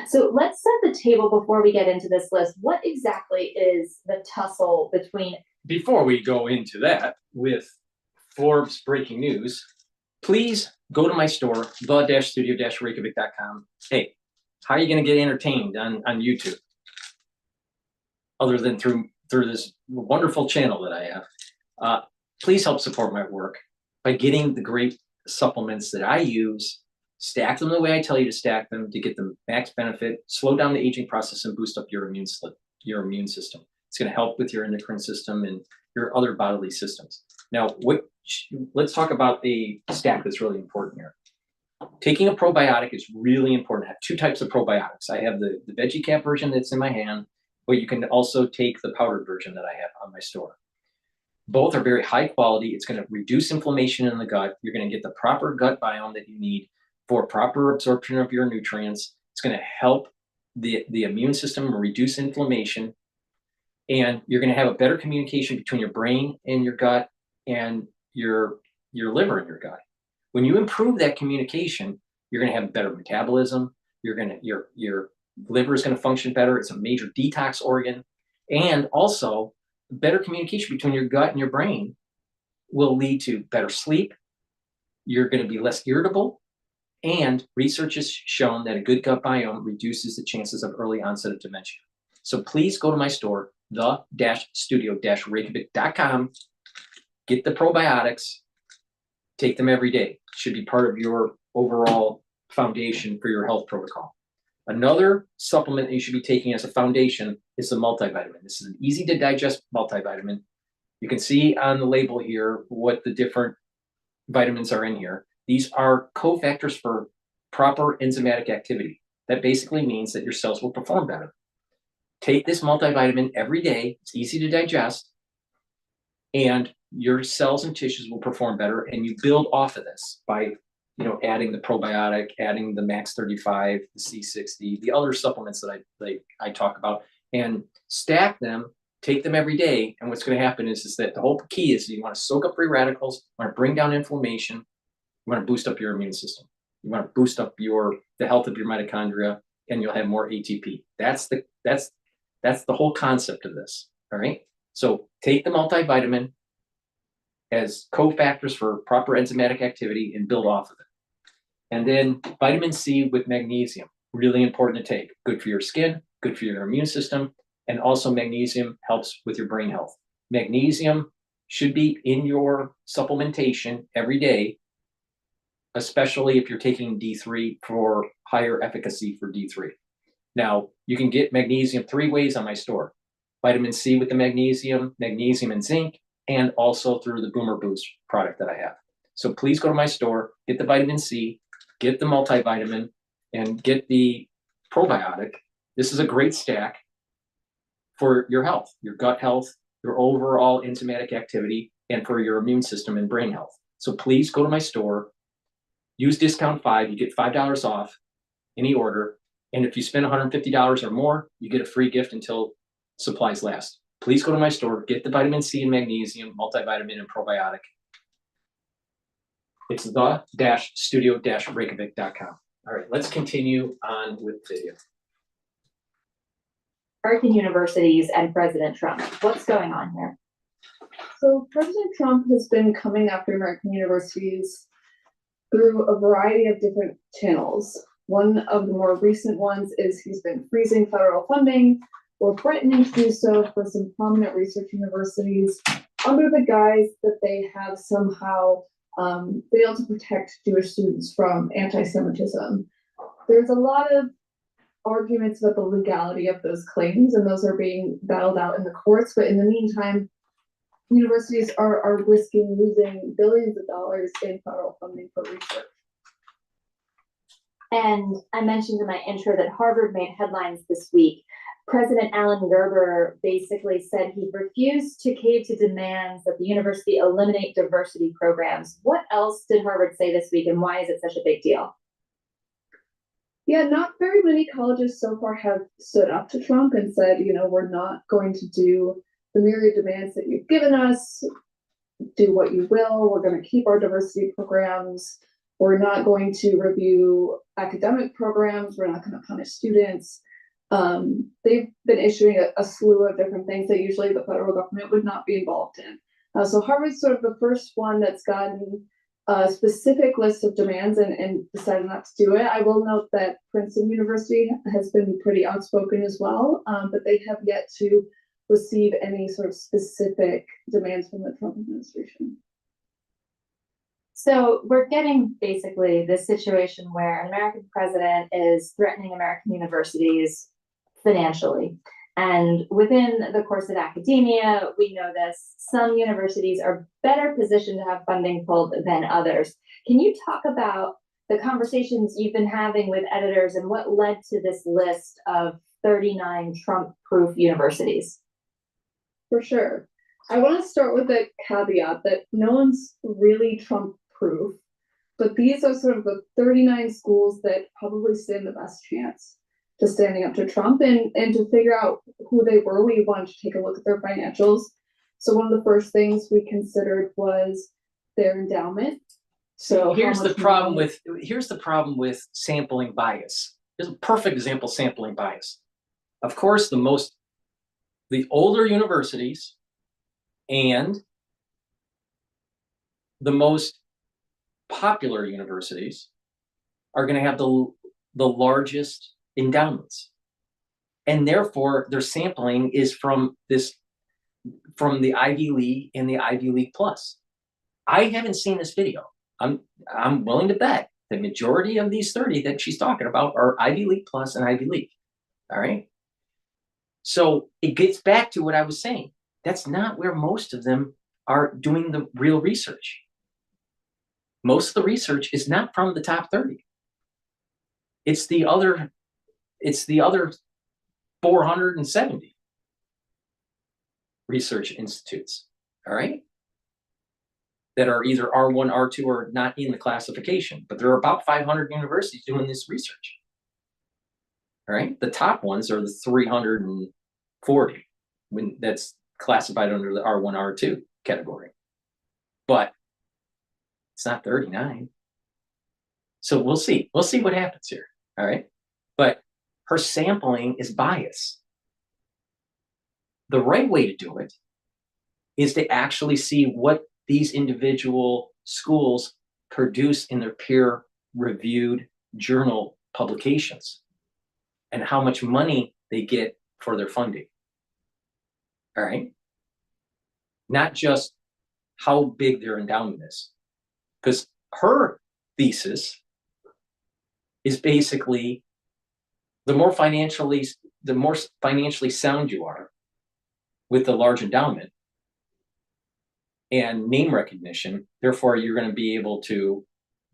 So let's set the table before we get into this list. What exactly is the tussle between... Before we go into that with Forbes breaking news, please go to my store, the-studio-reykjavik.com. Hey, how are you going to get entertained on YouTube? Other than through this wonderful channel that I have. Please help support my work by getting the great supplements that I use, stack them the way I tell you to stack them to get the max benefit, slow down the aging process, and boost up your immune system. It's going to help with your endocrine system and your other bodily systems. Now, let's talk about a stack that's really important here. Taking a probiotic is really important. I have two types of probiotics. I have the veggie cap version that's in my hand, but you can also take the powdered version that I have on my store. Both are very high quality. It's going to reduce inflammation in the gut. You're going to get the proper gut biome that you need for proper absorption of your nutrients. It's going to help the immune system reduce inflammation. And you're going to have a better communication between your brain and your gut and your liver and your gut. When you improve that communication, you're going to have better metabolism. Your liver is going to function better. It's a major detox organ. And also, better communication between your gut and your brain will lead to better sleep. You're going to be less irritable. And research has shown that a good gut biome reduces the chances of early onset of dementia. So please go to my store, the-studio-reykjavik.com. Get the probiotics. Take them every day. It should be part of your overall foundation for your health protocol. Another supplement that you should be taking as a foundation is the multivitamin. This is an easy to digest multivitamin. You can see on the label here what the different vitamins are in here. These are cofactors for proper enzymatic activity. That basically means that your cells will perform better. Take this multivitamin every day. It's easy to digest, and your cells and tissues will perform better, and you build off of this by adding the probiotic, adding the Max 35, the C60, the other supplements that I talk about, and stack them, take them every day. And what's going to happen is that the whole key is you want to soak up free radicals, you want to bring down inflammation, you want to boost up your immune system, you want to boost up the health of your mitochondria, and you'll have more ATP. That's the whole concept of this. All right. So take the multivitamin as cofactors for proper enzymatic activity and build off of it. And then vitamin C with magnesium, really important to take. Good for your skin, good for your immune system, and also magnesium helps with your brain health. Magnesium should be in your supplementation every day, especially if you're taking D3 for higher efficacy for D3. Now, you can get magnesium 3 ways on my store. Vitamin C with the magnesium, magnesium and zinc, and also through the Boomer Boost product that I have. So please go to my store, get the vitamin C, get the multivitamin, and get the probiotic. This is a great stack for your health, your gut health, your overall enzymatic activity, and for your immune system and brain health. So please go to my store, use discount 5, you get $5 off any order. And if you spend $150 or more, you get a free gift until supplies last. Please go to my store, get the vitamin C and magnesium, multivitamin, and probiotic. It's the-studio-reykjavik.com. All right, let's continue on with video. American universities and President Trump. What's going on here? So President Trump has been coming after American universities through a variety of different channels. One of the more recent ones is he's been freezing federal funding or threatening to do so for some prominent research universities under the guise that they have somehow failed to protect Jewish students from anti-Semitism. There's a lot of arguments about the legality of those claims, and those are being battled out in the courts. But in the meantime, universities are risking losing billions of dollars in federal funding for research. And I mentioned in my intro that Harvard made headlines this week. President Alan Gerber basically said he refused to cave to demands that the university eliminate diversity programs. What else did Harvard say this week, and why is it such a big deal? Yeah, not very many colleges so far have stood up to Trump and said, you know, we're not going to do the myriad demands that you've given us. Do what you will. We're going to keep our diversity programs. We're not going to review academic programs. We're not going to punish students. They've been issuing a slew of different things that usually the federal government would not be involved in. So Harvard's sort of the first one that's gotten a specific list of demands and decided not to do it. I will note that Princeton University has been pretty outspoken as well, but they have yet to receive any sort of specific demands from the Trump administration. So we're getting basically this situation where an American president is threatening American universities financially. And within the course of academia, we know this, some universities are better positioned to have funding pulled than others. Can you talk about the conversations you've been having with editors and what led to this list of 39 Trump-proof universities? For sure. I want to start with a caveat that no one's really Trump-proof, but these are sort of the 39 schools that probably stand the best chance to standing up to Trump, and to figure out who they were, we wanted to take a look at their financials. So one of the first things we considered was their endowment. So here's the problem with sampling bias. Here's a perfect example of sampling bias. Of course, the older universities and the most popular universities are going to have the largest endowments, and therefore their sampling is from the Ivy League and the Ivy League Plus. I haven't seen this video. I'm willing to bet the majority of these 30 that she's talking about are Ivy League Plus and Ivy League. All right. So it gets back to what I was saying. That's not where most of them are doing the real research. Most of the research is not from the top 30. It's the other 470 research institutes, all right, that are either R1, R2, or not in the classification. But there are about 500 universities doing this research, all right? The top ones are the 340, when that's classified under the R1, R2 category. But it's not 39. So we'll see. We'll see what happens here, all right? But her sampling is biased. The right way to do it is to actually see what these individual schools produce in their peer-reviewed journal publications and how much money they get for their funding. All right? Not just how big their endowment is. Because her thesis is basically the more financially sound you are with the large endowment and name recognition, therefore you're going to be able to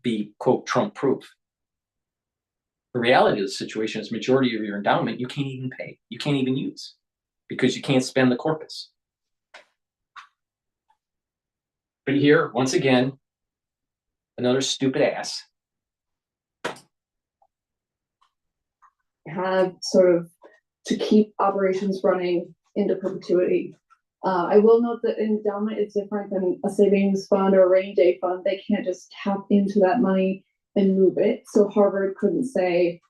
be, quote, Trump-proof. The reality of the situation is majority of your endowment you can't even pay. You can't even use because you can't spend the corpus. But here, once again, another stupid ass. Have sort of to keep operations running into perpetuity. I will note that endowment is different than a savings fund or a rainy day fund. They can't just tap into that money and move it. So Harvard couldn't say,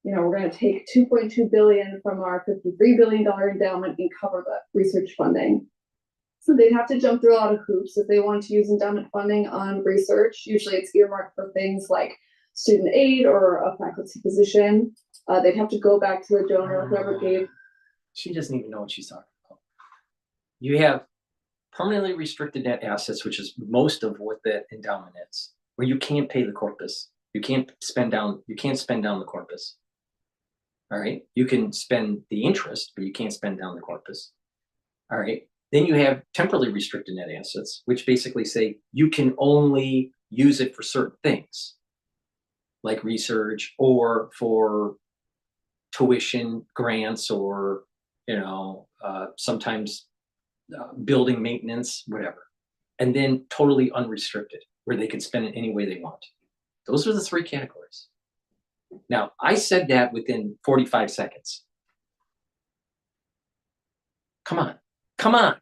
we're going to take 2.2 billion from our $53 billion endowment and cover the research funding. So they'd have to jump through a lot of hoops if they wanted to use endowment funding on research. Usually it's earmarked for things like student aid or a faculty position. They'd have to go back to the donor, whoever gave. She doesn't even know what she's talking about. You have permanently restricted net assets, which is most of what that endowment is, where you can't pay the corpus. You can't spend down the corpus. All right. You can spend the interest, but you can't spend down the corpus. All right. Then you have temporally restricted net assets, which basically say you can only use it for certain things, like research or for tuition grants or, sometimes building maintenance, whatever. And then totally unrestricted, where they can spend it any way they want. Those are the three categories. Now, I said that within 45 seconds. Come on.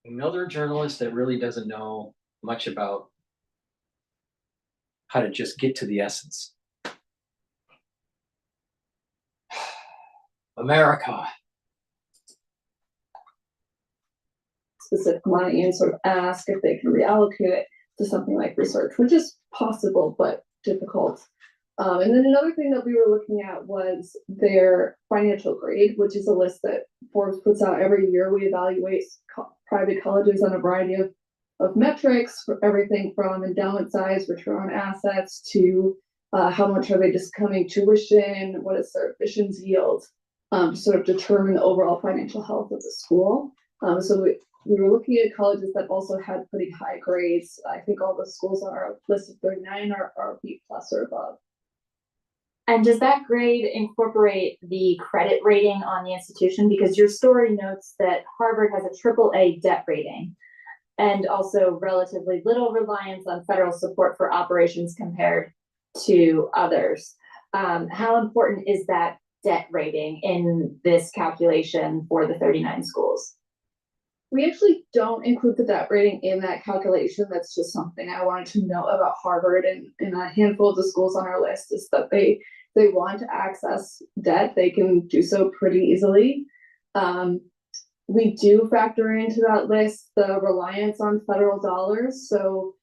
Another journalist that really doesn't know much about how to just get to the essence. America. Specific money and sort of ask if they can reallocate it to something like research, which is possible but difficult. And then another thing that we were looking at was their financial grade, which is a list that Forbes puts out every year. We evaluate private colleges on a variety of metrics, for everything from endowment size, return on assets, to how much are they discounting tuition, what is their admissions yield, to sort of determine the overall financial health of the school. So we were looking at colleges that also had pretty high grades. I think all the schools on our list of 39 are B+ or above. And does that grade incorporate the credit rating on the institution? Because your story notes that Harvard has a AAA debt rating and also relatively little reliance on federal support for operations compared to others. How important is that debt rating in this calculation for the 39 schools? We actually don't include the debt rating in that calculation. That's just something I wanted to know about Harvard and a handful of the schools on our list is that they want to access debt. They can do so pretty easily. We do factor into that list the reliance on federal dollars. So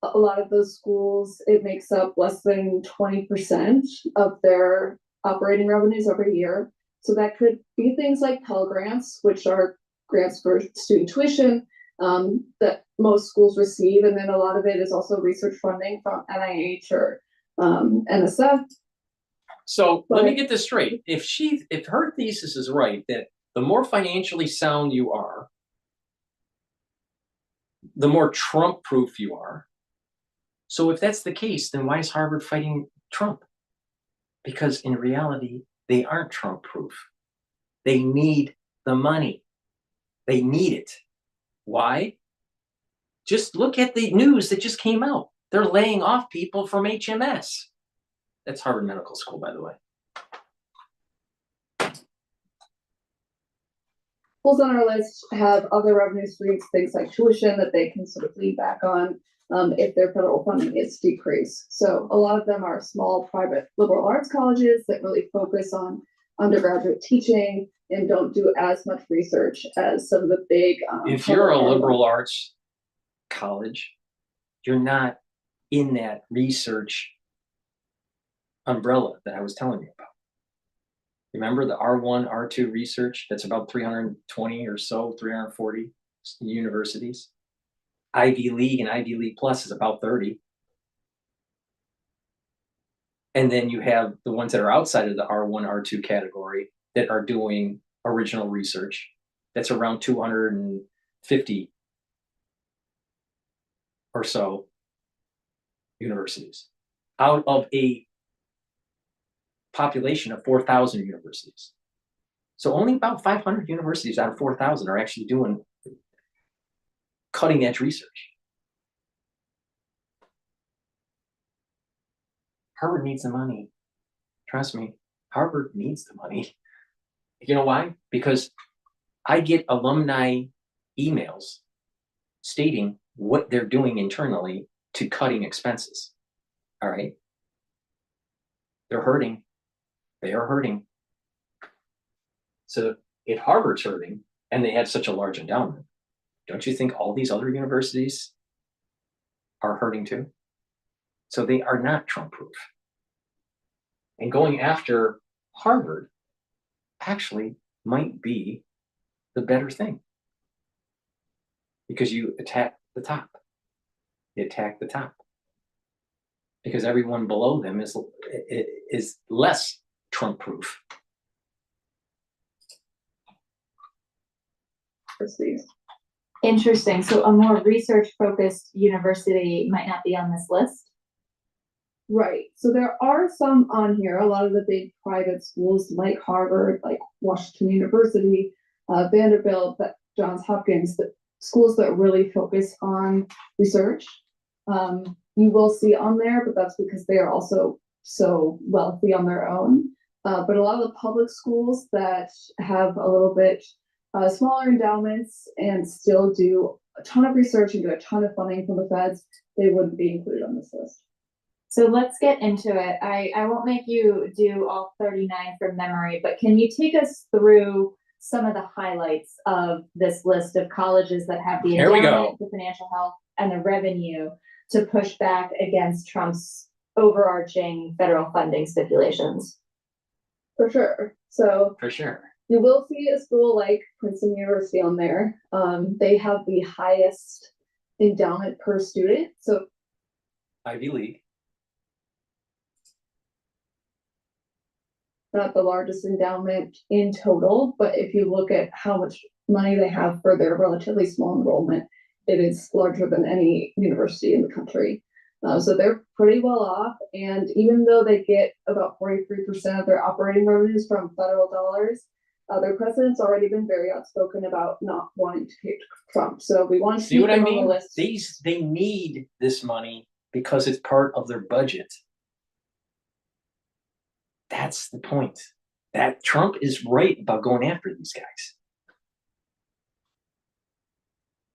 a lot of those schools, it makes up less than 20% of their operating revenues every year. So that could be things like Pell Grants, which are grants for student tuition that most schools receive. And then a lot of it is also research funding from NIH or NSF. So let me get this straight. If her thesis is right, that the more financially sound you are, the more Trump-proof you are. So if that's the case, then why is Harvard fighting Trump? Because in reality, they aren't Trump-proof. They need the money. They need it. Why? Just look at the news that just came out. They're laying off people from HMS. That's Harvard Medical School, by the way. Schools on our list have other revenue streams, things like tuition that they can sort of lean back on if their federal funding is decreased. So a lot of them are small private liberal arts colleges that really focus on undergraduate teaching and don't do as much research as some of the big. If you're a liberal arts college, you're not in that research umbrella that I was telling you about. Remember the R1, R2 research? That's about 320 or so, 340 universities. Ivy League and Ivy League Plus is about 30. And then you have the ones that are outside of the R1, R2 category that are doing original research. That's around 250 or so universities out of a population of 4,000 universities. So only about 500 universities out of 4,000 are actually doing cutting edge research. Harvard needs the money. Trust me, Harvard needs the money. You know why? Because I get alumni emails stating what they're doing internally to cutting expenses. All right. They're hurting. They are hurting. So if Harvard's hurting and they have such a large endowment, don't you think all these other universities are hurting too? So they are not Trump-proof. And going after Harvard actually might be the better thing, because you attack the top. You attack the top. Because everyone below them is less Trump-proof. Interesting. So a more research-focused university might not be on this list? Right. So there are some on here. A lot of the big private schools like Harvard, like Washington University, Vanderbilt, Johns Hopkins, the schools that really focus on research. You will see on there, but that's because they are also so wealthy on their own. But a lot of the public schools that have a little bit smaller endowments and still do a ton of research and do a ton of funding from the feds, they wouldn't be included on this list. So let's get into it. I won't make you do all 39 from memory, but can you take us through some of the highlights of this list of colleges that have the endowment, the financial health, and the revenue to push back against Trump's overarching federal funding stipulations? For sure. So for sure, you will see a school like Princeton University on there. They have the highest endowment per student. So Ivy League. Not the largest endowment in total, but if you look at how much money they have for their relatively small enrollment, it is larger than any university in the country. So they're pretty well off. And even though they get about 43% of their operating revenues from federal dollars, their president's already been very outspoken about not wanting to kick Trump. So we want to see what I mean? On the list. They need this money because it's part of their budget. That's the point. That Trump is right about going after these guys.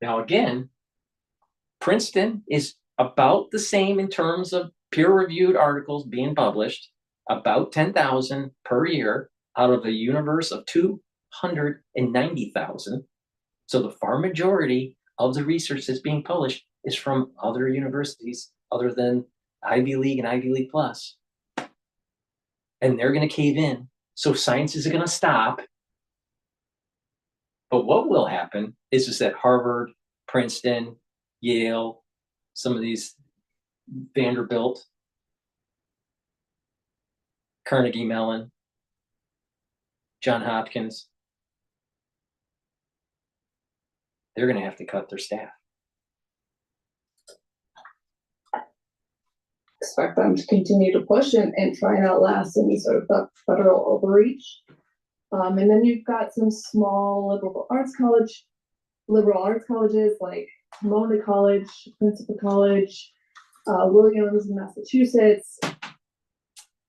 Now, again, Princeton is about the same in terms of peer-reviewed articles being published, about 10,000 per year out of a universe of 290,000. So the far majority of the research that's being published is from other universities other than Ivy League and Ivy League Plus. And they're going to cave in. So science is going to stop. But what will happen is that Harvard, Princeton, Yale, some of these, Vanderbilt, Carnegie Mellon, John Hopkins, they're going to have to cut their staff. Expect them to continue to push and try and outlast any sort of federal overreach. And then you've got some small liberal arts colleges like Pomona College, Principal College, Williams in Massachusetts.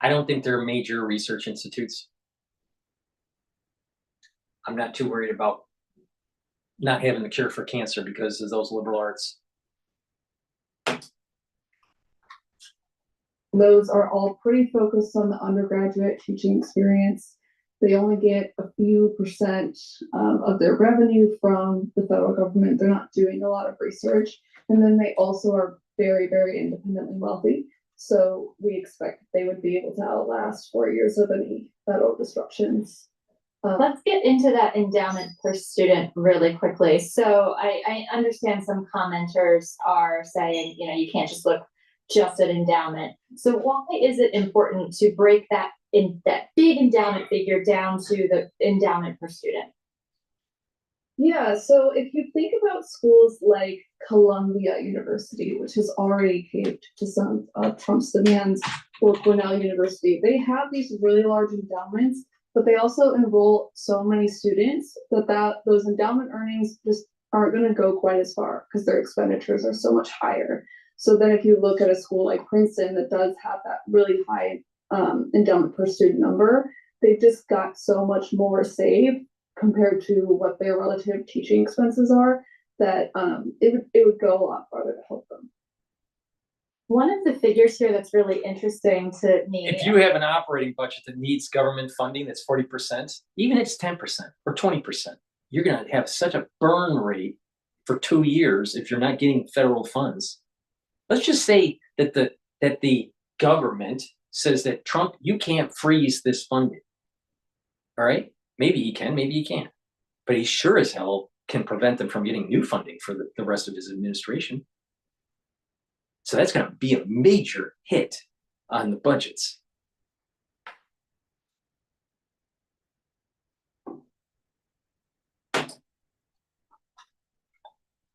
I don't think they're major research institutes. I'm not too worried about not having the cure for cancer because of those liberal arts. Those are all pretty focused on the undergraduate teaching experience. They only get a few percent of their revenue from the federal government. They're not doing a lot of research. And then they also are very, very independently wealthy. So we expect they would be able to outlast 4 years of any federal disruptions. Let's get into that endowment per student really quickly. So I understand some commenters are saying, you know, you can't just look just at endowment. So why is it important to break that big endowment figure down to the endowment per student? Yeah, so if you think about schools like Columbia University, which has already caved to some of Trump's demands, or Cornell University, they have these really large endowments, but they also enroll so many students that those endowment earnings just aren't going to go quite as far because their expenditures are so much higher. So then if you look at a school like Princeton that does have that really high endowment per student number, they've just got so much more saved compared to what their relative teaching expenses are, that it would go a lot farther to help them. One of the figures here that's really interesting to me. If you have an operating budget that needs government funding that's 40%, even if it's 10% or 20%, you're going to have such a burn rate for 2 years if you're not getting federal funds. Let's just say that the government says that Trump, you can't freeze this funding. All right? Maybe he can, maybe he can't. But he sure as hell can prevent them from getting new funding for the rest of his administration. So that's going to be a major hit on the budgets.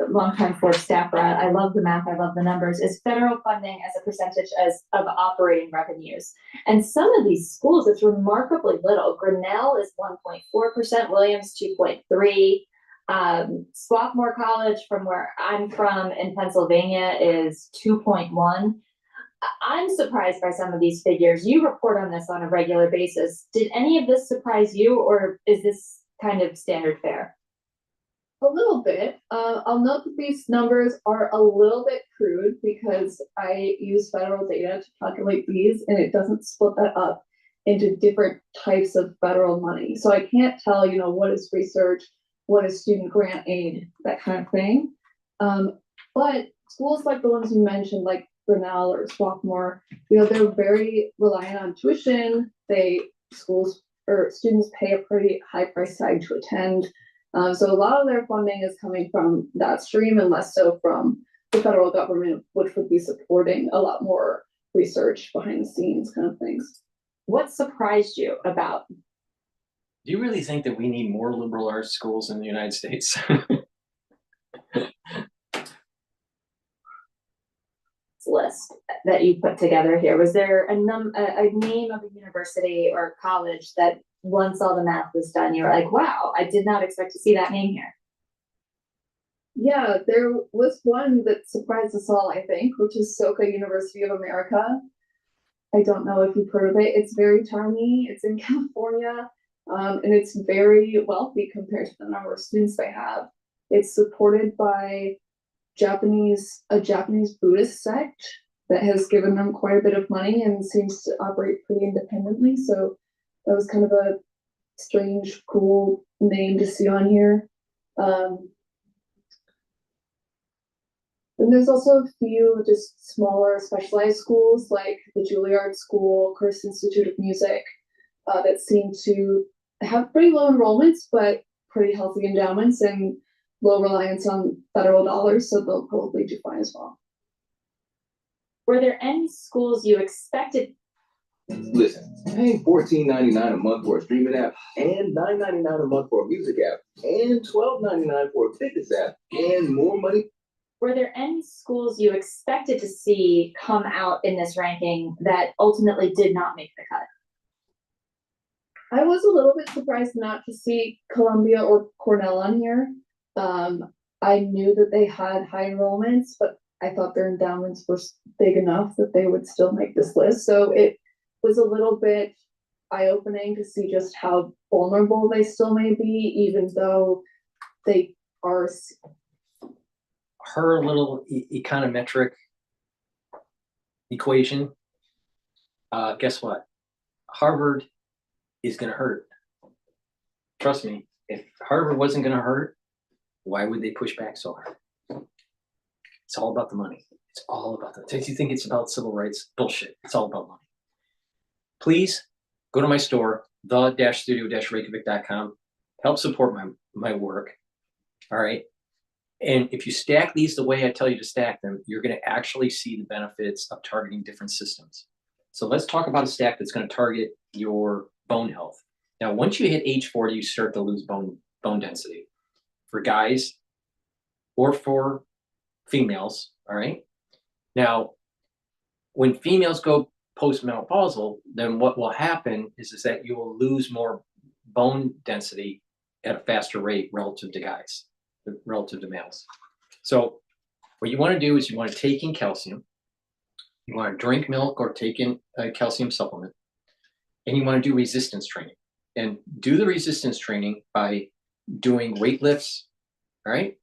Longtime Ford staffer, I love the math, I love the numbers, is federal funding as a percentage of operating revenues. And some of these schools, it's remarkably little. Grinnell is 1.4%, Williams 2.3%. Swarthmore College, from where I'm from in Pennsylvania, is 2.1%. I'm surprised by some of these figures. You report on this on a regular basis. Did any of this surprise you, or is this kind of standard fare? A little bit. I'll note that these numbers are a little bit crude because I use federal data to calculate these, and it doesn't split that up into different types of federal money. So I can't tell, what is research, what is student grant aid, that kind of thing. But schools like the ones you mentioned, like Grinnell or Swarthmore, they're very reliant on tuition. Students pay a pretty high price tag to attend. So a lot of their funding is coming from that stream and less so from the federal government, which would be supporting a lot more research behind the scenes kind of things. What surprised you about? Do you really think that we need more liberal arts schools in the United States? List that you put together here, was there a name of a university or college that once all the math was done, you were like, wow, I did not expect to see that name here? Yeah, there was one that surprised us all, I think, which is Soka University of America. I don't know if you've heard of it. It's very tiny. It's in California, and it's very wealthy compared to the number of students they have. It's supported by a Japanese Buddhist sect that has given them quite a bit of money and seems to operate pretty independently. So that was kind of a strange, cool name to see on here. And there's also a few just smaller specialized schools like the Juilliard School, Curtis Institute of Music, that seem to have pretty low enrollments, but pretty healthy endowments and low reliance on federal dollars, so they'll probably do fine as well. Were there any schools you expected? Listen, paying $14.99 a month for a streaming app and $9.99 a month for a music app and $12.99 for a fitness app and more money. Were there any schools you expected to see come out in this ranking that ultimately did not make the cut? I was a little bit surprised not to see Columbia or Cornell on here. I knew that they had high enrollments, but I thought their endowments were big enough that they would still make this list. So it was a little bit eye-opening to see just how vulnerable they still may be, even though they are. Her little econometric equation, guess what? Harvard is going to hurt. Trust me, if Harvard wasn't going to hurt, why would they push back so hard? It's all about the money. It's all about the. If you think it's about civil rights, bullshit. It's all about money. Please go to my store, the-studio-reykjavik.com. Help support my work. All right. And if you stack these the way I tell you to stack them, you're going to actually see the benefits of targeting different systems. So let's talk about a stack that's going to target your bone health. Now, once you hit age 40, you start to lose bone density for guys or for females. All right. Now, when females go postmenopausal, then what will happen is that you will lose more bone density at a faster rate relative to guys, relative to males. So what you want to do is you want to take in calcium. You want to drink milk or take in a calcium supplement. And you want to do resistance training. And do the resistance training by doing weight lifts, all right?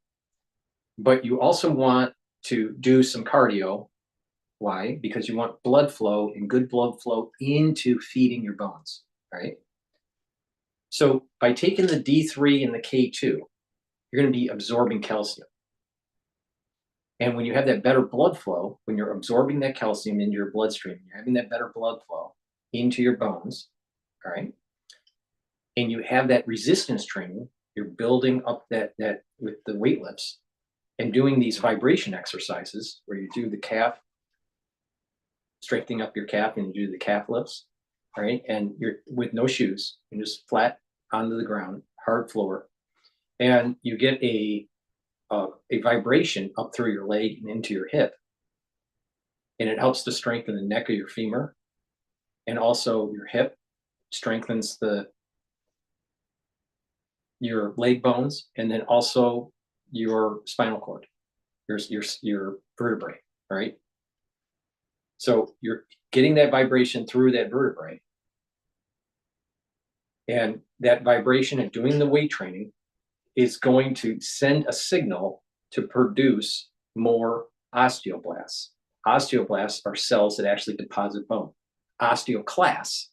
But you also want to do some cardio. Why? Because you want blood flow and good blood flow into feeding your bones, right? So by taking the D3 and the K2, you're going to be absorbing calcium. And when you have that better blood flow, when you're absorbing that calcium into your bloodstream, you're having that better blood flow into your bones, all right? And you have that resistance training, you're building up that with the weight lifts and doing these vibration exercises where you do the calf, strengthening up your calf, and you do the calf lifts, right? And you're with no shoes, and just flat onto the ground, hard floor, and you get a vibration up through your leg and into your hip, and it helps to strengthen the neck of your femur, and also your hip strengthens your leg bones, and then also your spinal cord, your vertebrae, right? So you're getting that vibration through that vertebrae, and that vibration and doing the weight training is going to send a signal to produce more osteoblasts. Osteoblasts are cells that actually deposit bone. Osteoclasts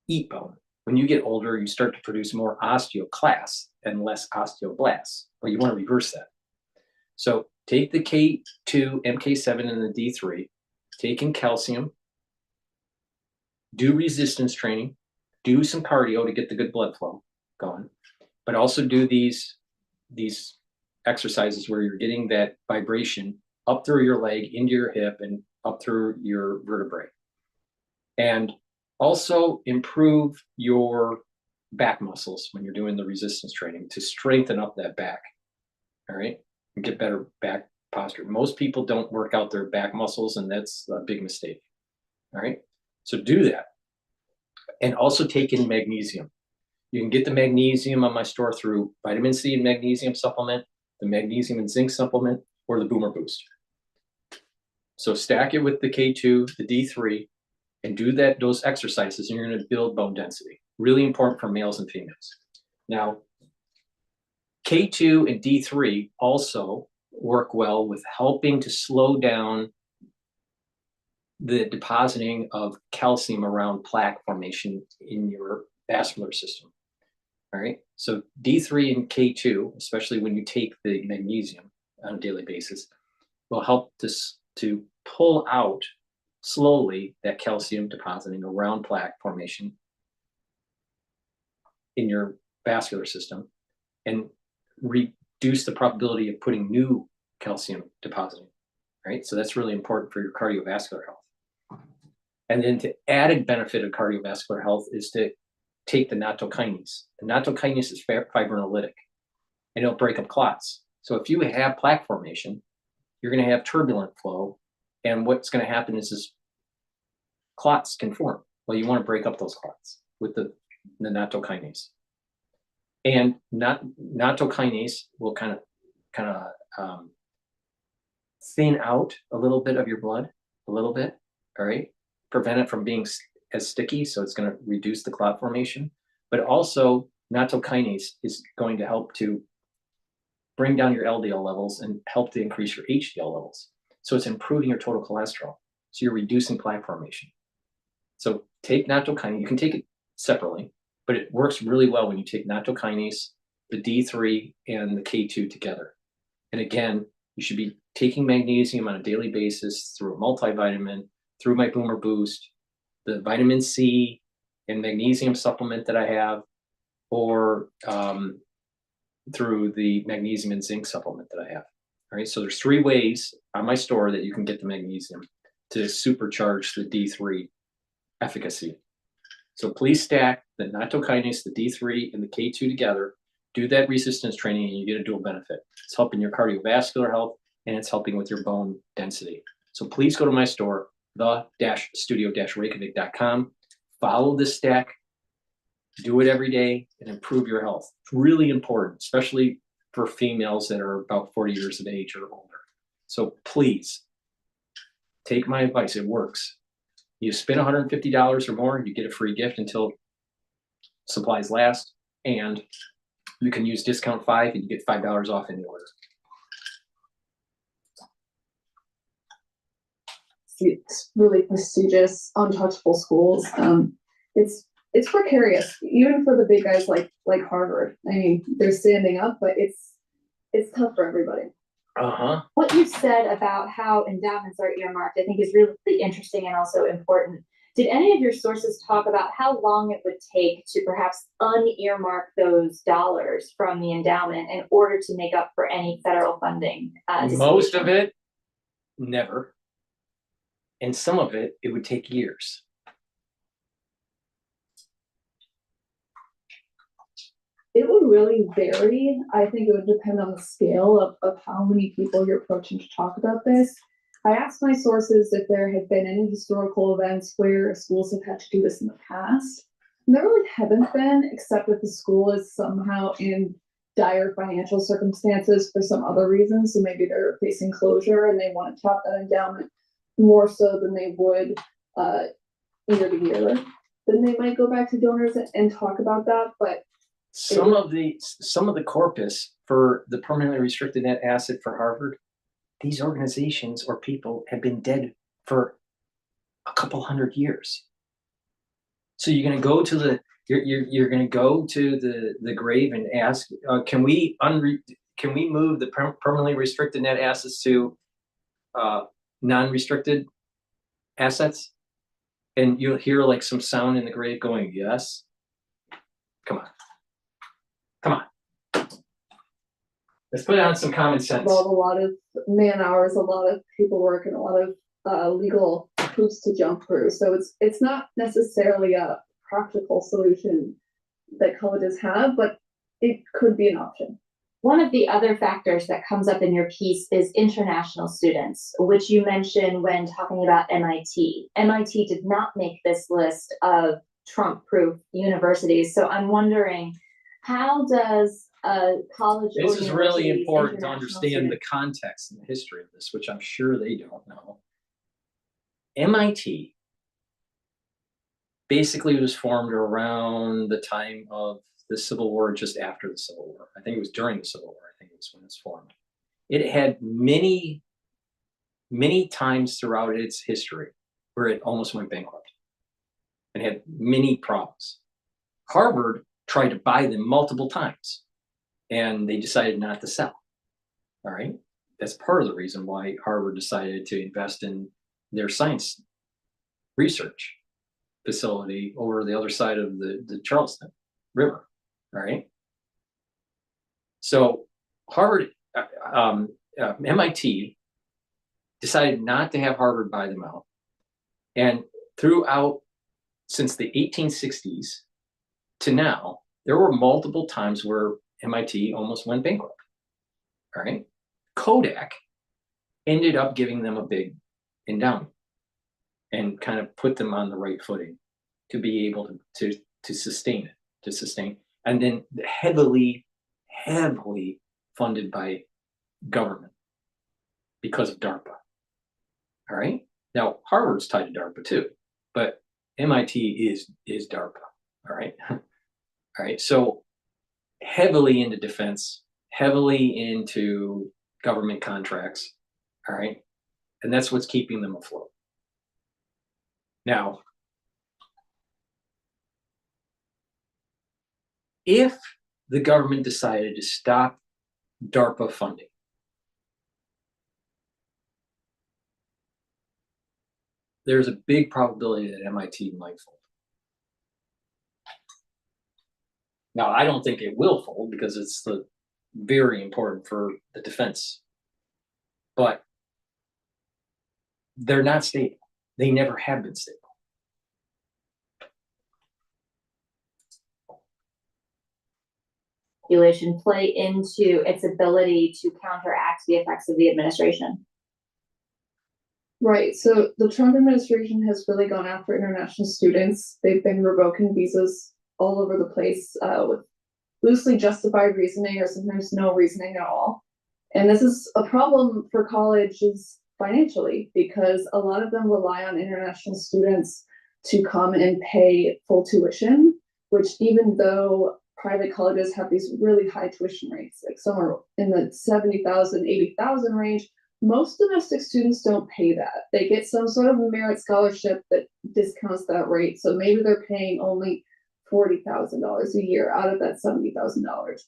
eat bone. When you get older, you start to produce more osteoclasts and less osteoblasts. Well, you want to reverse that. So take the K2, MK7, and the D3, take in calcium, do resistance training, do some cardio to get the good blood flow going, but also do these exercises where you're getting that vibration up through your leg, into your hip, and up through your vertebrae. And also improve your back muscles when you're doing the resistance training to strengthen up that back, all right? And get better back posture. Most people don't work out their back muscles, and that's a big mistake, all right? So do that. And also take in magnesium. You can get the magnesium on my store through vitamin C and magnesium supplement, the magnesium and zinc supplement, or the Boomer Boost. So stack it with the K2, the D3, and do those exercises, and you're going to build bone density. Really important for males and females. Now, K2 and D3 also work well with helping to slow down the depositing of calcium around plaque formation in your vascular system. All right, so D3 and K2, especially when you take the magnesium on a daily basis, will help to pull out slowly that calcium depositing around plaque formation in your vascular system and reduce the probability of putting new calcium depositing, right? So that's really important for your cardiovascular health. And then the added benefit of cardiovascular health is to take the nattokinase. The nattokinase is fibrinolytic, and it'll break up clots. So if you have plaque formation, you're going to have turbulent flow, and what's going to happen is clots can form. Well, you want to break up those clots with the nattokinase. And nattokinase will kind of thin out a little bit of your blood, a little bit, all right? Prevent it from being as sticky, so it's going to reduce the clot formation. But also, nattokinase is going to help to bring down your LDL levels and help to increase your HDL levels. So it's improving your total cholesterol. So you're reducing plaque formation. So take nattokinase. You can take it separately, but it works really well when you take nattokinase, the D3, and the K2 together. And again, you should be taking magnesium on a daily basis through a multivitamin, through my Boomer Boost, the vitamin C and magnesium supplement that I have, or through the magnesium and zinc supplement that I have. All right, so there's 3 ways on my store that you can get the magnesium to supercharge the D3 efficacy. So please stack the nattokinase, the D3, and the K2 together. Do that resistance training, and you get a dual benefit. It's helping your cardiovascular health, and it's helping with your bone density. So please go to my store, the-studio-reykjavik.com. Follow this stack, do it every day, and improve your health. It's really important, especially for females that are about 40 years of age or older. So please take my advice. It works. You spend $150 or more, you get a free gift until supplies last, and you can use discount 5 and you get $5 off any order. these really prestigious, untouchable schools. It's precarious, even for the big guys like Harvard. I mean, they're standing up, but it's tough for everybody. What you said about how endowments are earmarked, I think is really interesting and also important. Did any of your sources talk about how long it would take to perhaps unearmark those dollars from the endowment in order to make up for any federal funding? Most of it, never. And some of it, it would take years. It would really vary. I think it would depend on the scale of how many people you're approaching to talk about this. I asked my sources if there had been any historical events where schools have had to do this in the past. And there really haven't been, except that the school is somehow in dire financial circumstances for some other reason. So maybe they're facing closure and they want to tap that endowment more so than they would year to year. Then they might go back to donors and talk about that. But some of the corpus for the permanently restricted net asset for Harvard, these organizations or people have been dead for a couple hundred years. So you're going to go to the you're going to go to the grave and ask, can we move the permanently restricted net assets to non-restricted assets? And you'll hear like some sound in the grave going, yes. Come on. Come on. Let's put on some common sense. Involve a lot of man hours, a lot of paperwork, and a lot of legal hoops to jump through. So it's not necessarily a practical solution that colleges have, but it could be an option. One of the other factors that comes up in your piece is international students, which you mentioned when talking about MIT. MIT did not make this list of Trump-proof universities. So I'm wondering, how does a college or This is really important to international understand student- the context and the history of this, which I'm sure they don't know. MIT basically was formed around the time of the Civil War, just after the Civil War. I think it was during the Civil War. I think it was when it's formed. It had many, many times throughout its history where it almost went bankrupt and had many problems. Harvard tried to buy them multiple times and they decided not to sell. All right. That's part of the reason why Harvard decided to invest in their science research facility over the other side of the Charleston River. All right. So Harvard, MIT decided not to have Harvard buy them out. And throughout, since the 1860s to now, there were multiple times where MIT almost went bankrupt. All right. Kodak ended up giving them a big endowment and kind of put them on the right footing to be able to sustain it, and then heavily funded by government because of DARPA. All right. Now Harvard's tied to DARPA too, but MIT is DARPA. All right. All right. So heavily into defense, heavily into government contracts. All right. And that's what's keeping them afloat. Now, if the government decided to stop DARPA funding, there's a big probability that MIT might fold. Now, I don't think it will fold because it's very important for the defense, but they're not stable. They never have been stable. Regulation play into its ability to counteract the effects of the administration? Right. So the Trump administration has really gone after international students. They've been revoking visas all over the place with loosely justified reasoning or sometimes no reasoning at all. And this is a problem for colleges financially because a lot of them rely on international students to come and pay full tuition, which even though private colleges have these really high tuition rates, like somewhere in the 70,000, 80,000 range, most domestic students don't pay that. They get some sort of merit scholarship that discounts that rate. So maybe they're paying only $40,000 a year out of that $70,000.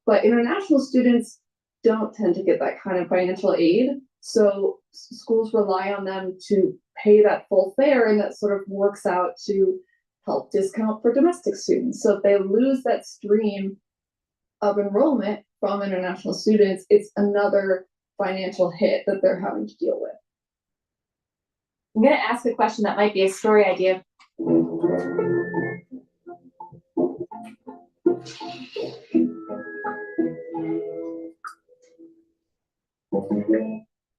But international students don't tend to get that kind of financial aid. So schools rely on them to pay that full fare, and that sort of works out to help discount for domestic students. So if they lose that stream of enrollment from international students, it's another financial hit that they're having to deal with. I'm going to ask a question that might be a story idea.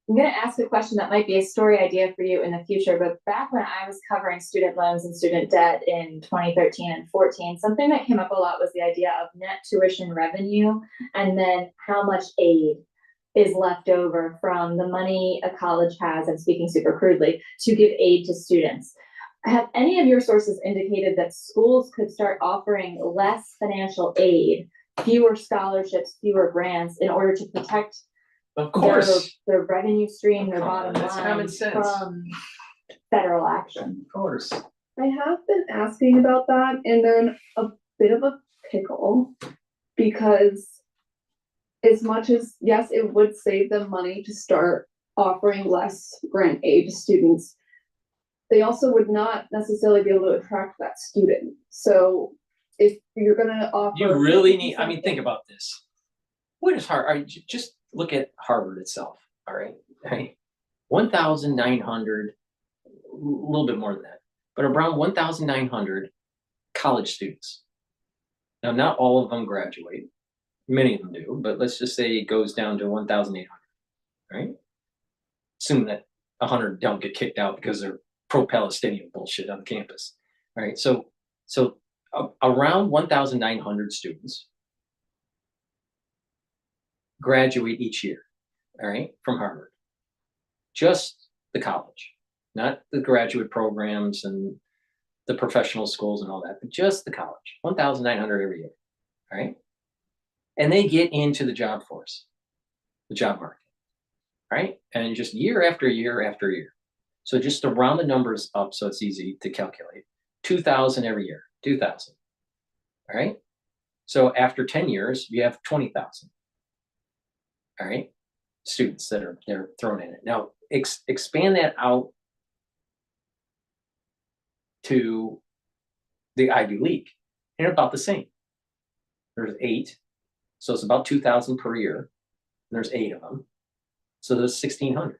I'm going to ask a question that might be a story idea for you in the future, but back when I was covering student loans and student debt in 2013 and 14, something that came up a lot was the idea of net tuition revenue and then how much aid is left over from the money a college has, I'm speaking super crudely, to give aid to students. Have any of your sources indicated that schools could start offering less financial aid, fewer scholarships, fewer grants in order to protect of course their revenue stream, their bottom That's line common sense. from federal action? Of course. I have been asking about that, and they're in a bit of a pickle because as much as, yes, it would save them money to start offering less grant aid to students, they also would not necessarily be able to attract that student. So if you're going to offer... You really need, I mean, think about this. What is hard? All right, just look at Harvard itself, all right? 1,900, a little bit more than that, but around 1,900 college students. Now, not all of them graduate. Many of them do, but let's just say it goes down to 1,800, right? Assume that 100 don't get kicked out because they're pro-Palestinian bullshit on campus, right? So around 1,900 students graduate each year, all right, from Harvard. Just the college, not the graduate programs and the professional schools and all that, but just the college, 1,900 every year, all right? And they get into the job force, the job market, right? And just year after year after year. So just to round the numbers up so it's easy to calculate, 2,000 every year, 2,000, all right? So after 10 years, you have 20,000, all right? Students that are they're thrown in it. Now, expand that out to the Ivy League, and about the same. There's 8. So it's about 2,000 per year. There's 8 of them. So there's 1,600.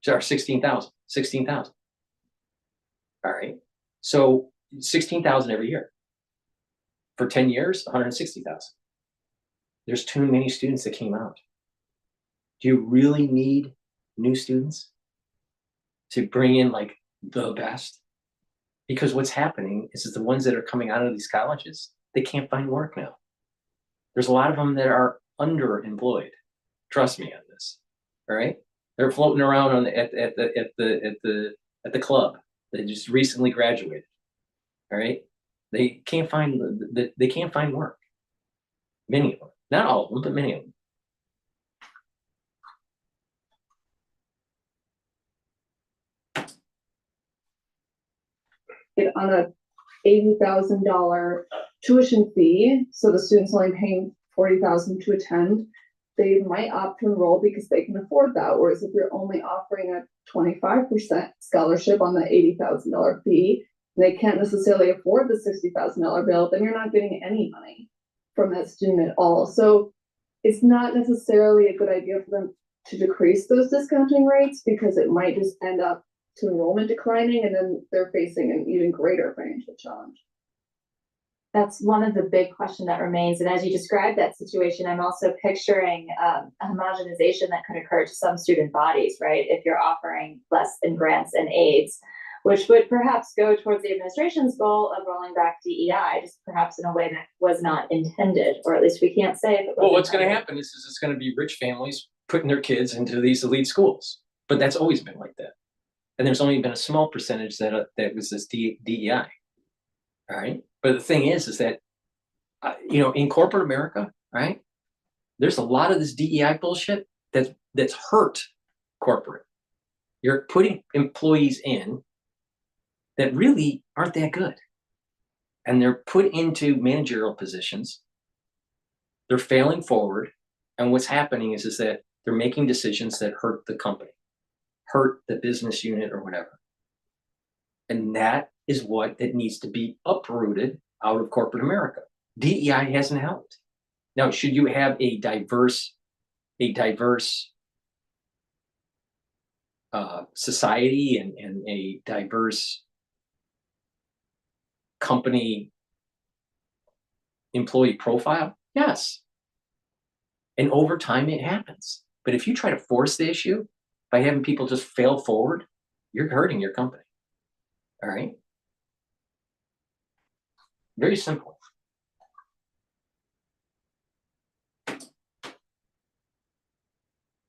Sorry, 16,000. 16,000. All right. So 16,000 every year. For 10 years, 160,000. There's too many students that came out. Do you really need new students to bring in like the best? Because what's happening is the ones that are coming out of these colleges, they can't find work now. There's a lot of them that are underemployed. Trust me on this. All right, they're floating around on at the club. They just recently graduated. All right, they can't find work. Many of them, not all of them, but many of them. On a $80,000 tuition fee, so the student's only paying $40,000 to attend, they might opt to enroll because they can afford that. Whereas if you're only offering a 25% scholarship on the $80,000 fee, and they can't necessarily afford the $60,000 bill, then you're not getting any money from that student at all. So it's not necessarily a good idea for them to decrease those discounting rates because it might just end up to enrollment declining, and then they're facing an even greater financial challenge. That's one of the big questions that remains. And as you describe that situation, I'm also picturing a homogenization that could occur to some student bodies, right? If you're offering less in grants and aids, which would perhaps go towards the administration's goal of rolling back DEI, just perhaps in a way that was not intended, or at least we can't say if it was. Well, what's going to happen is it's going to be rich families putting their kids into these elite schools. But that's always been like that. And there's only been a small percentage that was this DEI, all right? But the thing is that, in corporate America, right, there's a lot of this DEI bullshit that's that's hurt corporate. You're putting employees in that really aren't that good. And they're put into managerial positions. They're failing forward. And what's happening is that they're making decisions that hurt the company, hurt the business unit or whatever. And that is what it needs to be uprooted out of corporate America. DEI hasn't helped. Now, should you have a diverse society and a diverse company employee profile? Yes. And over time it happens. But if you try to force the issue by having people just fail forward, you're hurting your company. All right? Very simple.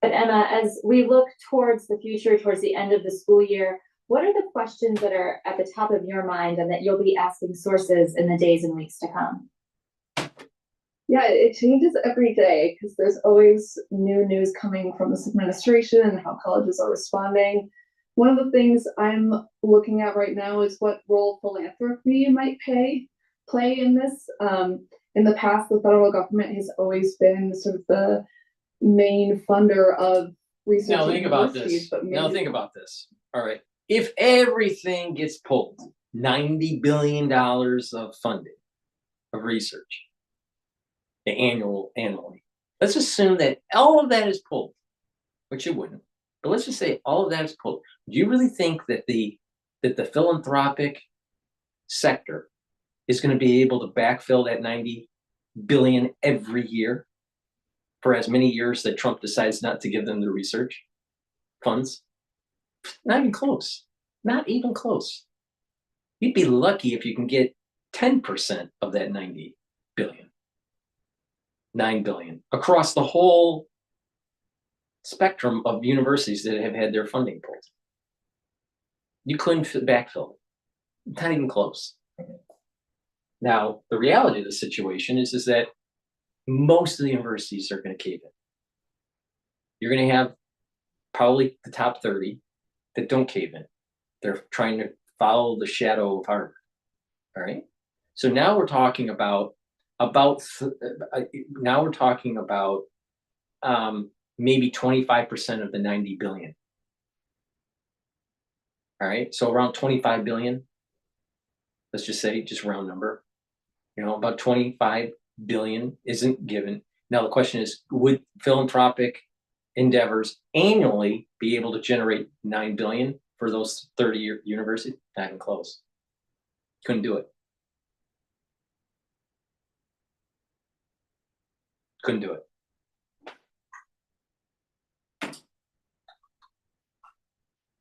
But Emma, as we look towards the future, towards the end of the school year, what are the questions that are at the top of your mind and that you'll be asking sources in the days and weeks to come? Yeah, it changes every day because there's always new news coming from this administration and how colleges are responding. One of the things I'm looking at right now is what role philanthropy might play in this. In the past, the federal government has always been sort of the main funder of research. Now think about this. Now think about this. All right. If everything gets pulled, $90 billion of funding of research annually. Let's assume that all of that is pulled, which it wouldn't. But let's just say all of that is pulled. Do you really think that the philanthropic sector is going to be able to backfill that $90 billion every year for as many years that Trump decides not to give them the research funds? Not even close. Not even close. You'd be lucky if you can get 10% of that 90 billion. 9 billion across the whole spectrum of universities that have had their funding pulled. You couldn't backfill it. Not even close. Now, the reality of the situation is that most of the universities are going to cave in. You're going to have probably the top 30 that don't cave in. They're trying to follow the shadow of Harvard. All right. So now we're talking about maybe 25% of the 90 billion. All right. So around 25 billion. Let's just say, just round number. About 25 billion isn't given. Now the question is, would philanthropic endeavors annually be able to generate 9 billion for those 30 universities? Not even close. Couldn't do it. Couldn't do it.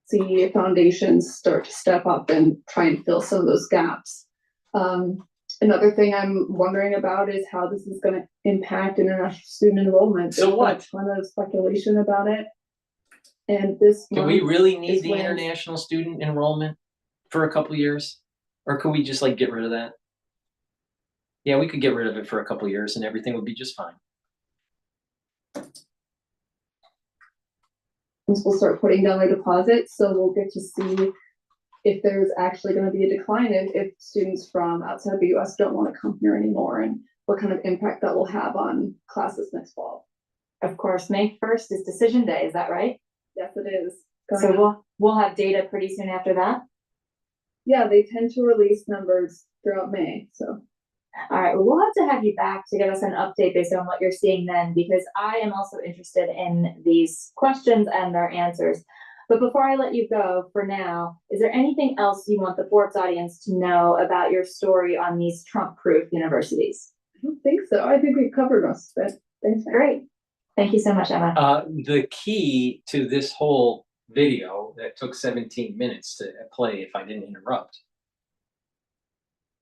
See foundations start to step up and try and fill some of those gaps. Another thing I'm wondering about is how this is going to impact international student enrollment. So what? There's a ton of speculation about it. And this do we really need the international student enrollment for a couple of years? Or could we just get rid of that? Yeah, we could get rid of it for a couple of years and everything would be just fine. We'll start putting down their deposits, so we'll get to see if there's actually going to be a decline if students from outside the U.S. don't want to come here anymore, and what kind of impact that will have on classes next fall. Of course, May 1st is decision day. Is that right? Yes, it is. So we'll have data pretty soon after that? Yeah, they tend to release numbers throughout May, so. All right, well, we'll have to have you back to give us an update based on what you're seeing then, because I am also interested in these questions and their answers. But before I let you go for now, is there anything else you want the Forbes audience to know about your story on these Trump-proof universities? I don't think so. I think we covered most of it. Thanks. Great. Thank you so much, Emma. The key to this whole video that took 17 minutes to play, if I didn't interrupt,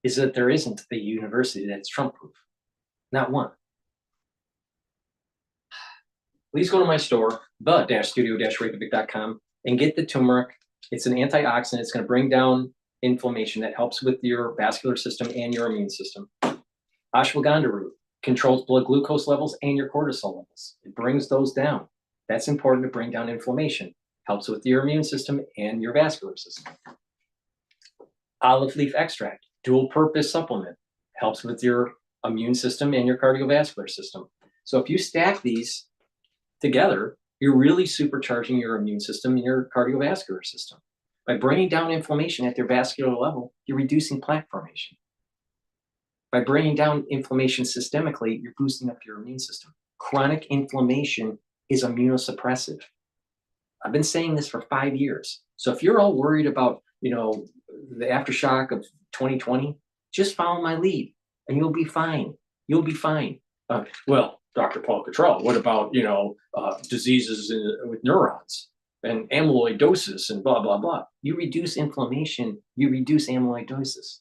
is that there isn't a university that's Trump-proof. Not one. Please go to my store, the-studio-reykjavik.com, and get the turmeric. It's an antioxidant. It's going to bring down inflammation that helps with your vascular system and your immune system. Ashwagandha root controls blood glucose levels and your cortisol levels. It brings those down. That's important to bring down inflammation. Helps with your immune system and your vascular system. Olive leaf extract, dual purpose supplement, helps with your immune system and your cardiovascular system. So if you stack these together, you're really supercharging your immune system and your cardiovascular system. By bringing down inflammation at their vascular level, you're reducing plaque formation. By bringing down inflammation systemically, you're boosting up your immune system. Chronic inflammation is immunosuppressive. I've been saying this for 5 years. So if you're all worried about, the aftershock of 2020, just follow my lead and you'll be fine. You'll be fine. Well, Dr. Paul Cottrell, what about, diseases with neurons and amyloidosis and blah, blah, blah. You reduce inflammation, you reduce amyloidosis.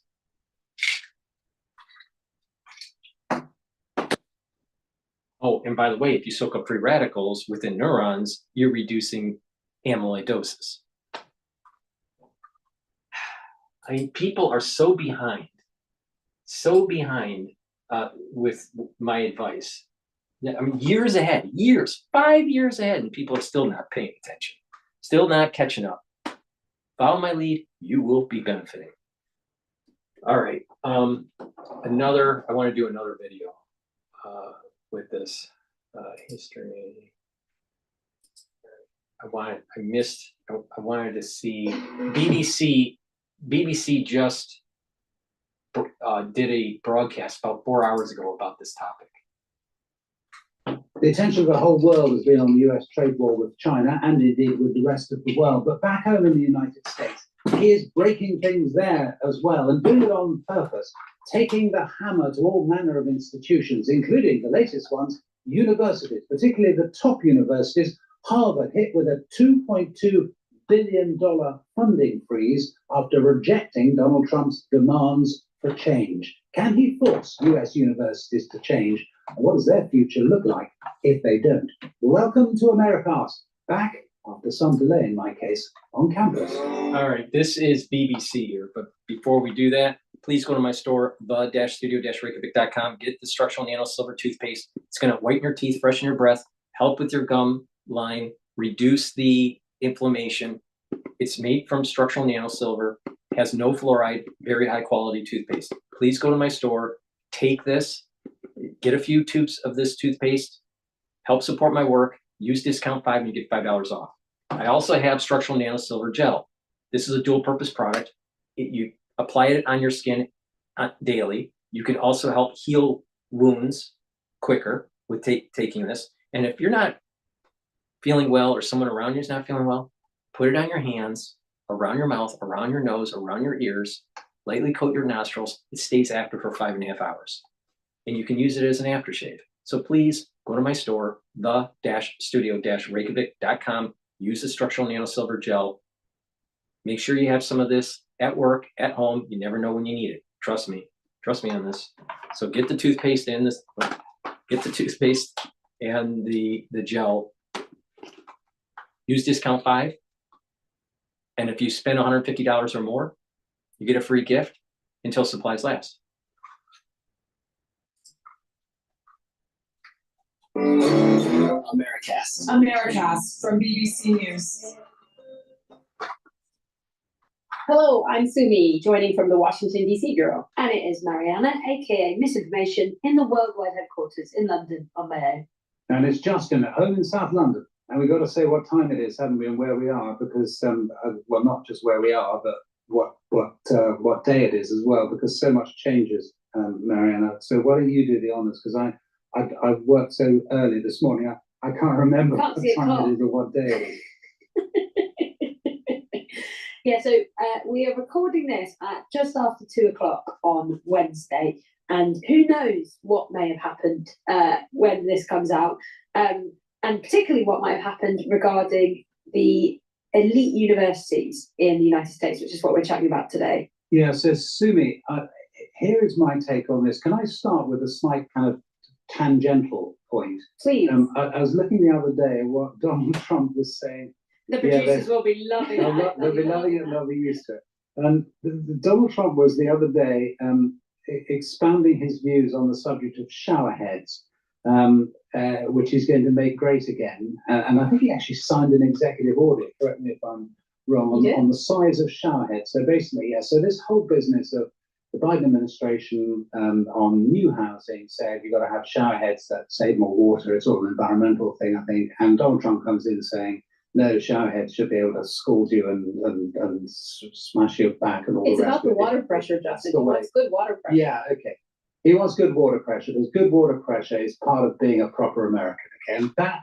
Oh, and by the way, if you soak up free radicals within neurons, you're reducing amyloidosis. I mean, people are so behind with my advice. I mean, years ahead, 5 years ahead, and people are still not paying attention, still not catching up. Follow my lead, you will be benefiting. All right, I want to do another video with this history. I wanted to see BBC just did a broadcast about 4 hours ago about this topic. The attention of the whole world has been on the US trade war with China and indeed with the rest of the world. But back home in the United States, he is breaking things there as well and doing it on purpose, taking the hammer to all manner of institutions, including the latest ones, universities, particularly the top universities. Harvard hit with a $2.2 billion funding freeze after rejecting Donald Trump's demands for change. Can he force US universities to change? And what does their future look like if they don't? Welcome to Americast, back after some delay in my case, on campus. All right, this is BBC here, but before we do that, please go to my store, the-studio-reykjavik.com, get the structural nano silver toothpaste. It's gonna whiten your teeth, freshen your breath, help with your gum line, reduce the inflammation. It's made from structural nano silver, has no fluoride, very high quality toothpaste. Please go to my store, take this, get a few tubes of this toothpaste, help support my work, use discount 5 and you get $5 off. I also have structural nano silver gel. This is a dual purpose product. You apply it on your skin daily. You can also help heal wounds quicker with taking this. And if you're not feeling well or someone around you is not feeling well, put it on your hands, around your mouth, around your nose, around your ears, lightly coat your nostrils. It stays active for 5.5 hours. And you can use it as an aftershave. So please go to my store, the-studio-reykjavik.com, use the structural nano silver gel. Make sure you have some of this at work, at home. You never know when you need it. Trust me on this. So get the toothpaste and the gel. Use discount 5. And if you spend $150 or more, you get a free gift until supplies last. Americast from BBC News. Hello, I'm Sumi, joining from the Washington DC Bureau. And it is Mariana, aka Misinformation, in the worldwide headquarters in London on my own. And it's Justin at home in South London. And we've got to say what time it is, haven't we, and where we are, because, well, not just where we are, but what day it is as well, because so much changes, Mariana. So why don't you do the honours, because I've worked so early this morning, I can't remember what time it is or what day it is. Yeah, so we are recording this at just after 2 o'clock on Wednesday, and who knows what may have happened when this comes out, and particularly what might have happened regarding the elite universities in the United States, which is what we're chatting about today. Yeah, so Sumi, here is my take on this. Can I start with a slight kind of tangential point? Please. I was looking the other day at what Donald Trump was saying. The producers will be loving it. They'll be loving it, they'll be used to it. And Donald Trump was the other day expounding his views on the subject of shower heads. which is going to make great again. And I think he actually signed an executive order, correct me if I'm wrong, on the size of showerheads. So basically, yeah, so this whole business of the Biden administration on new housing said you've got to have showerheads that save more water. It's all an environmental thing, I think. And Donald Trump comes in saying, no, showerheads should be able to scald you and smash your back and all It's the rest about the of it. water pressure, Justin. the He way. wants good water pressure. Yeah, okay. He wants good water pressure. There's good water pressure is part of being a proper American. Okay, and that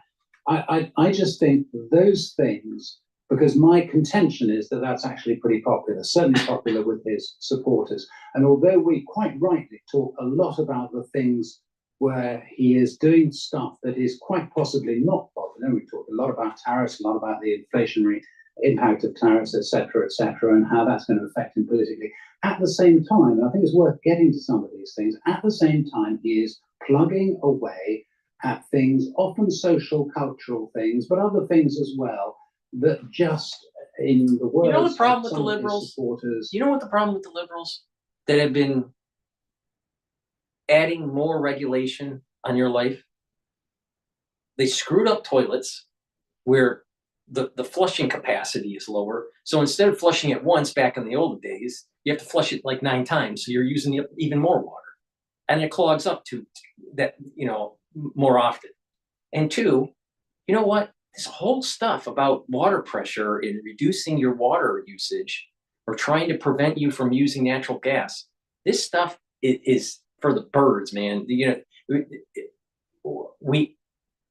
I just think those things, because my contention is that that's actually pretty popular, certainly popular with his supporters. And although we quite rightly talk a lot about the things where he is doing stuff that is quite possibly not popular, we talk a lot about tariffs, a lot about the inflationary impact of tariffs, et cetera, and how that's going to affect him politically. At the same time, I think it's worth getting to some of these things. At the same time, he is plugging away at things, often social, cultural things, but other things as well, that just in the words You know the problem of with the some of his liberals? supporters. You know what the problem with the liberals that have been adding more regulation on your life? They screwed up toilets where the flushing capacity is lower. So instead of flushing it once back in the old days, you have to flush it like 9 times. So you're using even more water. And it clogs up to that, more often. And 2, you know what? This whole stuff about water pressure and reducing your water usage or trying to prevent you from using natural gas, this stuff is for the birds, man.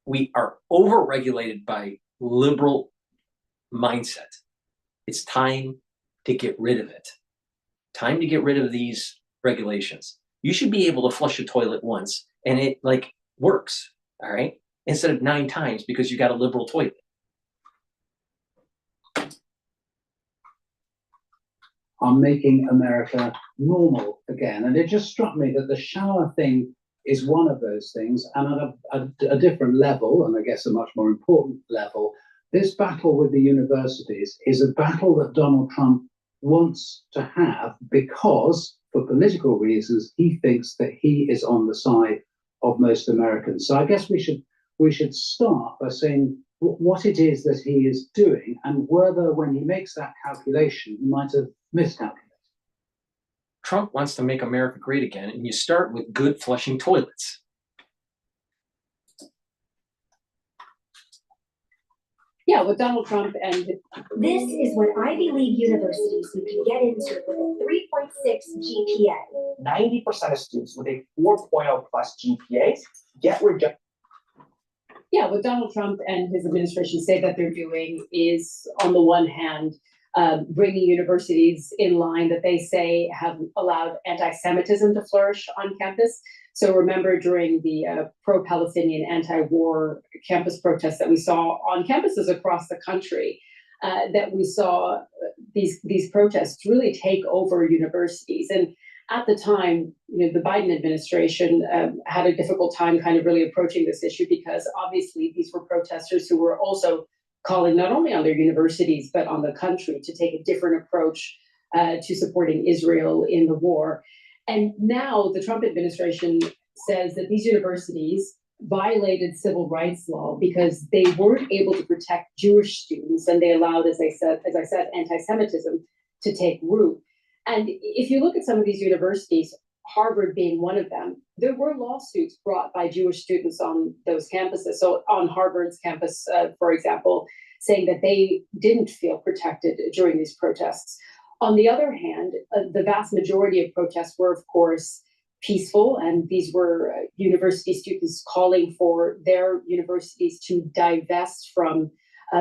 We are over-regulated by liberal mindset. It's time to get rid of it. Time to get rid of these regulations. You should be able to flush a toilet once and it works, all right? Instead of 9 times because you got a liberal toilet. Are making America normal again. And it just struck me that the shower thing is one of those things, and at a different level, and I guess a much more important level, this battle with the universities is a battle that Donald Trump wants to have because, for political reasons, he thinks that he is on the side of most Americans. So I guess we should start by saying what it is that he is doing, and whether when he makes that calculation, he might have miscalculated. Trump wants to make America great again, and you start with good flushing toilets. Yeah, with Donald Trump and this is what Ivy League universities you can get into with a 3.6 GPA. 90% of students with a 4.0 plus GPAs get rejected. Yeah, what Donald Trump and his administration say that they're doing is, on the one hand, bringing universities in line that they say have allowed anti-Semitism to flourish on campus. So remember during the pro-Palestinian anti-war campus protests that we saw on campuses across the country, that we saw these protests really take over universities. And at the time, the Biden administration had a difficult time kind of really approaching this issue because obviously these were protesters who were also calling not only on their universities, but on the country to take a different approach to supporting Israel in the war. And now the Trump administration says that these universities violated civil rights law because they weren't able to protect Jewish students, and they allowed, as I said, anti-Semitism to take root. And if you look at some of these universities, Harvard being one of them, there were lawsuits brought by Jewish students on those campuses. So on Harvard's campus, for example, saying that they didn't feel protected during these protests. On the other hand, the vast majority of protests were, of course, peaceful, and these were university students calling for their universities to divest from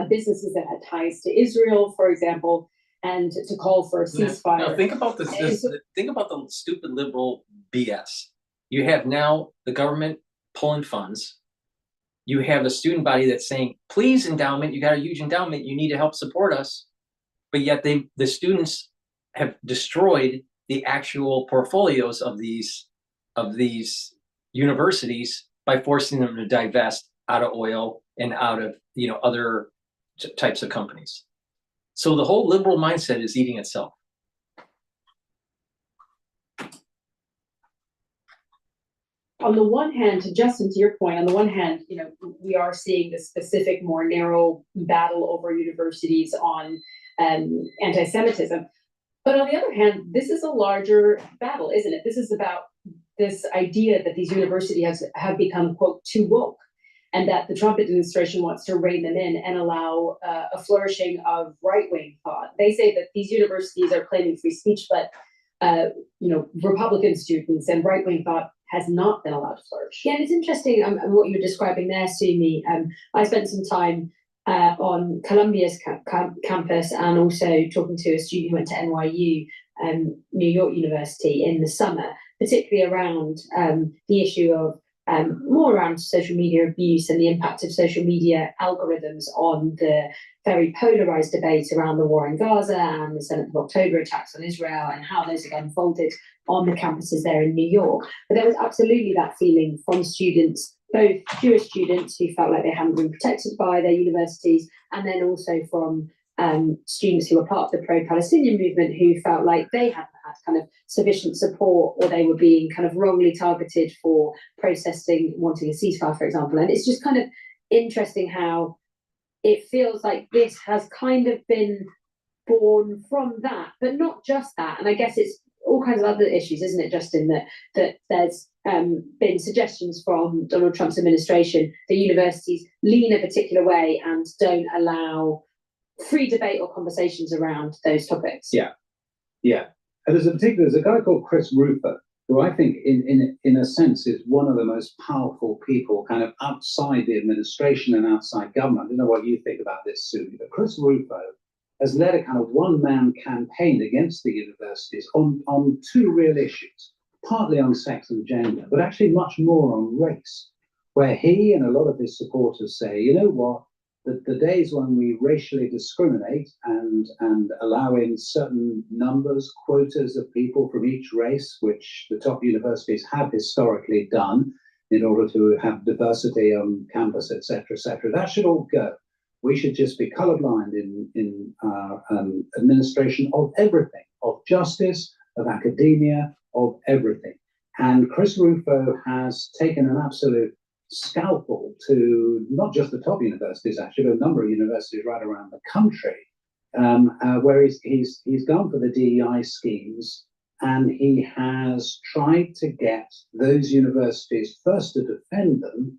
businesses that had ties to Israel, for example, and to call for a ceasefire. Now think about think about the stupid liberal BS. You have now the government pulling funds. You have the student body that's saying, please, endowment, you got a huge endowment, you need to help support us. But yet the students have destroyed the actual portfolios of these universities by forcing them to divest out of oil and out of other types of companies. So the whole liberal mindset is eating itself. on the one hand, Justin, to your point, on the one hand, we are seeing the specific, more narrow battle over universities on anti-Semitism. But on the other hand, this is a larger battle, isn't it? This is about this idea that these universities have become, quote, too woke, and that the Trump administration wants to rein them in and allow a flourishing of right-wing thought. They say that these universities are claiming free speech, but Republican students and right-wing thought has not been allowed to flourish. Yeah, and it's interesting what you're describing there, Sumi. I spent some time on Columbia's campus and also talking to a student who went to NYU, New York University, in the summer, particularly around the issue of more around social media abuse and the impact of social media algorithms on the very polarized debate around the war in Gaza and the 7th of October attacks on Israel and how those have unfolded on the campuses there in New York. But there was absolutely that feeling from students, both Jewish students who felt like they hadn't been protected by their universities, and then also from students who were part of the pro-Palestinian movement who felt like they hadn't had kind of sufficient support, or they were being kind of wrongly targeted for protesting, wanting a ceasefire, for example. And it's just kind of interesting how it feels like this has kind of been born from that, but not just that. And I guess it's all kinds of other issues, isn't it, Justin, that there's been suggestions from Donald Trump's administration that universities lean a particular way and don't allow free debate or conversations around those topics. Yeah. And there's a guy called Chris Rufo, who I think in a sense is one of the most powerful people kind of outside the administration and outside government. I don't know what you think about this, Sue, but Chris Rufo has led a kind of one-man campaign against the universities on two real issues, partly on sex and gender, but actually much more on race, where he and a lot of his supporters say, you know what, the days when we racially discriminate and allow in certain numbers, quotas of people from each race, which the top universities have historically done in order to have diversity on campus, etc., that should all go. We should just be colorblind in our administration of everything, of justice, of academia, of everything. And Chris Rufo has taken an absolute scalpel to not just the top universities, actually, but a number of universities right around the country, where he's gone for the DEI schemes, and he has tried to get those universities first to defend them,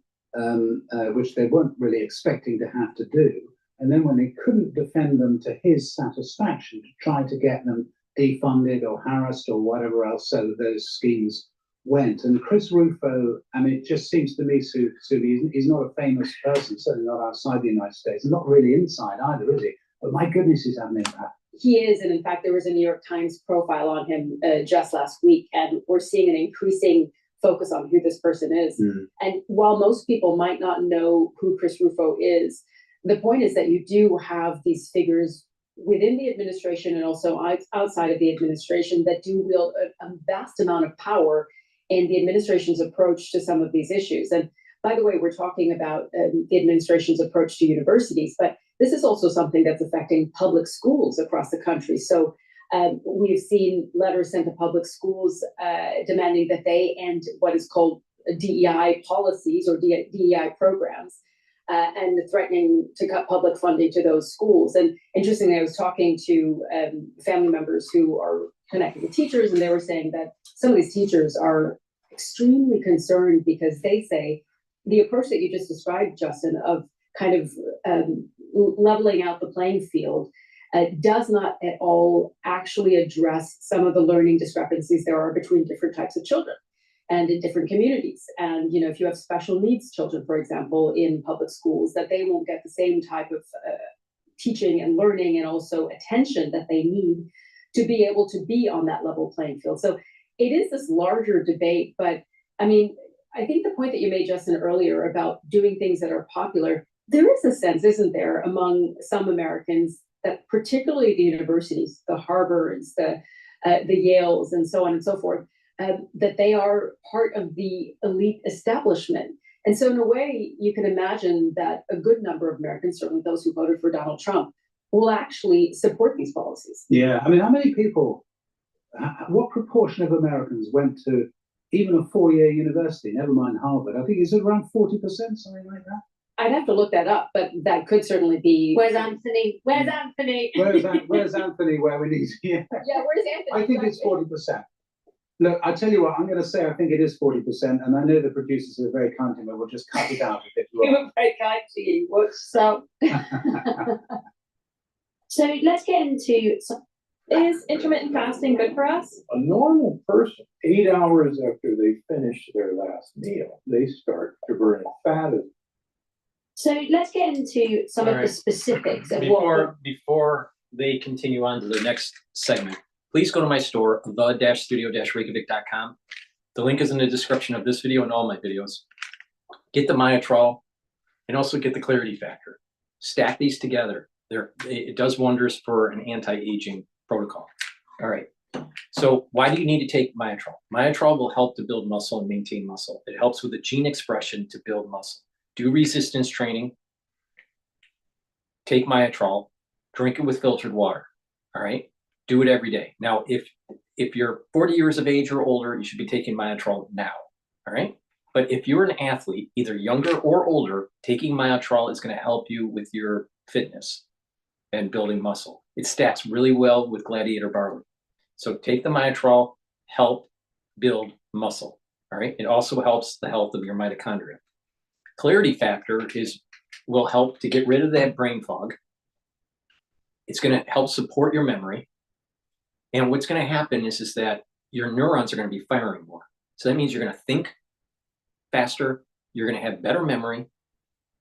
which they weren't really expecting to have to do, and then when they couldn't defend them to his satisfaction, to try to get them defunded or harassed or whatever else, so that those schemes went. And Chris Rufo, I mean, it just seems to me, Sue, he's not a famous person, certainly not outside the United States, and not really inside either, is he? But my goodness, he's having an impact. He is, and in fact, there was a New York Times profile on him just last week, and we're seeing an increasing focus on who this person is. And while most people might not know who Chris Rufo is, the point is that you do have these figures within the administration and also outside of the administration that do wield a vast amount of power in the administration's approach to some of these issues. And by the way, we're talking about the administration's approach to universities, but this is also something that's affecting public schools across the country. So we've seen letters sent to public schools demanding that they end what is called DEI policies or DEI programs, and threatening to cut public funding to those schools. And interestingly, I was talking to family members who are connected with teachers, and they were saying that some of these teachers are extremely concerned because they say the approach that you just described, Justin, of kind of leveling out the playing field does not at all actually address some of the learning discrepancies there are between different types of children and in different communities. And, if you have special needs children, for example, in public schools, that they won't get the same type of teaching and learning and also attention that they need to be able to be on that level playing field. So it is this larger debate, but I mean, I think the point that you made, Justin, earlier about doing things that are popular, there is a sense, isn't there, among some Americans that particularly the universities, the Harvards, the Yales, and so on and so forth, that they are part of the elite establishment. And so in a way, you can imagine that a good number of Americans, certainly those who voted for Donald Trump, will actually support these policies. Yeah, I mean, how many people, what proportion of Americans went to even a 4-year university, never mind Harvard, I think it's around 40%, something like that. I'd have to look that up, but that could certainly be. Where's Anthony? Where's Anthony? Where's Anthony where we need yeah. Yeah, where's Anthony? I think it's 40%. Look, I tell you what, I'm going to say I think it is 40%, and I know the producers are very kind to me. We'll just cut it out if it's You wrong. were very kind to you. So, So let's get into some. Is intermittent fasting good for us? A normal person, 8 hours after they finish their last meal, they start to burn fat. So let's get into some All of the right. specifics of what. Before they continue on to the next segment, please go to my store, the-studio-reykjavik.com. The link is in the description of this video and all my videos. Get the Myotrol and also get the Clarity Factor. Stack these together. It does wonders for an anti-aging protocol. All right. So why do you need to take Myotrol? Myotrol will help to build muscle and maintain muscle. It helps with the gene expression to build muscle. Do resistance training. Take Myotrol. Drink it with filtered water. All right. Do it every day. Now, if you're 40 years of age or older, you should be taking Myotrol now. All right. But if you're an athlete, either younger or older, taking Myotrol is going to help you with your fitness and building muscle. It stacks really well with Gladiator barley. So take the Myotrol, help build muscle. All right. It also helps the health of your mitochondria. Clarity Factor will help to get rid of that brain fog. It's going to help support your memory. And what's going to happen is that your neurons are going to be firing more. So that means you're going to think faster. You're going to have better memory.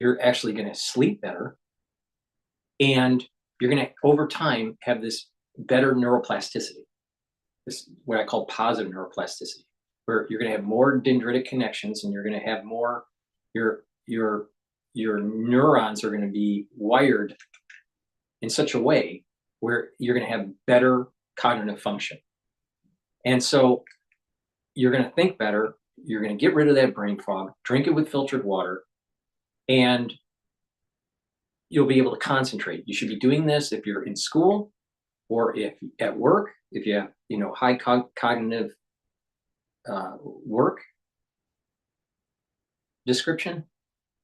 You're actually going to sleep better. And you're going to, over time, have this better neuroplasticity. This what I call positive neuroplasticity, where you're going to have more dendritic connections, and you're going to have more, your neurons are going to be wired in such a way where you're going to have better cognitive function. And so you're going to think better. You're going to get rid of that brain fog, drink it with filtered water, and you'll be able to concentrate. You should be doing this if you're in school or if at work, if you have, high cognitive work description,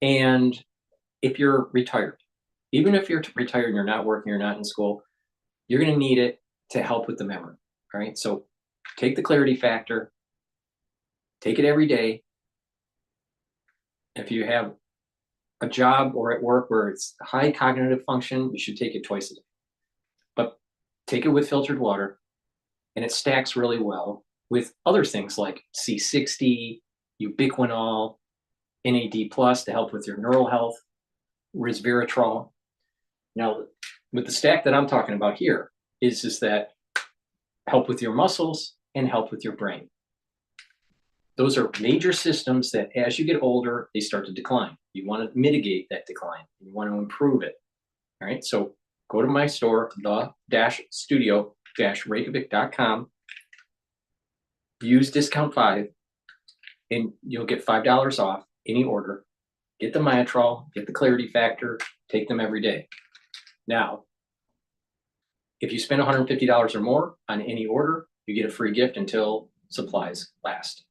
and if you're retired. Even if you're retired and you're not working, you're not in school, you're going to need it to help with the memory. All right. So take the Clarity Factor, take it every day. If you have a job or at work where it's high cognitive function, you should take it twice a day. But take it with filtered water, and it stacks really well with other things like C60, ubiquinol, NAD+ to help with your neural health, resveratrol. Now, with the stack that I'm talking about here is that help with your muscles and help with your brain. Those are major systems that as you get older, they start to decline. You want to mitigate that decline. You want to improve it. All right. So go to my store, the-studio-reykjavik.com. Use discount 5 and you'll get $5 off any order. Get the Myotrol, get the Clarity Factor, take them every day. Now, if you spend $150 or more on any order, you get a free gift until supplies last.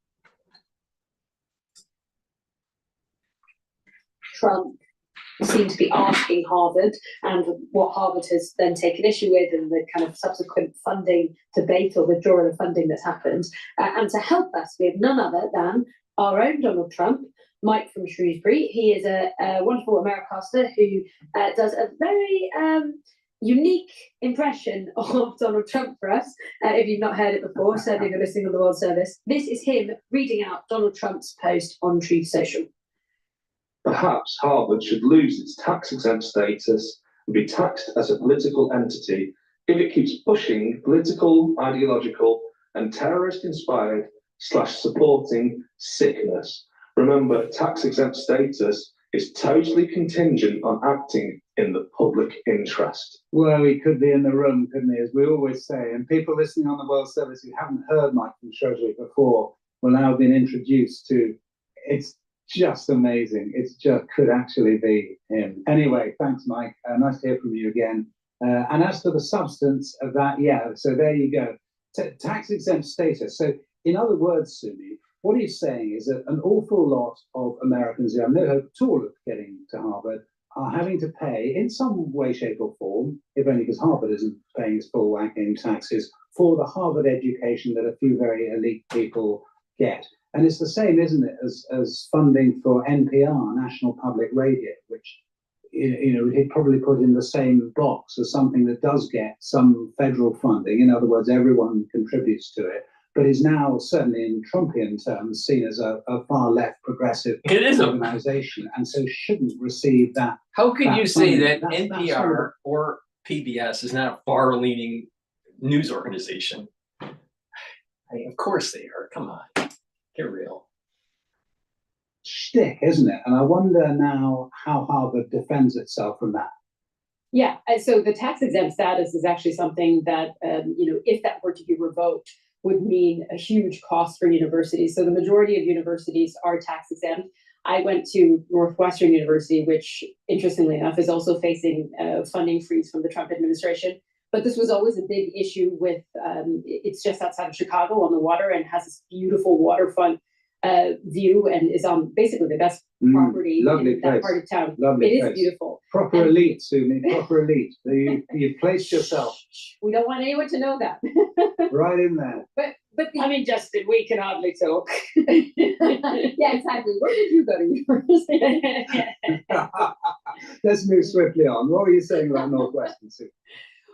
Trump seemed to be asking Harvard, and what Harvard has then taken issue with, and the kind of subsequent funding debate or withdrawal of funding that's happened. And to help us, we have none other than our own Donald Trump, Mike from Shrewsbury. He is a wonderful Americaster who does a very unique impression of Donald Trump for us. If you've not heard it before, certainly if you're listening on the World Service, this is him reading out Donald Trump's post on Truth Social. Perhaps Harvard should lose its tax-exempt status and be taxed as a political entity if it keeps pushing political, ideological, and terrorist-inspired / supporting sickness. Remember, tax-exempt status is totally contingent on acting in the public interest. Well, he could be in the room, couldn't he, as we always say. And people listening on the World Service who haven't heard Mike from Shrewsbury before will now have been introduced to. It's just amazing. It's just could actually be him. Anyway, thanks, Mike. Nice to hear from you again. And as for the substance of that, yeah, so there you go. Tax-exempt status. So in other words, Sumi, what he's saying is that an awful lot of Americans who have no hope at all of getting to Harvard are having to pay in some way, shape, or form, if only because Harvard isn't paying its full whacking taxes, for the Harvard education that a few very elite people get. And it's the same, isn't it, as funding for NPR, National Public Radio, which he'd probably put in the same box as something that does get some federal funding. In other words, everyone contributes to it, but is now, certainly in Trumpian terms, seen as a far left progressive organization, and so shouldn't receive that. How could you say that That's NPR or PBS is not a far-leaning news organization? I mean, of course they are. Come on, get real. Shtick, isn't it? And I wonder now how Harvard defends itself from that. Yeah, and so the tax exempt status is actually something that, if that were to be revoked, would mean a huge cost for universities. So the majority of universities are tax exempt. I went to Northwestern University, which, interestingly enough, is also facing funding freeze from the Trump administration. But this was always a big issue with, it's just outside of Chicago on the water and has this beautiful waterfront view and is on basically the best property in that part of town. It is beautiful. Proper elite, Sumi, proper elite. You've placed yourself. We don't want anyone to know that. Right in there. But I mean, Justin, we can hardly talk. Yeah, exactly. Where did you go to university? Let's move swiftly on. What were you saying about Northwestern, Sumi?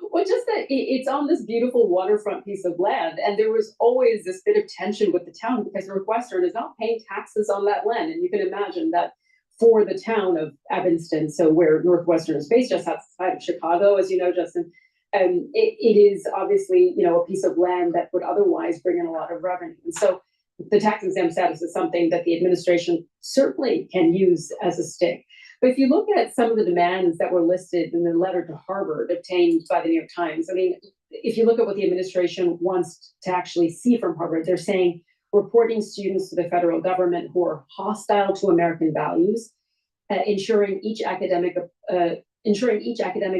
Well, just that it's on this beautiful waterfront piece of land, and there was always this bit of tension with the town because Northwestern is not paying taxes on that land, and you can imagine that for the town of Evanston, so where Northwestern is based, just outside of Chicago, as you know, Justin, it is obviously a piece of land that would otherwise bring in a lot of revenue, and so the tax exempt status is something that the administration certainly can use as a stick. But if you look at some of the demands that were listed in the letter to Harvard obtained by the New York Times, I mean, if you look at what the administration wants to actually see from Harvard, they're saying reporting students to the federal government who are hostile to American values, ensuring each academic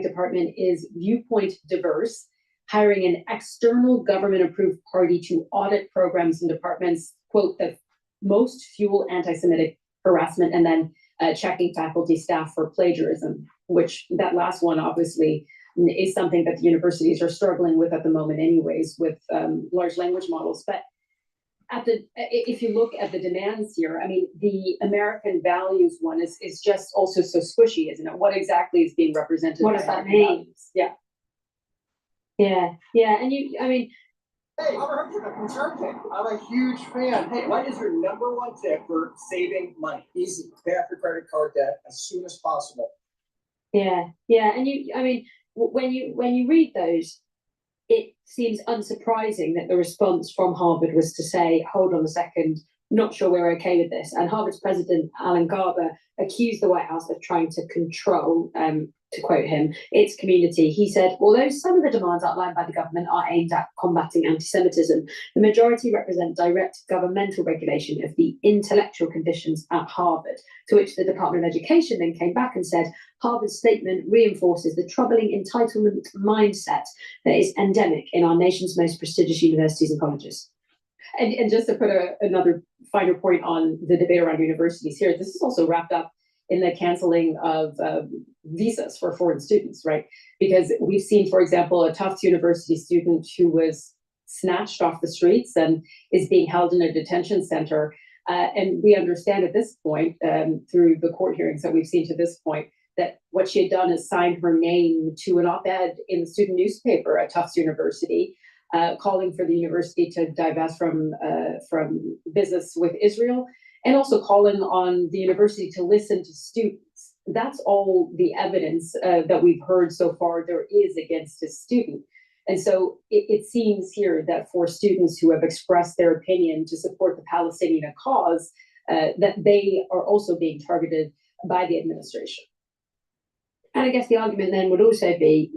department is viewpoint diverse, hiring an external government-approved party to audit programs and departments, quote, that most fuel anti-Semitic harassment, and then checking faculty staff for plagiarism, which that last one obviously is something that the universities are struggling with at the moment anyways with large language models. But if you look at the demands here, I mean, the American values one is just also so squishy, isn't it? What exactly is being represented? What does that mean? Yeah. And I mean, Hey, I'm a conservative. I'm a huge fan. Hey, what is your number one tip for saving money? Easy. Pay off your credit card debt as soon as possible. Yeah, and I mean, when you read those, it seems unsurprising that the response from Harvard was to say, hold on a second, not sure we're okay with this. And Harvard's president, Alan Garber, accused the White House of trying to control, to quote him, its community. He said, although some of the demands outlined by the government are aimed at combating anti-Semitism, the majority represent direct governmental regulation of the intellectual conditions at Harvard, to which the Department of Education then came back and said, Harvard's statement reinforces the troubling entitlement mindset that is endemic in our nation's most prestigious universities and colleges. And just to put another finer point on the debate around universities here, this is also wrapped up in the canceling of visas for foreign students, right? Because we've seen, for example, a Tufts University student who was snatched off the streets and is being held in a detention center. And we understand at this point, through the court hearings that we've seen to this point, that what she had done is signed her name to an op-ed in the student newspaper at Tufts University, calling for the university to divest from business with Israel, and also calling on the university to listen to students. That's all the evidence that we've heard so far there is against a student. And so it seems here that for students who have expressed their opinion to support the Palestinian cause, that they are also being targeted by the administration. And I guess the argument then would also be,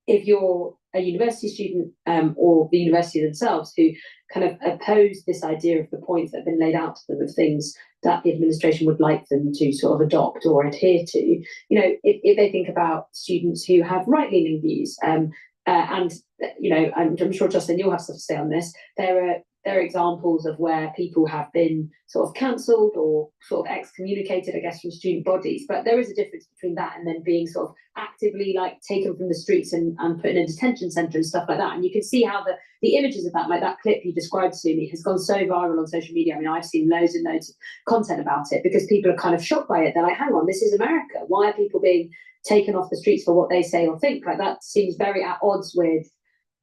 if you're a university student or the university themselves who kind of oppose this idea of the points that have been laid out to them of things that the administration would like them to sort of adopt or adhere to, if they think about students who have right-leaning views, and I'm sure, Justin, you'll have stuff to say on this, there are they're examples of where people have been sort of cancelled or sort of excommunicated, I guess, from student bodies. But there is a difference between that and then being sort of actively like taken from the streets and put in a detention centre and stuff like that. And you can see how the images of that, like that clip you described to me, has gone so viral on social media. I mean, I've seen loads and loads of content about it because people are kind of shocked by it. They're like, hang on, this is America. Why are people being taken off the streets for what they say or think? Like, that seems very at odds with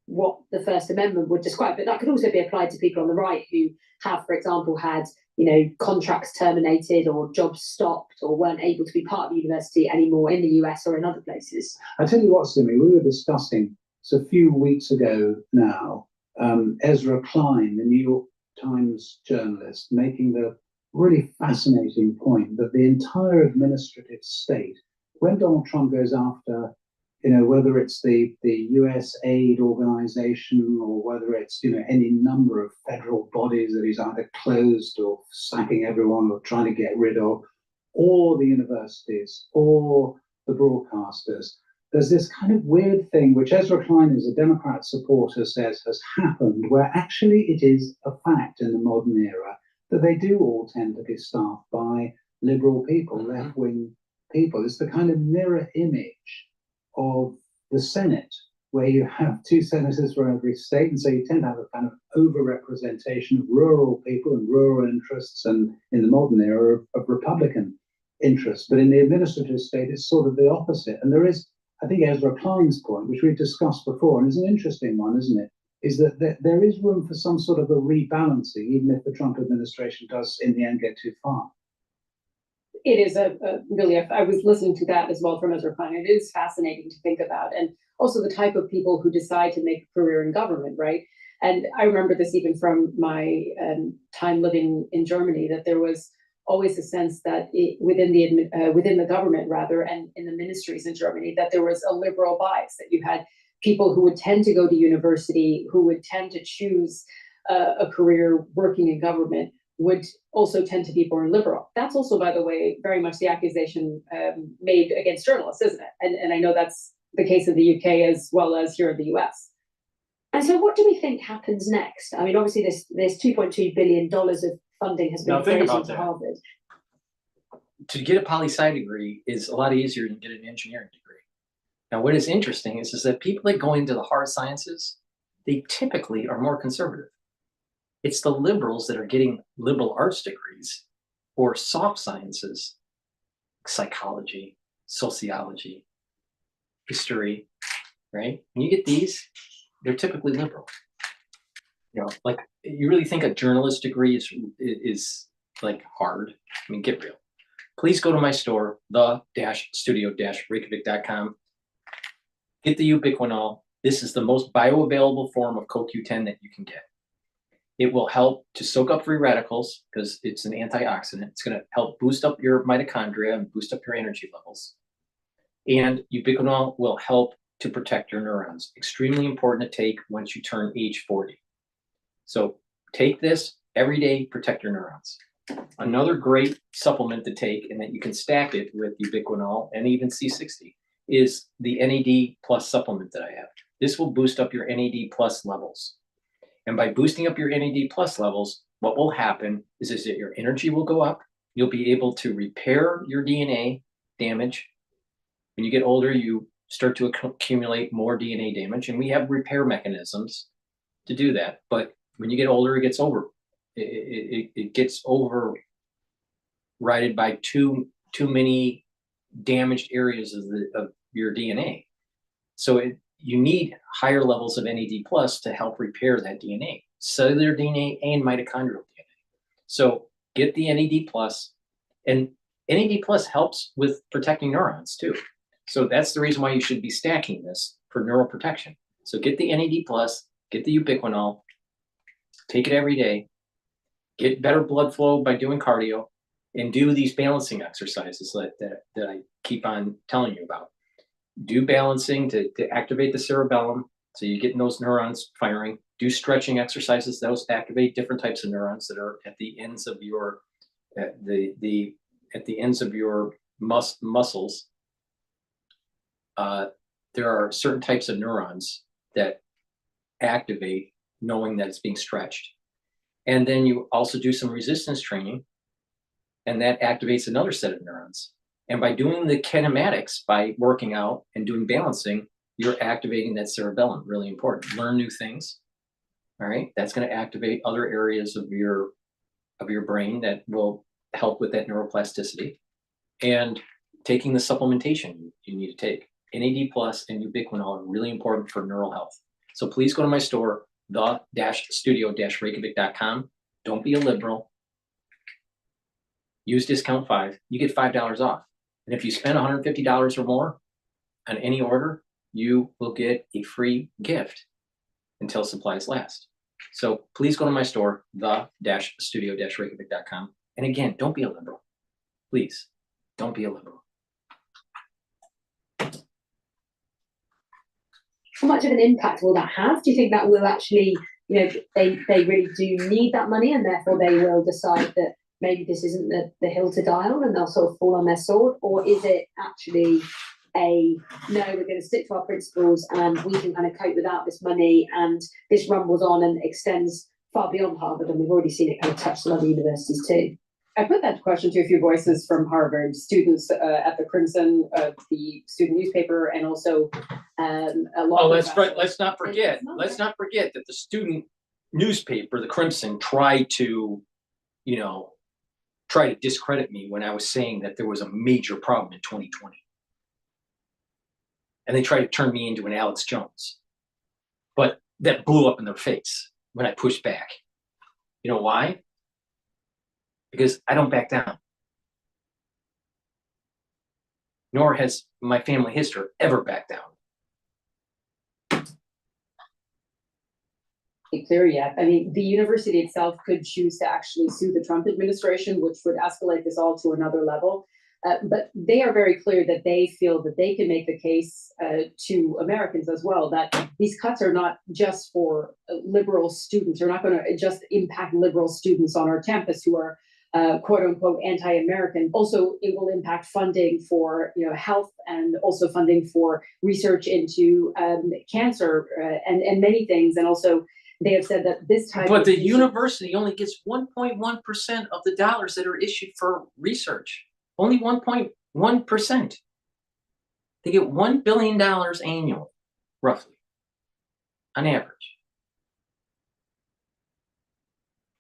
what the First Amendment would describe. But that could also be applied to people on the right who have, for example, had, you know, contracts terminated or jobs stopped or weren't able to be part of the university anymore in the US or in other places. I tell you what, Simi, we were discussing, so a few weeks ago now, Ezra Klein, the New York Times journalist, making the really fascinating point that the entire administrative state, when Donald Trump goes after, you know, whether it's the US aid organization or whether it's, you know, any number of federal bodies that he's either closed or sacking everyone or trying to get rid of, or the universities or the broadcasters, there's this kind of weird thing which Ezra Klein, as a Democrat supporter, says has happened, where actually it is a fact in the modern era that they do all tend to be staffed by liberal people, left-wing people. It's the kind of mirror image of the Senate, where you have 2 senators for every state, and so you tend to have a kind of over-representation of rural people and rural interests, and in the modern era of Republican interests. But in the administrative state, it's sort of the opposite. And there is, I think, Ezra Klein's point, which we've discussed before, and is an interesting one, isn't it? Is that there is room for some sort of a rebalancing, even if the Trump administration does in the end get too far. It is I was listening to that as well from Ezra Klein. It is fascinating to think about, and also the type of people who decide to make a career in government, right? And I remember this even from my time living in Germany, that there was always a sense that within the government, rather, and in the ministries in Germany, that there was a liberal bias, that you had people who would tend to go to university, who would tend to choose a career working in government, would also tend to be more liberal. That's also, by the way, very much the accusation made against journalists, isn't it? And I know that's the case in the UK as well as here in the US. And so what do we think happens next? I mean, obviously this $2.2 billion of funding has been frozen to Harvard. To get a poli-sci degree is a lot easier than get an engineering degree. Now, what is interesting is that people that go into the hard sciences, they typically are more conservative. It's the liberals that are getting liberal arts degrees or soft sciences, psychology, sociology, history, right? When you get these, they're typically liberal. You know, like, you really think a journalist degree is like hard? I mean, get real. Please go to my store, the-studio-reykjavik.com. Get the ubiquinol. This is the most bioavailable form of CoQ10 that you can get. It will help to soak up free radicals because it's an antioxidant. It's going to help boost up your mitochondria and boost up your energy levels. And ubiquinol will help to protect your neurons. Extremely important to take once you turn age 40. So take this every day, protect your neurons. Another great supplement to take, and that you can stack it with ubiquinol and even C60, is the NAD plus supplement that I have. This will boost up your NAD plus levels. And by boosting up your NAD plus levels, what will happen is that your energy will go up. You'll be able to repair your DNA damage. When you get older, you start to accumulate more DNA damage, and we have repair mechanisms to do that. But when you get older, it gets overridden by too many damaged areas of your DNA. So you need higher levels of NAD plus to help repair that DNA, cellular DNA and mitochondrial DNA. So get the NAD plus, and NAD plus helps with protecting neurons too. So that's the reason why you should be stacking this for neural protection. So get the NAD plus, get the ubiquinol, take it every day, get better blood flow by doing cardio, and do these balancing exercises that I keep on telling you about. Do balancing to activate the cerebellum, so you're getting those neurons firing. Do stretching exercises; those activate different types of neurons that are at the ends of your muscles. There are certain types of neurons that activate knowing that it's being stretched. And then you also do some resistance training, and that activates another set of neurons. And by doing the kinematics, by working out and doing balancing, you're activating that cerebellum, really important. Learn new things, all right? That's gonna activate other areas of your brain that will help with that neuroplasticity. And taking the supplementation you need to take. NAD+ and ubiquinol are really important for neural health. So please go to my store, the-studio-reykjavik.com. Don't be a liberal. Use discount 5. You get $5 off. And if you spend $150 or more on any order, you will get a free gift until supplies last. So please go to my store, the-studio-reykjavik.com. And again, don't be a liberal. Please, don't be a liberal. How much of an impact will that have? Do you think that will actually, they really do need that money, and therefore they will decide that maybe this isn't the hill to die on, and they'll sort of fall on their sword? Or is it actually no, we're going to stick to our principles and we can kind of cope without this money, and this rumbles on and extends far beyond Harvard, and we've already seen it kind of touch some other universities too? I put that question to a few voices from Harvard, students at the Crimson, the student newspaper, and also a lot of let's not forget that the student newspaper, the Crimson, tried to discredit me when I was saying that there was a major problem in 2020. And they tried to turn me into an Alex Jones. But that blew up in their face when I pushed back. You know why? Because I don't back down. Nor has my family history ever backed down. Clear yet. I mean, the university itself could choose to actually sue the Trump administration, which would escalate this all to another level. But they are very clear that they feel that they can make the case to Americans as well, that these cuts are not just for liberal students. They're not going to just impact liberal students on our campus who are quote unquote anti-American. Also, it will impact funding for health, and also funding for research into cancer and many things. And also, they have said that this time. But the university only gets 1.1% of the dollars that are issued for research. Only 1.1%. They get $1 billion annually, roughly, on average.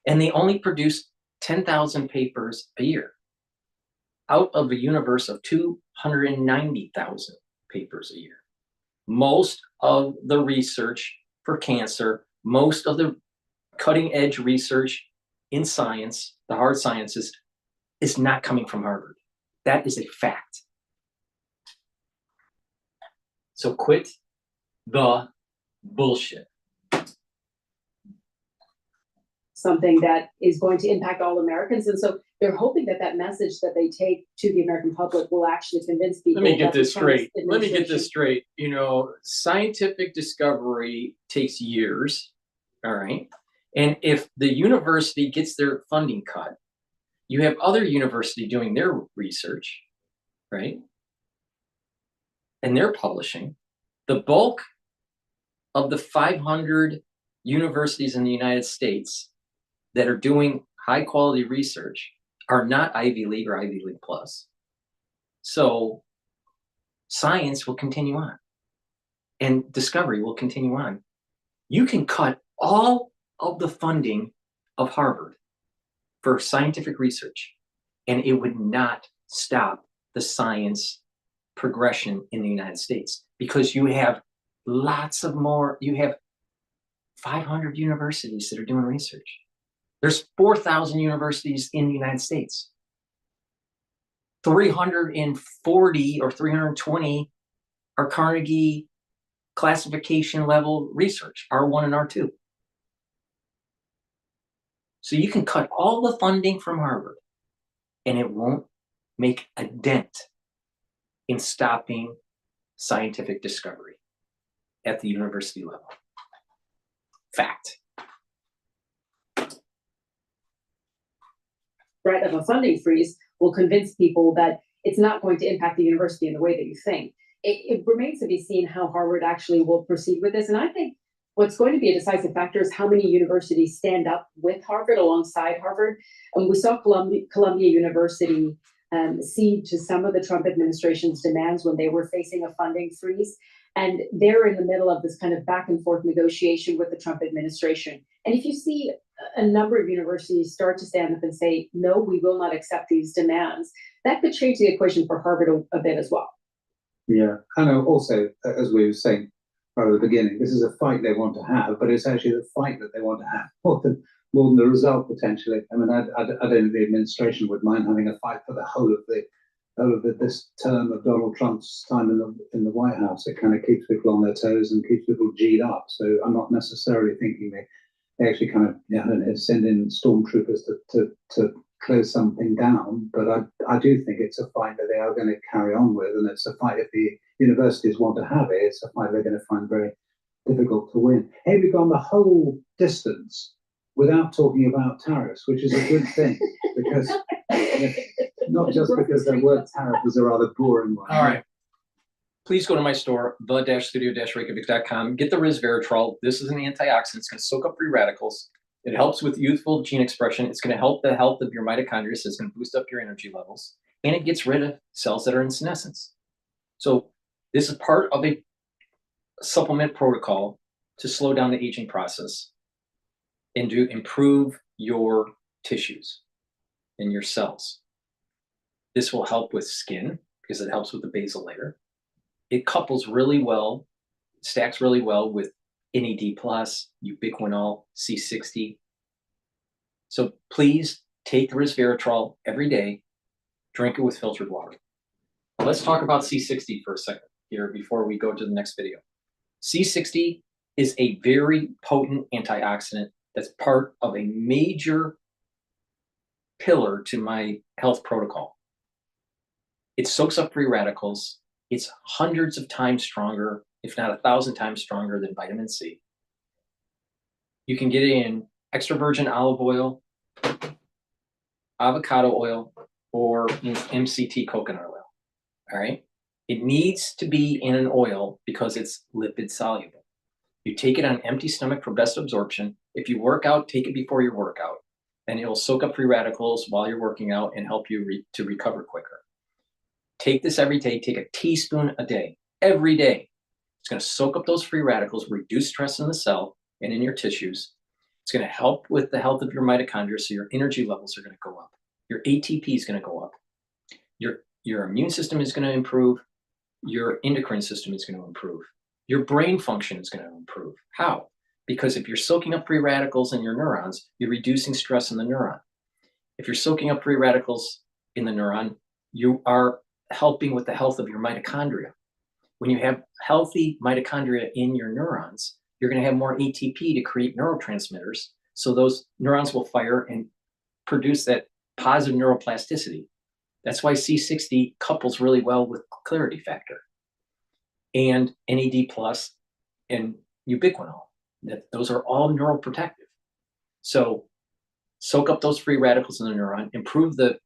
And they only produce 10,000 papers a year out of a universe of 290,000 papers a year. Most of the research for cancer, most of the cutting edge research in science, the hard sciences, is not coming from Harvard. That is a fact. So quit the bullshit. Something that is going to impact all Americans. And so they're hoping that that message that they take to the American public will actually convince people. Let me get this straight. Scientific discovery takes years, all right? And if the university gets their funding cut, you have other universities doing their research, right? And they're publishing. The bulk of the 500 universities in the United States that are doing high quality research are not Ivy League or Ivy League Plus. So science will continue on and discovery will continue on. You can cut all of the funding of Harvard for scientific research, and it would not stop the science progression in the United States, because you have lots of more, you have 500 universities that are doing research. There's 4,000 universities in the United States. 340 or 320 are Carnegie classification level research, R1 and R2. So you can cut all the funding from Harvard and it won't make a dent in stopping scientific discovery at the university level. Fact. Right, of a funding freeze will convince people that it's not going to impact the university in the way that you think. It remains to be seen how Harvard actually will proceed with this. And I think what's going to be a decisive factor is how many universities stand up with Harvard alongside Harvard. And we saw Columbia University cede to some of the Trump administration's demands when they were facing a funding freeze. And they're in the middle of this kind of back and forth negotiation with the Trump administration. And if you see a number of universities start to stand up and say, no, we will not accept these demands, that could change the equation for Harvard a bit as well. Yeah, and also, as we were saying right at the beginning, this is a fight they want to have, but it's actually the fight that they want to have more than the result potentially. I mean, I don't think the administration would mind having a fight for the whole of this term of Donald Trump's time in the White House. It kind of keeps people on their toes and keeps people G'd up. So I'm not necessarily thinking they actually kind of, I don't know, send in stormtroopers to close something down. But I do think it's a fight that they are going to carry on with, and it's a fight if the universities want to have it. It's a fight they're going to find very difficult to win. Hey, we've gone the whole distance without talking about tariffs, which is a good thing because. Not just because the word tariff is a rather boring one. All right. Please go to my store, the-studio-reykjavik.com. Get the resveratrol. This is an antioxidant. It's going to soak up free radicals. It helps with youthful gene expression. It's going to help the health of your mitochondria. So it's going to boost up your energy levels. And it gets rid of cells that are in senescence. So this is part of a supplement protocol to slow down the aging process and to improve your tissues and your cells. This will help with skin because it helps with the basal layer. It couples really well, stacks really well with NAD+, ubiquinol, C60. So please take the resveratrol every day, drink it with filtered water. Let's talk about C60 for a second here before we go to the next video. C60 is a very potent antioxidant that's part of a major pillar to my health protocol. It soaks up free radicals. It's hundreds of times stronger, if not 1,000 times stronger than vitamin C. You can get it in extra virgin olive oil, avocado oil, or in MCT coconut oil. All right. It needs to be in an oil because it's lipid soluble. You take it on empty stomach for best absorption. If you work out, take it before your workout, and it will soak up free radicals while you're working out and help you to recover quicker. Take this every day. Take a teaspoon a day, every day. It's going to soak up those free radicals, reduce stress in the cell and in your tissues. It's going to help with the health of your mitochondria, so your energy levels are going to go up. Your ATP is going to go up. Your immune system is going to improve. Your endocrine system is going to improve. Your brain function is going to improve. How? Because if you're soaking up free radicals in your neurons, you're reducing stress in the neuron. If you're soaking up free radicals in the neuron, you are helping with the health of your mitochondria. When you have healthy mitochondria in your neurons, you're going to have more ATP to create neurotransmitters. So those neurons will fire and produce that positive neuroplasticity. That's why C60 couples really well with clarity factor and NAD+ and ubiquinol. Those are all neuroprotective. So soak up those free radicals in the neuron, improve the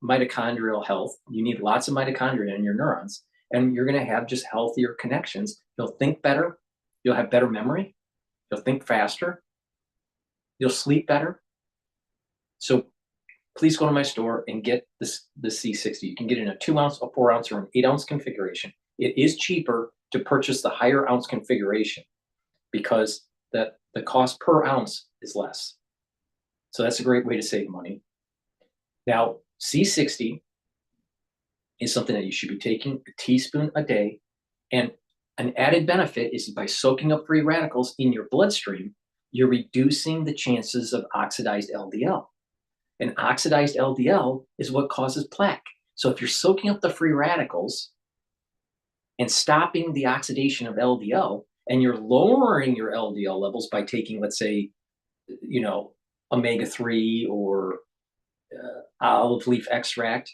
mitochondrial health. You need lots of mitochondria in your neurons, and you're going to have just healthier connections. You'll think better. You'll have better memory. You'll think faster. You'll sleep better. So please go to my store and get the C60. You can get it in a 2-ounce, a 4-ounce, or an 8-ounce configuration. It is cheaper to purchase the higher ounce configuration because the cost per ounce is less. So that's a great way to save money. Now, C60 is something that you should be taking a teaspoon a day. And an added benefit is by soaking up free radicals in your bloodstream, you're reducing the chances of oxidized LDL. And oxidized LDL is what causes plaque. So if you're soaking up the free radicals and stopping the oxidation of LDL, and you're lowering your LDL levels by taking, let's say, omega-3 or olive leaf extract,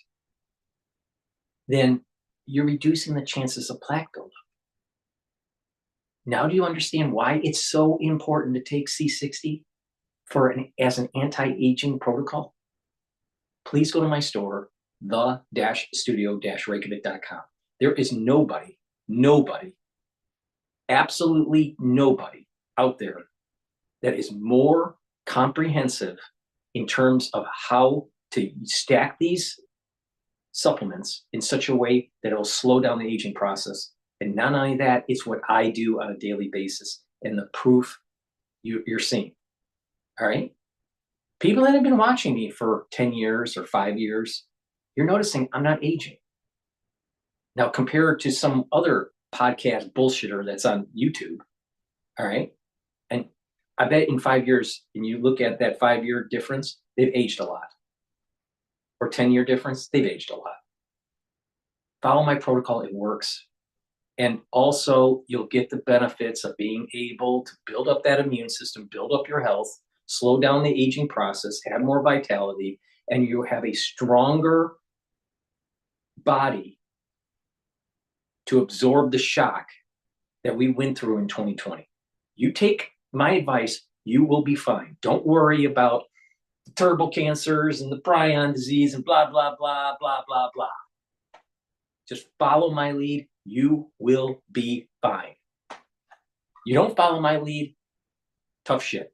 then you're reducing the chances of plaque buildup. Now, do you understand why it's so important to take C60 as an anti-aging protocol? Please go to my store, the-studio-reykjavik.com. There is nobody absolutely nobody out there that is more comprehensive in terms of how to stack these supplements in such a way that it'll slow down the aging process. And not only that, it's what I do on a daily basis, and the proof you're seeing. All right. People that have been watching me for 10 years or 5 years, you're noticing I'm not aging. Now, compared to some other podcast bullshitter that's on YouTube, all right? And I bet in 5 years, and you look at that 5-year difference, they've aged a lot. Or 10-year difference, they've aged a lot. Follow my protocol, it works. And also, you'll get the benefits of being able to build up that immune system, build up your health, slow down the aging process, have more vitality, and you have a stronger body to absorb the shock that we went through in 2020. You take my advice, you will be fine. Don't worry about the turbo cancers and the prion disease and blah, blah, blah, blah, blah, blah. Just follow my lead. You will be fine. You don't follow my lead, tough shit.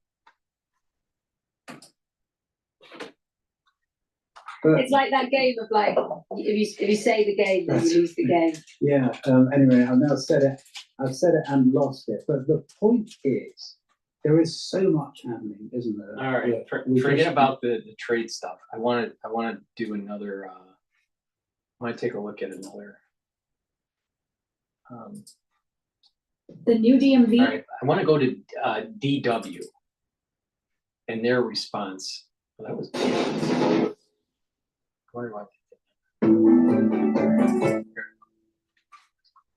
It's like that game of like, if you say the game, then you lose the game. Yeah. Anyway, I've now said it. I've said it and lost it. But the point is, there is so much happening, isn't there? All right. Forget about the trade stuff. I want to do another. I want to take a look at another. The new DMV. All right. I want to go to DW and their response. Well, that was.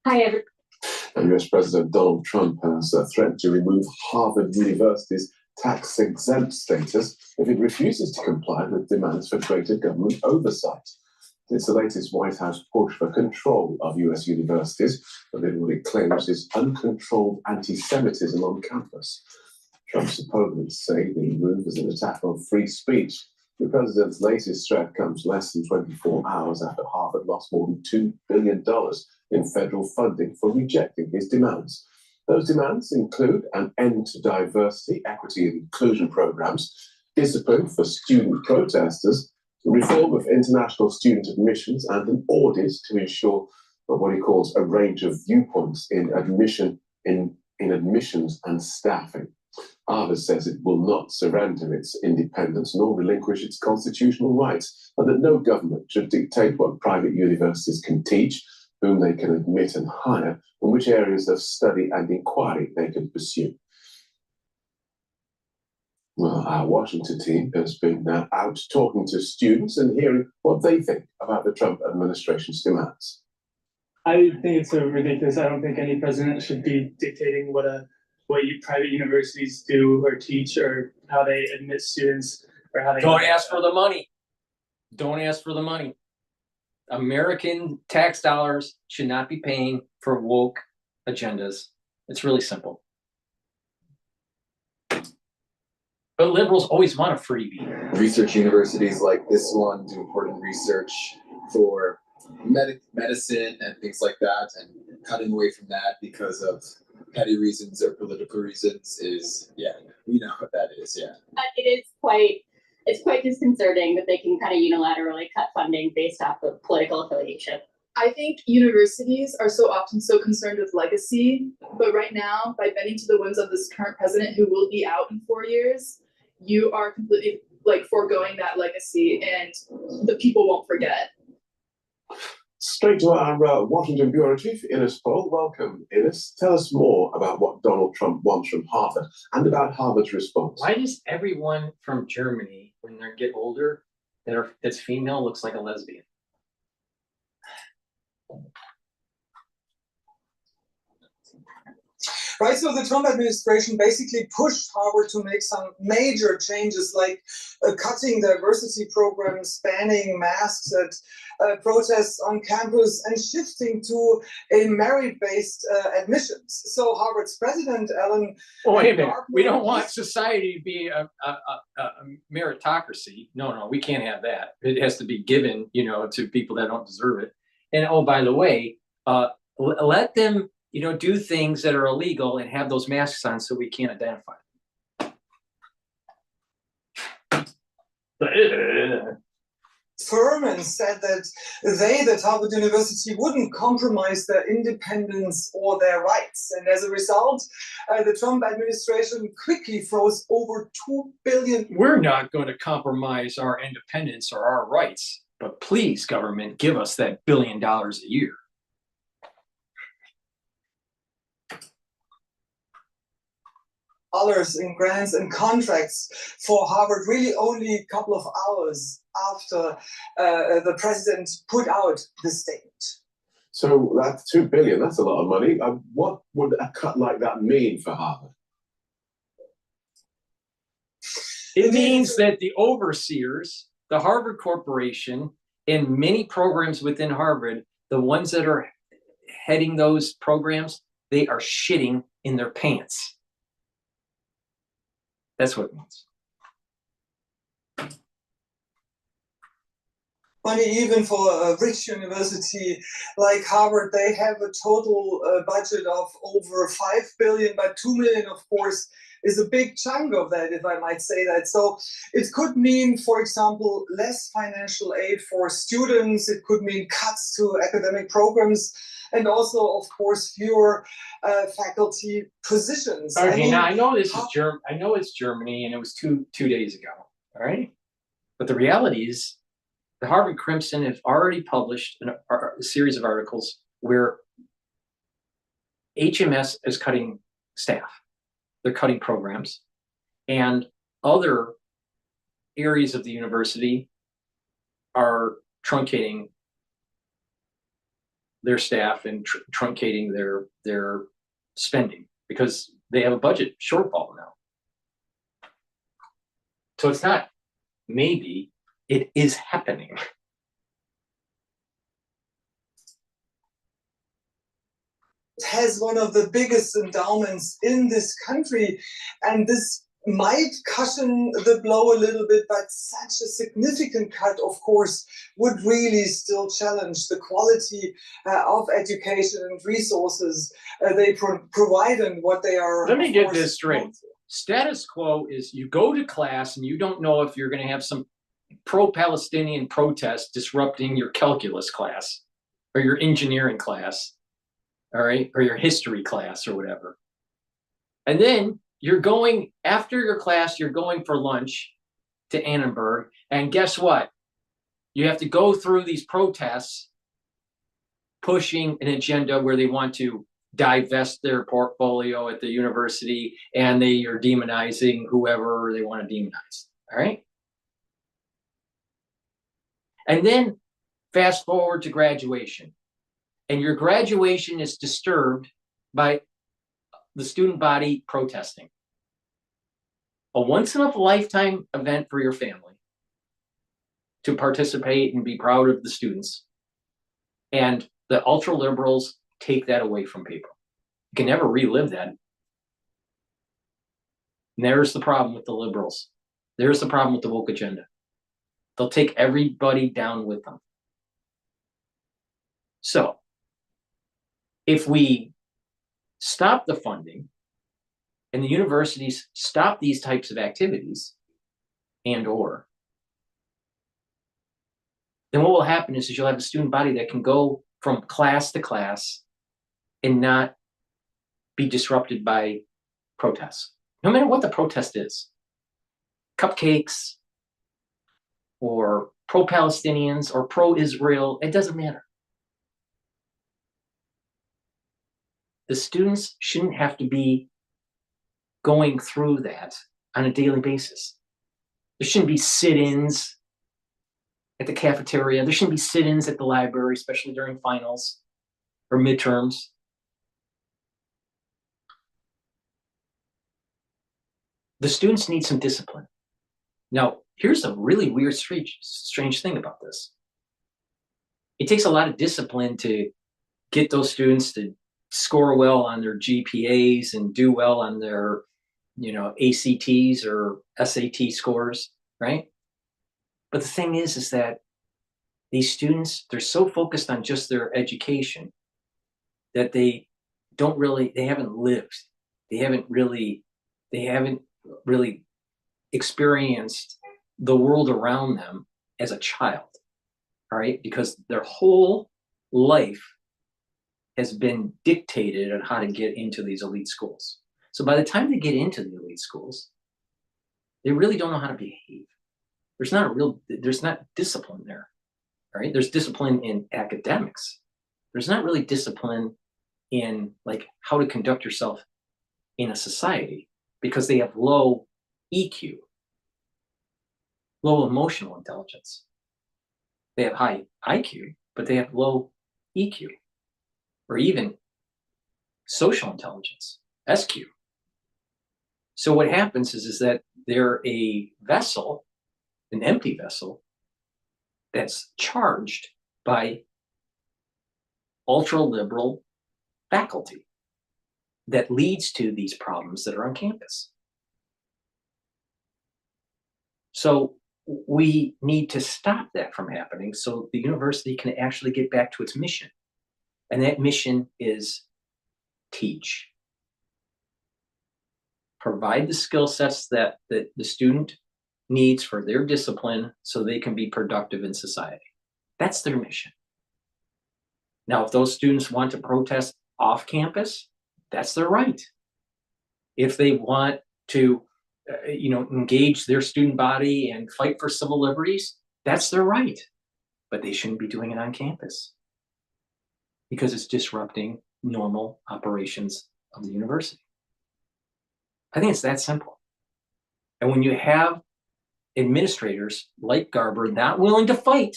Hi, everyone. US President Donald Trump has threatened to remove Harvard University's tax-exempt status if it refuses to comply with demands for greater government oversight. It's the latest White House push for control of US universities, amid what it claims is uncontrolled anti-Semitism on campus. Trump's opponents say the move is an attack on free speech. The president's latest threat comes less than 24 hours after Harvard lost more than $2 billion in federal funding for rejecting his demands. Those demands include an end to diversity, equity, and inclusion programs, discipline for student protesters, reform of international student admissions, and an audit to ensure what he calls a range of viewpoints in admissions and staffing. Harvard says it will not surrender its independence nor relinquish its constitutional rights, and that no government should dictate what private universities can teach, whom they can admit and hire, and which areas of study and inquiry they can pursue. Well, our Washington team has been out talking to students and hearing what they think about the Trump administration's demands. I think it's ridiculous. I don't think any president should be dictating what private universities do or teach or how they admit students or how they. Don't ask for the money. Don't ask for the money. American tax dollars should not be paying for woke agendas. It's really simple. But liberals always want a freebie. Research universities like this one do important research for medicine and things like that, and cutting away from that because of petty reasons or political reasons is, we know what that is, It is quite disconcerting that they can kind of unilaterally cut funding based off of political affiliation. I think universities are so often so concerned with legacy, but right now, by bending to the whims of this current president who will be out in 4 years, you are completely foregoing that legacy, and the people won't forget. Straight to our Washington Bureau Chief, Ines Paul. Welcome, Ines. Tell us more about what Donald Trump wants from Harvard and about Harvard's response. Why does everyone from Germany, when they get older, that's female, looks like a lesbian? Right, so the Trump administration basically pushed Harvard to make some major changes, like cutting diversity programs, banning masks at protests on campus, and shifting to a merit-based admissions. So Harvard's president, Ellen... Oh, wait a minute. We don't want society to be a meritocracy. No, we can't have that. It has to be given, to people that don't deserve it. And, oh, by the way, let them do things that are illegal and have those masks on so we can't identify them. Furman said that Harvard University wouldn't compromise their independence or their rights. And as a result, the Trump administration quickly froze over $2 billion. We're not going to compromise our independence or our rights, but please, government, give us that $1 billion a year. Dollars in grants and contracts for Harvard really only a couple of hours after the president put out the statement. So that's $2 billion. That's a lot of money. What would a cut like that mean for Harvard? It means that the overseers, the Harvard Corporation, and many programs within Harvard, the ones that are heading those programs, they are shitting in their pants. That's what it means. Money even for a rich university like Harvard, they have a total budget of over $5 billion, but $2 million, of course, is a big chunk of that, if I might say that. So it could mean, for example, less financial aid for students. It could mean cuts to academic programs, and also, of course, fewer faculty positions. Okay, now I know this is I know it's Germany, and it was two days ago. All right, but the reality is, the Harvard Crimson have already published a series of articles where HMS is cutting staff, they're cutting programs, and other areas of the university are truncating their staff and truncating their spending because they have a budget shortfall now. So it's not maybe, it is happening. It has one of the biggest endowments in this country, and this might cushion the blow a little bit, but such a significant cut, of course, would really still challenge the quality of education and resources they provide and what they are. Let me get this straight. Status quo is you go to class and you don't know if you're going to have some pro-Palestinian protest disrupting your calculus class or your engineering class, all right, or your history class or whatever. And then you're going, after your class, you're going for lunch to Annenberg, and guess what? You have to go through these protests pushing an agenda where they want to divest their portfolio at the university, and they are demonizing whoever they want to demonize, all right? And then fast forward to graduation, and your graduation is disturbed by the student body protesting. A once-in-a-lifetime event for your family to participate and be proud of the students. And the ultra-liberals take that away from people. You can never relive that. And there's the problem with the liberals. There's the problem with the woke agenda. They'll take everybody down with them. So, if we stop the funding and the universities stop these types of activities then what will happen is you'll have a student body that can go from class to class and not be disrupted by protests, no matter what the protest is. Cupcakes or pro-Palestinians or pro-Israel, it doesn't matter. The students shouldn't have to be going through that on a daily basis. There shouldn't be sit-ins at the cafeteria. There shouldn't be sit-ins at the library, especially during finals or midterms. The students need some discipline. Now, here's a really weird, strange thing about this. It takes a lot of discipline to get those students to score well on their GPAs and do well on their, ACTs or SAT scores, right? But the thing is that these students, they're so focused on just their education that they they haven't lived. They haven't really experienced the world around them as a child, all right? Because their whole life has been dictated on how to get into these elite schools. So by the time they get into the elite schools, they really don't know how to behave. There's not discipline there, right? There's discipline in academics. There's not really discipline in like how to conduct yourself in a society, because they have low EQ, low emotional intelligence. They have high IQ, but they have low EQ, or even social intelligence, SQ. So what happens is that they're a vessel, an empty vessel, that's charged by ultra-liberal faculty that leads to these problems that are on campus. So we need to stop that from happening so the university can actually get back to its mission. And that mission is teach. Provide the skill sets that the student needs for their discipline so they can be productive in society. That's their mission. Now, if those students want to protest off campus, that's their right. If they want to, engage their student body and fight for civil liberties, that's their right. But they shouldn't be doing it on campus because it's disrupting normal operations of the university. I think it's that simple. And when you have administrators like Garber not willing to fight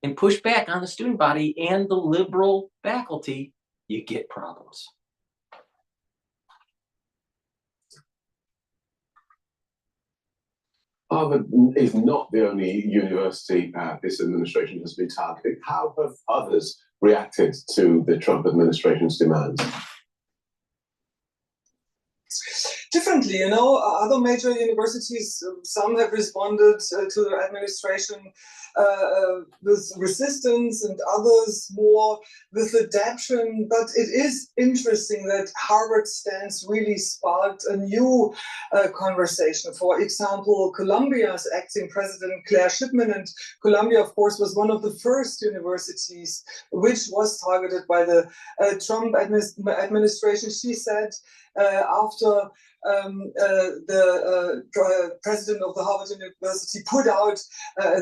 and push back on the student body and the liberal faculty, you get problems. Harvard is not the only university this administration has been targeting. How have others reacted to the Trump administration's demands? Differently, other major universities, some have responded to the administration with resistance and others more with adaptation. But it is interesting that Harvard's stance really sparked a new conversation. For example, Columbia's acting president, Claire Shipman, and Columbia, of course, was one of the first universities which was targeted by the Trump administration. She said after the president of the Harvard University put out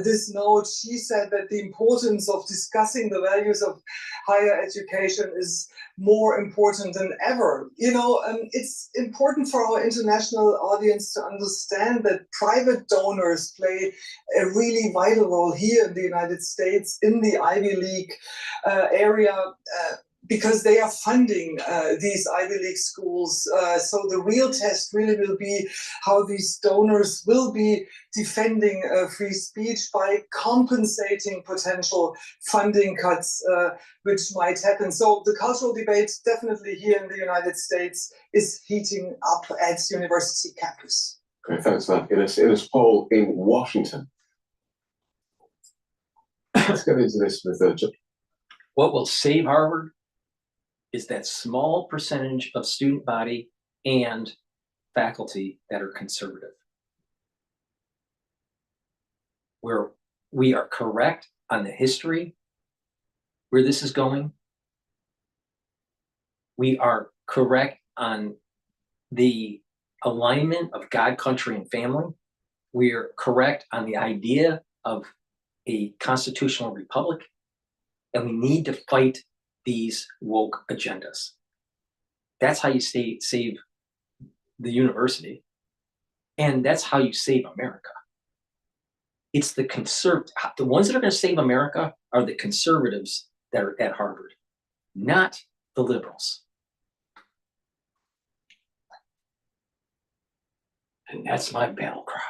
this note, she said that the importance of discussing the values of higher education is more important than ever. It's important for our international audience to understand that private donors play a really vital role here in the United States, in the Ivy League area, because they are funding these Ivy League schools. So the real test really will be how these donors will be defending free speech by compensating potential funding cuts which might happen. So the cultural debate definitely here in the United States is heating up at university campus. Okay, thanks for that. In a poll in Washington. Let's get into this with what will save Harvard is that small percentage of student body and faculty that are conservative. Where we are correct on the history, where this is going. We are correct on the alignment of God, country, and family. We are correct on the idea of a constitutional republic. And we need to fight these woke agendas. That's how you save the university. And that's how you save America. It's the ones that are going to save America are the conservatives that are at Harvard, not the liberals. And that's my battle cry.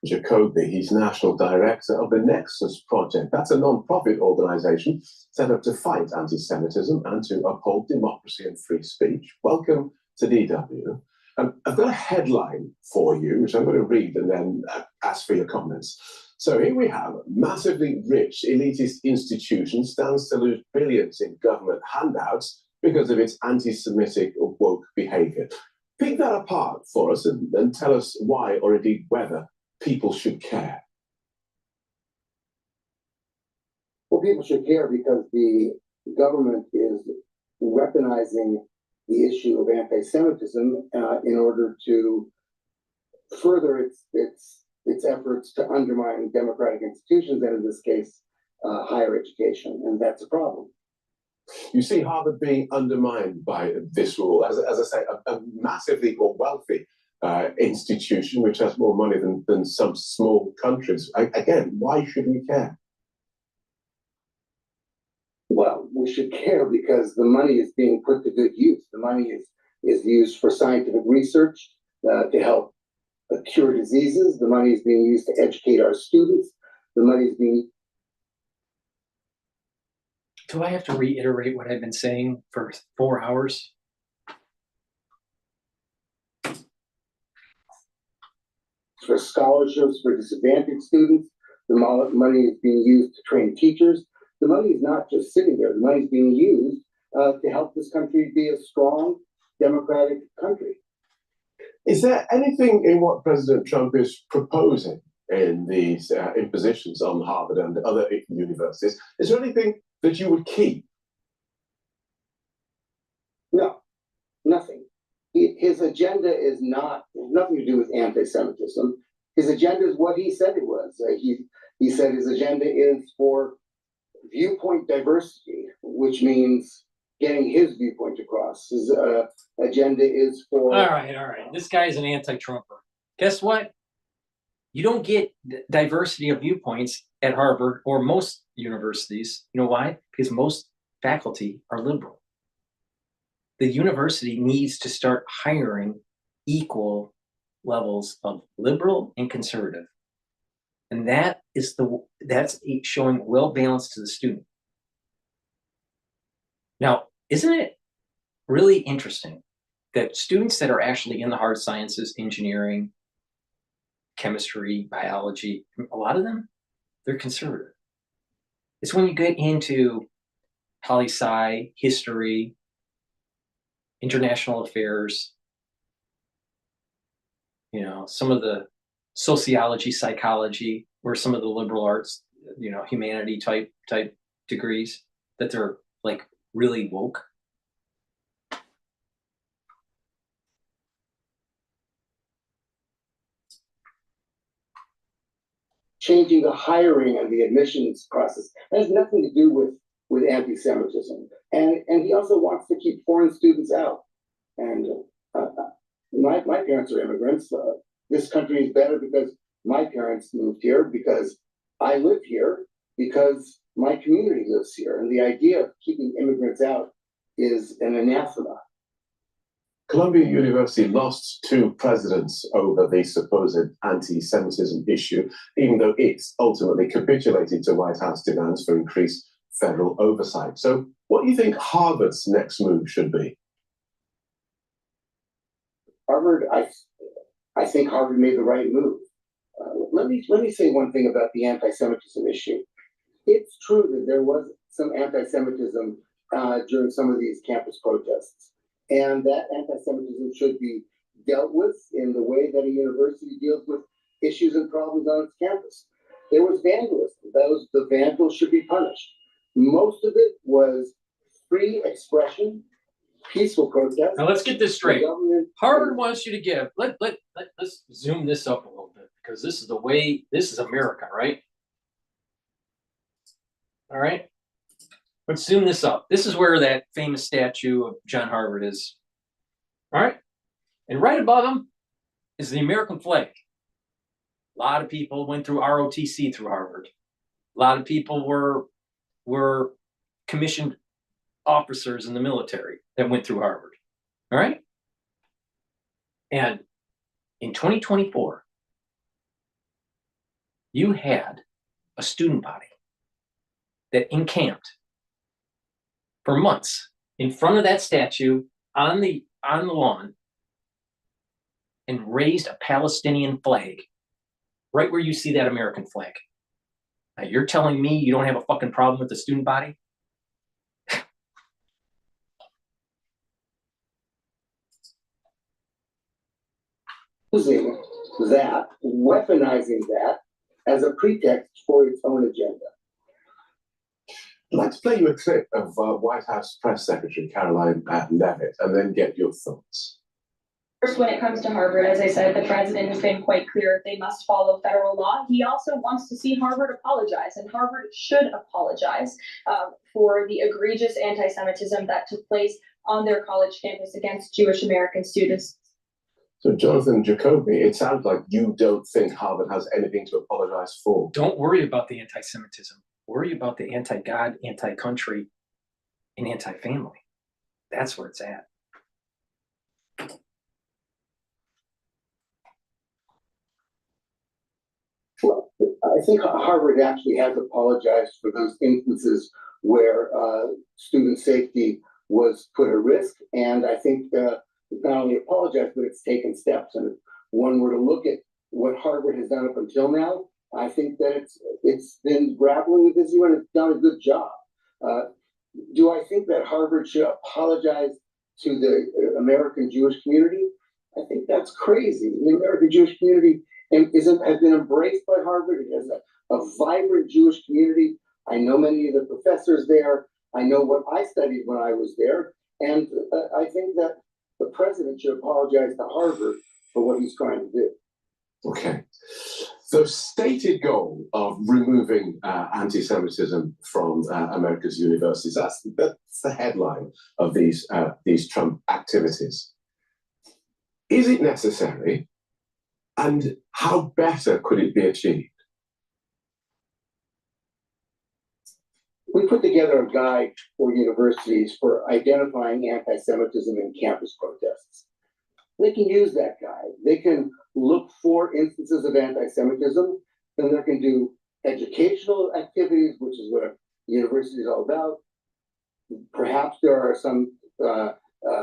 Jacoby, he's National Director of the Nexus Project. That's a non-profit organization set up to fight anti-Semitism and to uphold democracy and free speech. Welcome to DW. I've got a headline for you, which I'm going to read and then ask for your comments. So here we have a massively rich elitist institution stands to lose billions in government handouts because of its anti-Semitic or woke behavior. Pick that apart for us and tell us why, or indeed whether, people should care. Well, people should care because the government is weaponizing the issue of anti-Semitism in order to further its efforts to undermine democratic institutions, and in this case, higher education, and that's a problem. You see Harvard being undermined by this rule, as I say, a massively or wealthy institution which has more money than some small countries. Again, why should we care? Well, we should care because the money is being put to good use. The money is used for scientific research to help cure diseases. The money is being used to educate our students. The money is being... Do I have to reiterate what I've been saying for 4 hours? For scholarships for disadvantaged students. The money is being used to train teachers. The money is not just sitting there. The money is being used to help this country be a strong, democratic country. Is there anything in what President Trump is proposing in these impositions on Harvard and other universities? Is there anything that you would keep? No, nothing. His agenda is nothing to do with anti-Semitism. His agenda is what he said it was. He said his agenda is for viewpoint diversity, which means getting his viewpoint across. His agenda is for... All right. This guy is an anti-Trumper. Guess what? You don't get diversity of viewpoints at Harvard or most universities. You know why? Because most faculty are liberal. The university needs to start hiring equal levels of liberal and conservative. And that's showing well balanced to the student. Now, isn't it really interesting that students that are actually in the hard sciences, engineering, chemistry, biology, a lot of them, they're conservative. It's when you get into poli-sci, history, international affairs, you know, some of the sociology, psychology, or some of the liberal arts, you know, humanity type degrees, that they're like really woke. Changing the hiring and the admissions process. That has nothing to do with anti-Semitism. And he also wants to keep foreign students out. And my parents are immigrants. This country is better because my parents moved here, because I live here, because my community lives here. And the idea of keeping immigrants out is an anathema. Columbia University lost 2 presidents over the supposed anti-Semitism issue, even though it ultimately capitulated to White House demands for increased federal oversight. So what do you think Harvard's next move should be? Harvard, I think Harvard made the right move. Let me say one thing about the anti-Semitism issue. It's true that there was some anti-Semitism during some of these campus protests. And that anti-Semitism should be dealt with in the way that a university deals with issues and problems on its campus. There was vandalism. The vandals should be punished. Most of it was free expression, peaceful protest. Now let's get this straight. Harvard wants you to give. Let's zoom this up a little bit, because this is the way, this is America, right? All right. Let's zoom this up. This is where that famous statue of John Harvard is. All right. And right above him is the American flag. A lot of people went through ROTC through Harvard. A lot of people were commissioned officers in the military that went through Harvard. All right. And in 2024, you had a student body that encamped for months in front of that statue on the lawn and raised a Palestinian flag right where you see that American flag. You're telling me you don't have a fucking problem with the student body? Using that, weaponizing that as a pretext for its own agenda. I'd like to play you a clip of White House Press Secretary Caroline Leavitt and then get your thoughts. First, when it comes to Harvard, as I said, the president has been quite clear they must follow federal law. He also wants to see Harvard apologize, and Harvard should apologize for the egregious anti-Semitism that took place on their college campus against Jewish American students. So, Jonathan Jacoby, it sounds like you don't think Harvard has anything to apologize for. Don't worry about the anti-Semitism. Worry about the anti-God, anti-country, and anti-family. That's where it's at. Well, I think Harvard actually has apologized for those instances where student safety was put at risk, and I think it's not only apologized, but it's taken steps. And if one were to look at what Harvard has done up until now, I think that it's been grappling with this issue and it's done a good job. Do I think that Harvard should apologize to the American Jewish community? I think that's crazy. The American Jewish community has been embraced by Harvard. It has a vibrant Jewish community. I know many of the professors there. I know what I studied when I was there. And I think that the president should apologize to Harvard for what he's trying to do. Okay. The stated goal of removing anti-Semitism from America's universities, that's the headline of these Trump activities. Is it necessary? And how better could it be achieved? We put together a guide for universities for identifying anti-Semitism in campus protests. They can use that guide. They can look for instances of anti-Semitism, then they can do educational activities, which is what a university is all about. Perhaps there are some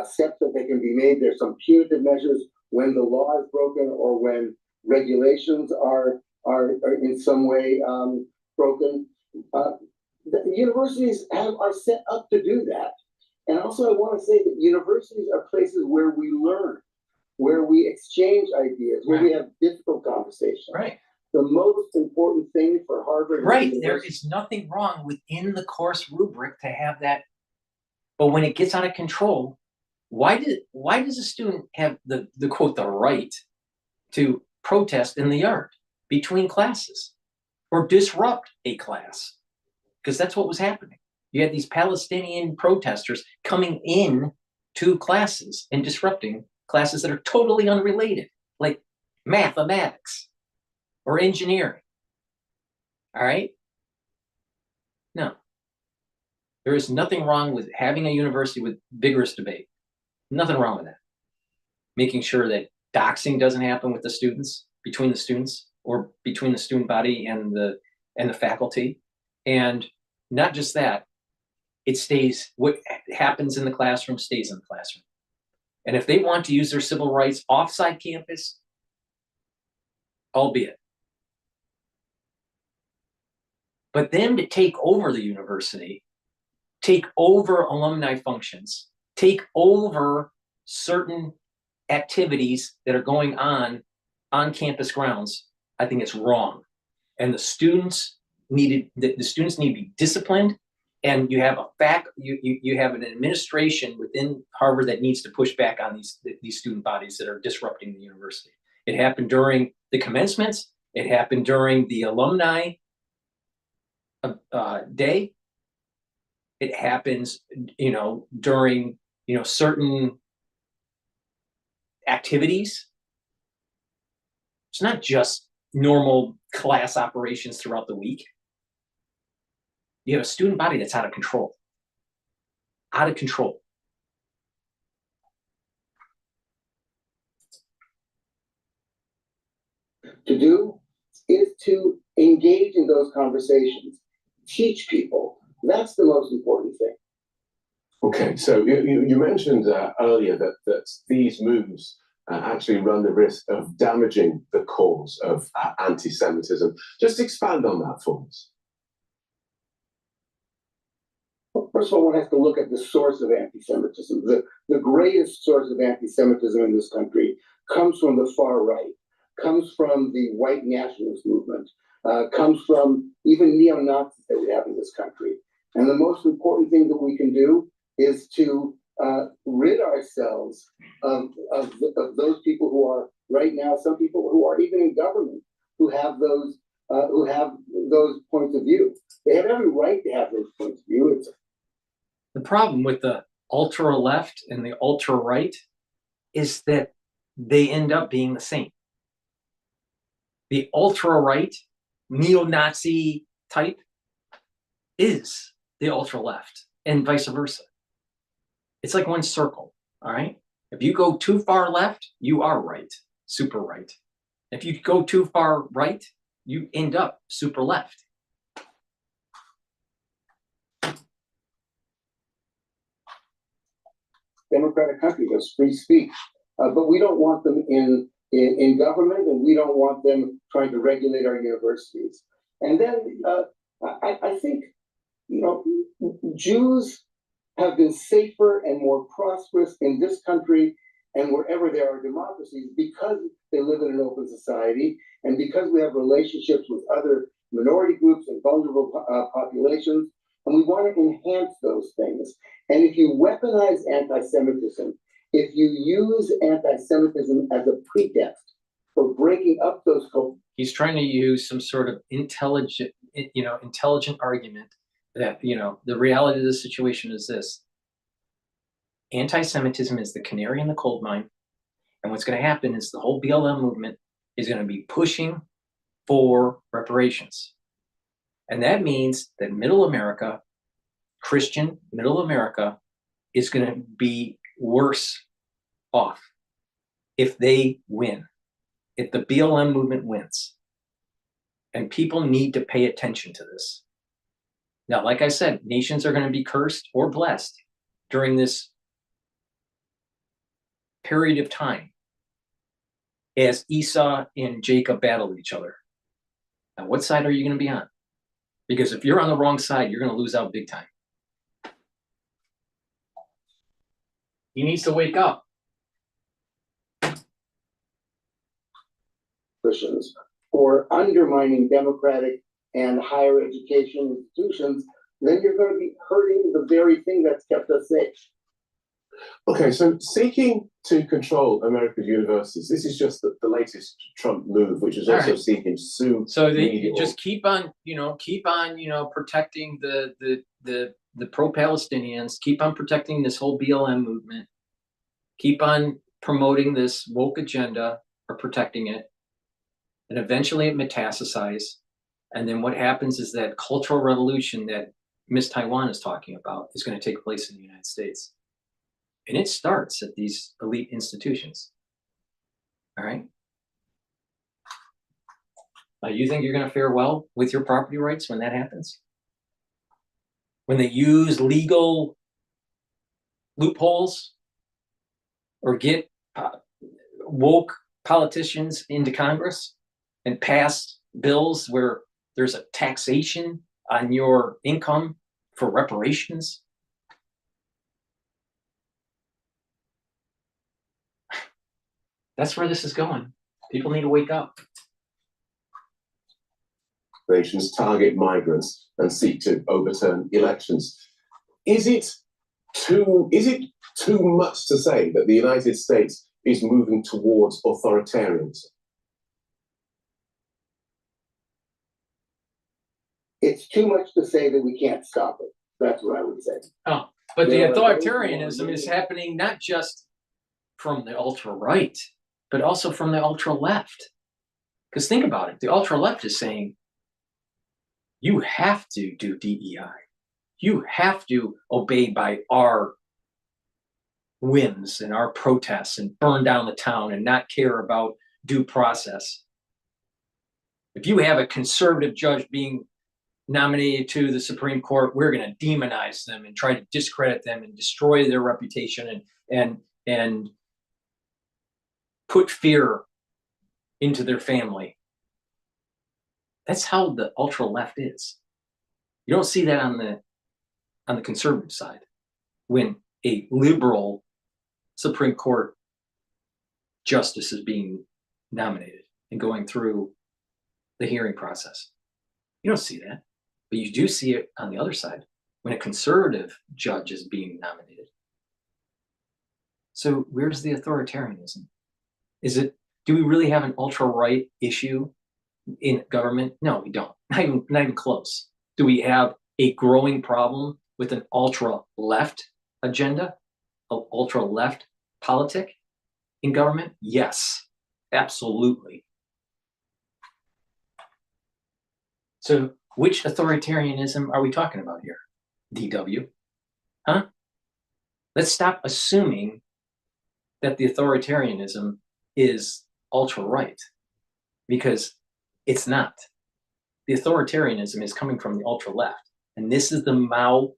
steps that they can be made. There's some punitive measures when the law is broken or when regulations are in some way broken. The universities are set up to do that. And also I want to say that universities are places where we learn, where we exchange ideas, where we have difficult conversations. Right. The most important thing for Harvard. Right. There is nothing wrong within the course rubric to have that. But when it gets out of control, why does a student have the quote, the right to protest in the yard between classes or disrupt a class? Because that's what was happening. You had these Palestinian protesters coming in to classes and disrupting classes that are totally unrelated, like mathematics or engineering. All right? No. There is nothing wrong with having a university with vigorous debate. Nothing wrong with that. Making sure that doxing doesn't happen with the students, between the students, or between the student body and the faculty. And not just that, it stays, what happens in the classroom stays in the classroom. And if they want to use their civil rights offside campus, albeit. But them to take over the university, take over alumni functions, take over certain activities that are going on campus grounds, I think it's wrong. And the students the students need to be disciplined, and you have you have an administration within Harvard that needs to push back on these student bodies that are disrupting the university. It happened during the commencements. It happened during the alumni day. It happens, during certain activities. It's not just normal class operations throughout the week. You have a student body that's out of control. Out of control. To do is to engage in those conversations, teach people. That's the most important thing. Okay, so you mentioned earlier that these moves actually run the risk of damaging the cause of anti-Semitism. Just expand on that for us. First of all, one has to look at the source of anti-Semitism. The greatest source of anti-Semitism in this country comes from the far right, comes from the white nationalist movement, comes from even neo-Nazis that we have in this country. And the most important thing that we can do is to rid ourselves of those people who are right now, some people who are even in government, who have those points of view. They have every right to have those points of view. The problem with the ultra left and the ultra right is that they end up being the same. The ultra right, neo-Nazi type is the ultra left, and vice versa. It's like one circle, all right? If you go too far left, you are right, super right. If you go too far right, you end up super left. Democratic country, there's free speech, but we don't want them in government, and we don't want them trying to regulate our universities. And then I think, you know, Jews have been safer and more prosperous in this country and wherever there are democracies because they live in an open society and because we have relationships with other minority groups and vulnerable populations, and we want to enhance those things. And if you weaponize anti-Semitism, if you use anti-Semitism as a pretext for breaking up those cultures. He's trying to use some sort of intelligent argument that, the reality of the situation is this. Anti-Semitism is the canary in the coal mine. And what's going to happen is the whole BLM movement is going to be pushing for reparations. And that means that middle America, Christian middle America, is going to be worse off if they win, if the BLM movement wins. And people need to pay attention to this. Now, like I said, nations are going to be cursed or blessed during this period of time as Esau and Jacob battle each other. Now, what side are you going to be on? Because if you're on the wrong side, you're going to lose out big time. He needs to wake up. Christians or undermining democratic and higher education institutions, then you're going to be hurting the very thing that's kept us safe. Okay, so seeking to control America's universities, this is just the latest Trump move, which is also seeking to sue. So they just keep on protecting the pro-Palestinians, keep on protecting this whole BLM movement, keep on promoting this woke agenda or protecting it, and eventually it metastasizes. And then what happens is that cultural revolution that Miss Taiwan is talking about is going to take place in the United States. And it starts at these elite institutions. All right. Now, you think you're going to fare well with your property rights when that happens? When they use legal loopholes or get woke politicians into Congress and pass bills where there's a taxation on your income for reparations? That's where this is going. People need to wake up. Nations target migrants and seek to overturn elections. Is it too much to say that the United States is moving towards authoritarianism? It's too much to say that we can't stop it. That's what I would say. Oh, but the authoritarianism is happening not just from the ultra-right, but also from the ultra-left. Because think about it. The ultra-left is saying, you have to do DEI. You have to obey by our whims and our protests and burn down the town and not care about due process. If you have a conservative judge being nominated to the Supreme Court, we're going to demonize them and try to discredit them and destroy their reputation and put fear into their family. That's how the ultra left is. You don't see that on the on the conservative side when a liberal Supreme Court justice is being nominated and going through the hearing process. You don't see that, but you do see it on the other side when a conservative judge is being nominated. So where's the authoritarianism? Do we really have an ultra-right issue in government? No, we don't. Not even close. Do we have a growing problem with an ultra-left agenda, an ultra-left politic in government? Yes, absolutely. So which authoritarianism are we talking about here, DW? Huh? Let's stop assuming that the authoritarianism is ultra-right, because it's not. The authoritarianism is coming from the ultra-left, and this is the Mao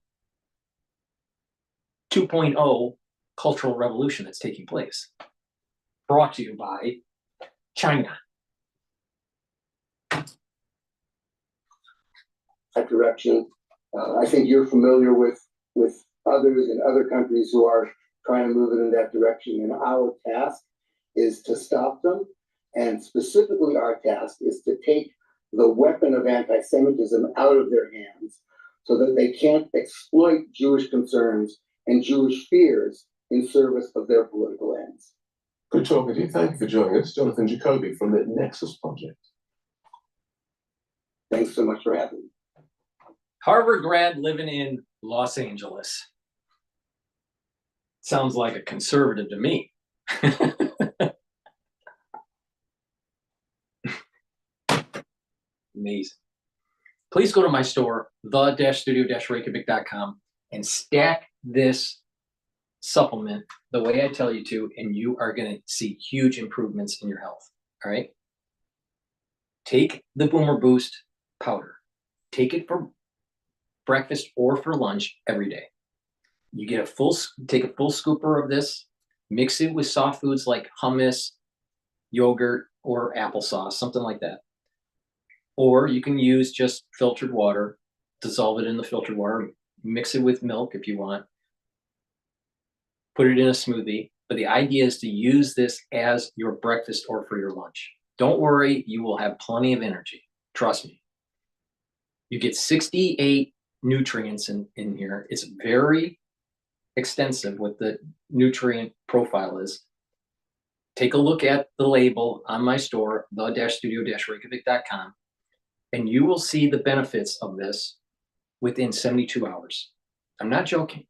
2.0 cultural revolution that's taking place, brought to you by China. That direction. I think you're familiar with others in other countries who are trying to move it in that direction, and our task is to stop them, and specifically our task is to take the weapon of anti-Semitism out of their hands so that they can't exploit Jewish concerns and Jewish fears in service of their political ends. Good talking to you. Thank you for joining us. Jonathan Jacoby from the Nexus Project. Thanks so much for having me. Harvard grad living in Los Angeles. Sounds like a conservative to me. Amazing. Please go to my store, the-studio-reykjavik.com, and stack this supplement the way I tell you to, and you are going to see huge improvements in your health. All right. Take the Boomer Boost powder. Take it for breakfast or for lunch every day. You get take a full scooper of this, mix it with soft foods like hummus, yogurt, or applesauce, something like that. Or you can use just filtered water, dissolve it in the filtered water, mix it with milk if you want, put it in a smoothie. But the idea is to use this as your breakfast or for your lunch. Don't worry, you will have plenty of energy. Trust me. You get 68 nutrients in here. It's very extensive what the nutrient profile is. Take a look at the label on my store, the-studio-reykjavik.com, and you will see the benefits of this within 72 hours. I'm not joking.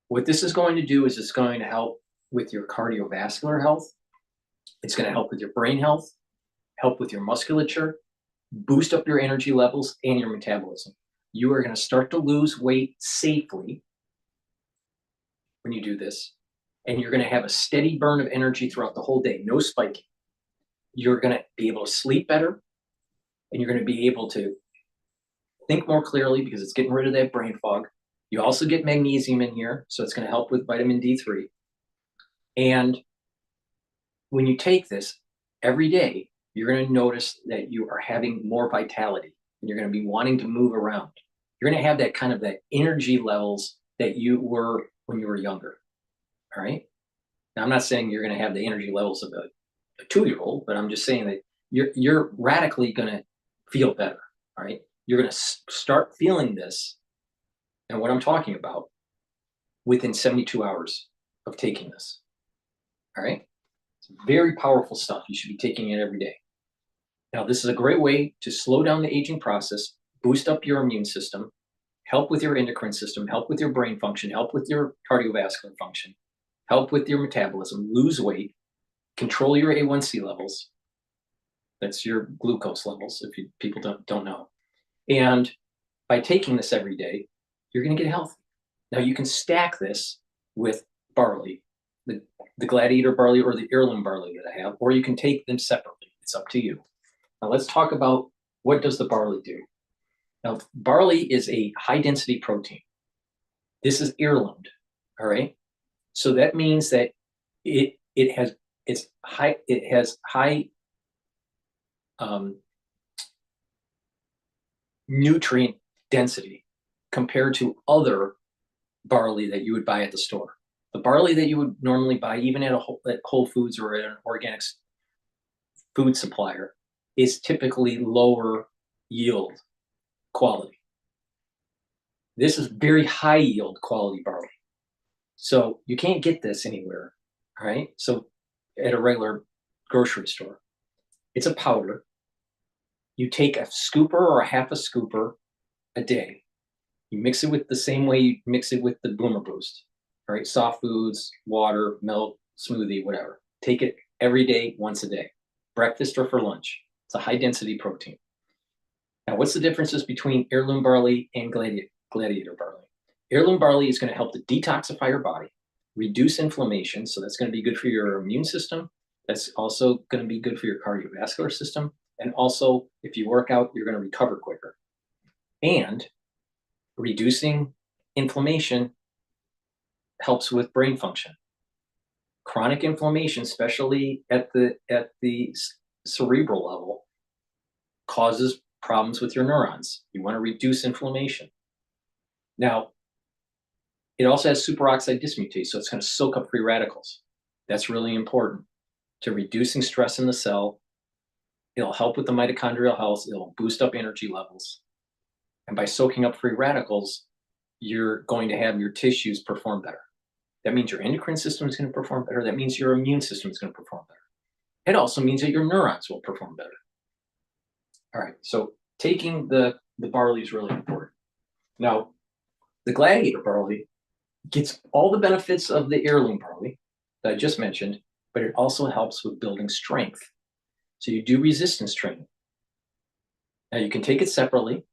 What this is going to do is it's going to help with your cardiovascular health. It's going to help with your brain health, help with your musculature, boost up your energy levels and your metabolism. You are going to start to lose weight safely when you do this, and you're going to have a steady burn of energy throughout the whole day, no spiking. You're going to be able to sleep better, and you're going to be able to think more clearly because it's getting rid of that brain fog. You also get magnesium in here, so it's going to help with vitamin D3. And when you take this every day, you're going to notice that you are having more vitality, and you're going to be wanting to move around. You're going to have that kind of that energy levels that you were when you were younger. All right. Now, I'm not saying you're going to have the energy levels of a 2-year-old, but I'm just saying that you're radically going to feel better. All right. You're going to start feeling this and what I'm talking about within 72 hours of taking this. All right. It's very powerful stuff. You should be taking it every day. Now, this is a great way to slow down the aging process, boost up your immune system, help with your endocrine system, help with your brain function, help with your cardiovascular function, help with your metabolism, lose weight, control your A1C levels. That's your glucose levels, if people don't know. And by taking this every day, you're going to get healthy. Now, you can stack this with barley, the gladiator barley or the heirloom barley that I have, or you can take them separately. It's up to you. Now, let's talk about what does the barley do. Now, barley is a high-density protein. This is heirloomed, all right? So that means that it has high nutrient density. compared to other barley that you would buy at the store. The barley that you would normally buy, even at Whole Foods or at an organic food supplier, is typically lower yield quality. This is very high yield quality barley. So you can't get this anywhere, all right? So at a regular grocery store, it's a powder. You take a scooper or a half a scooper a day. You mix it with the same way you mix it with the Boomer Boost, all right? Soft foods, water, milk, smoothie, whatever. Take it every day, once a day, breakfast or for lunch. It's a high density protein. Now, what's the differences between heirloom barley and gladiator barley? Heirloom barley is going to help to detoxify your body, reduce inflammation. So that's going to be good for your immune system. That's also going to be good for your cardiovascular system. And also, if you work out, you're going to recover quicker. And reducing inflammation helps with brain function. Chronic inflammation, especially at the cerebral level, causes problems with your neurons. You want to reduce inflammation. Now, it also has superoxide dismutase, so it's going to soak up free radicals. That's really important to reducing stress in the cell. It'll help with the mitochondrial health. It'll boost up energy levels. And by soaking up free radicals, you're going to have your tissues perform better. That means your endocrine system is going to perform better. That means your immune system is going to perform better. It also means that your neurons will perform better. All right, so taking the barley is really important. Now, the gladiator barley gets all the benefits of the heirloom barley that I just mentioned, but it also helps with building strength. So you do resistance training. Now you can take it separately.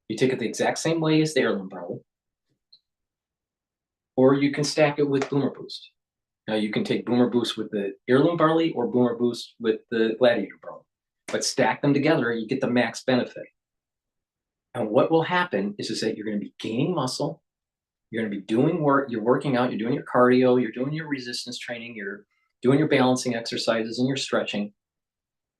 You take it the exact same way as the heirloom barley, or you can stack it with Boomer Boost. Now you can take Boomer Boost with the heirloom barley or Boomer Boost with the gladiator barley, but stack them together, you get the max benefit. And what will happen is that you're going to be gaining muscle. You're going to be doing work, you're working out, you're doing your cardio, you're doing your resistance training, you're doing your balancing exercises and your stretching.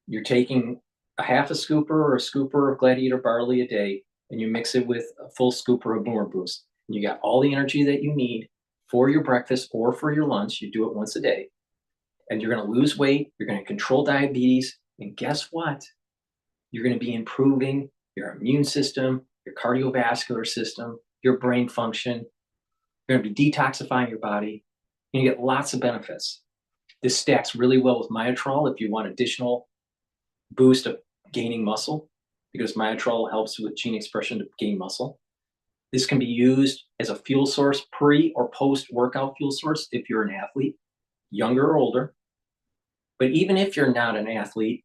You're taking a half a scooper or a scooper of gladiator barley a day, and you mix it with a full scooper of Boomer Boost. And you got all the energy that you need for your breakfast or for your lunch. You do it once a day. And you're going to lose weight, you're going to control diabetes, and guess what? You're going to be improving your immune system, your cardiovascular system, your brain function. You're going to be detoxifying your body. You get lots of benefits. This stacks really well with Myotrol if you want additional boost of gaining muscle, because Myotrol helps with gene expression to gain muscle. This can be used as a fuel source, pre or post-workout fuel source if you're an athlete, younger or older. But even if you're not an athlete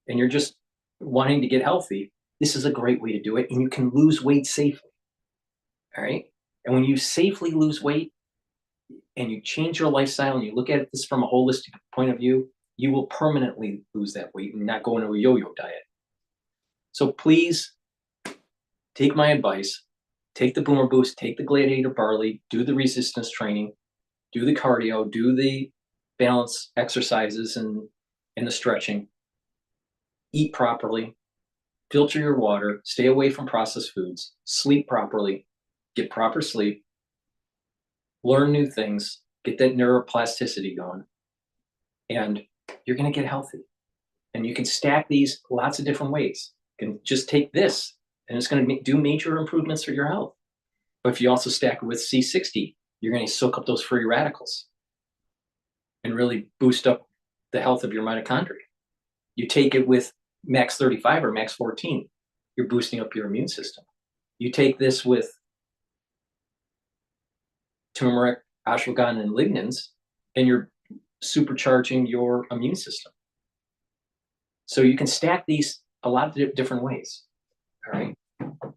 and you're just wanting to get healthy, this is a great way to do it, and you can lose weight safely. All right? And when you safely lose weight and you change your lifestyle and you look at this from a holistic point of view, you will permanently lose that weight and not go into a yo-yo diet. So please take my advice, take the Boomer Boost, take the gladiator barley, do the resistance training, do the cardio, do the balance exercises and the stretching, eat properly, filter your water, stay away from processed foods, sleep properly, get proper sleep, learn new things, get that neuroplasticity going, and you're going to get healthy. And you can stack these lots of different ways. You can just take this, and it's going to do major improvements for your health. But if you also stack it with C60, you're going to soak up those free radicals and really boost up the health of your mitochondria. You take it with max 35 or max 14, you're boosting up your immune system. You take this with turmeric, ashwagandha, and lignans, and you're supercharging your immune system. So you can stack these a lot of different ways. All right.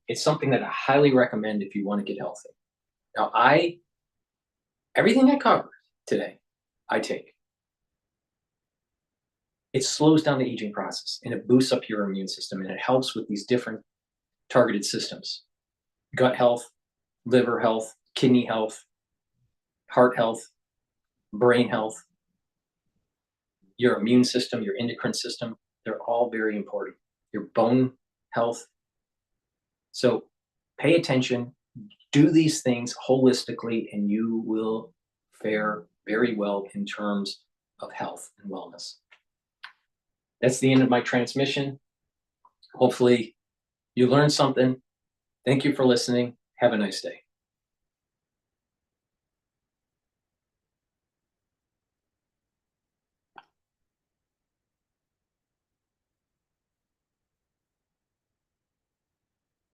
It's something that I highly recommend if you want to get healthy. Now, everything I covered today, I take. It slows down the aging process and it boosts up your immune system, and it helps with these different targeted systems: gut health, liver health, kidney health, heart health, brain health, your immune system, your endocrine system. They're all very important. Your bone health. So pay attention, Do these things holistically, and you will fare very well in terms of health and wellness. That's the end of my transmission. Hopefully you learned something. Thank you for listening. Have a nice day.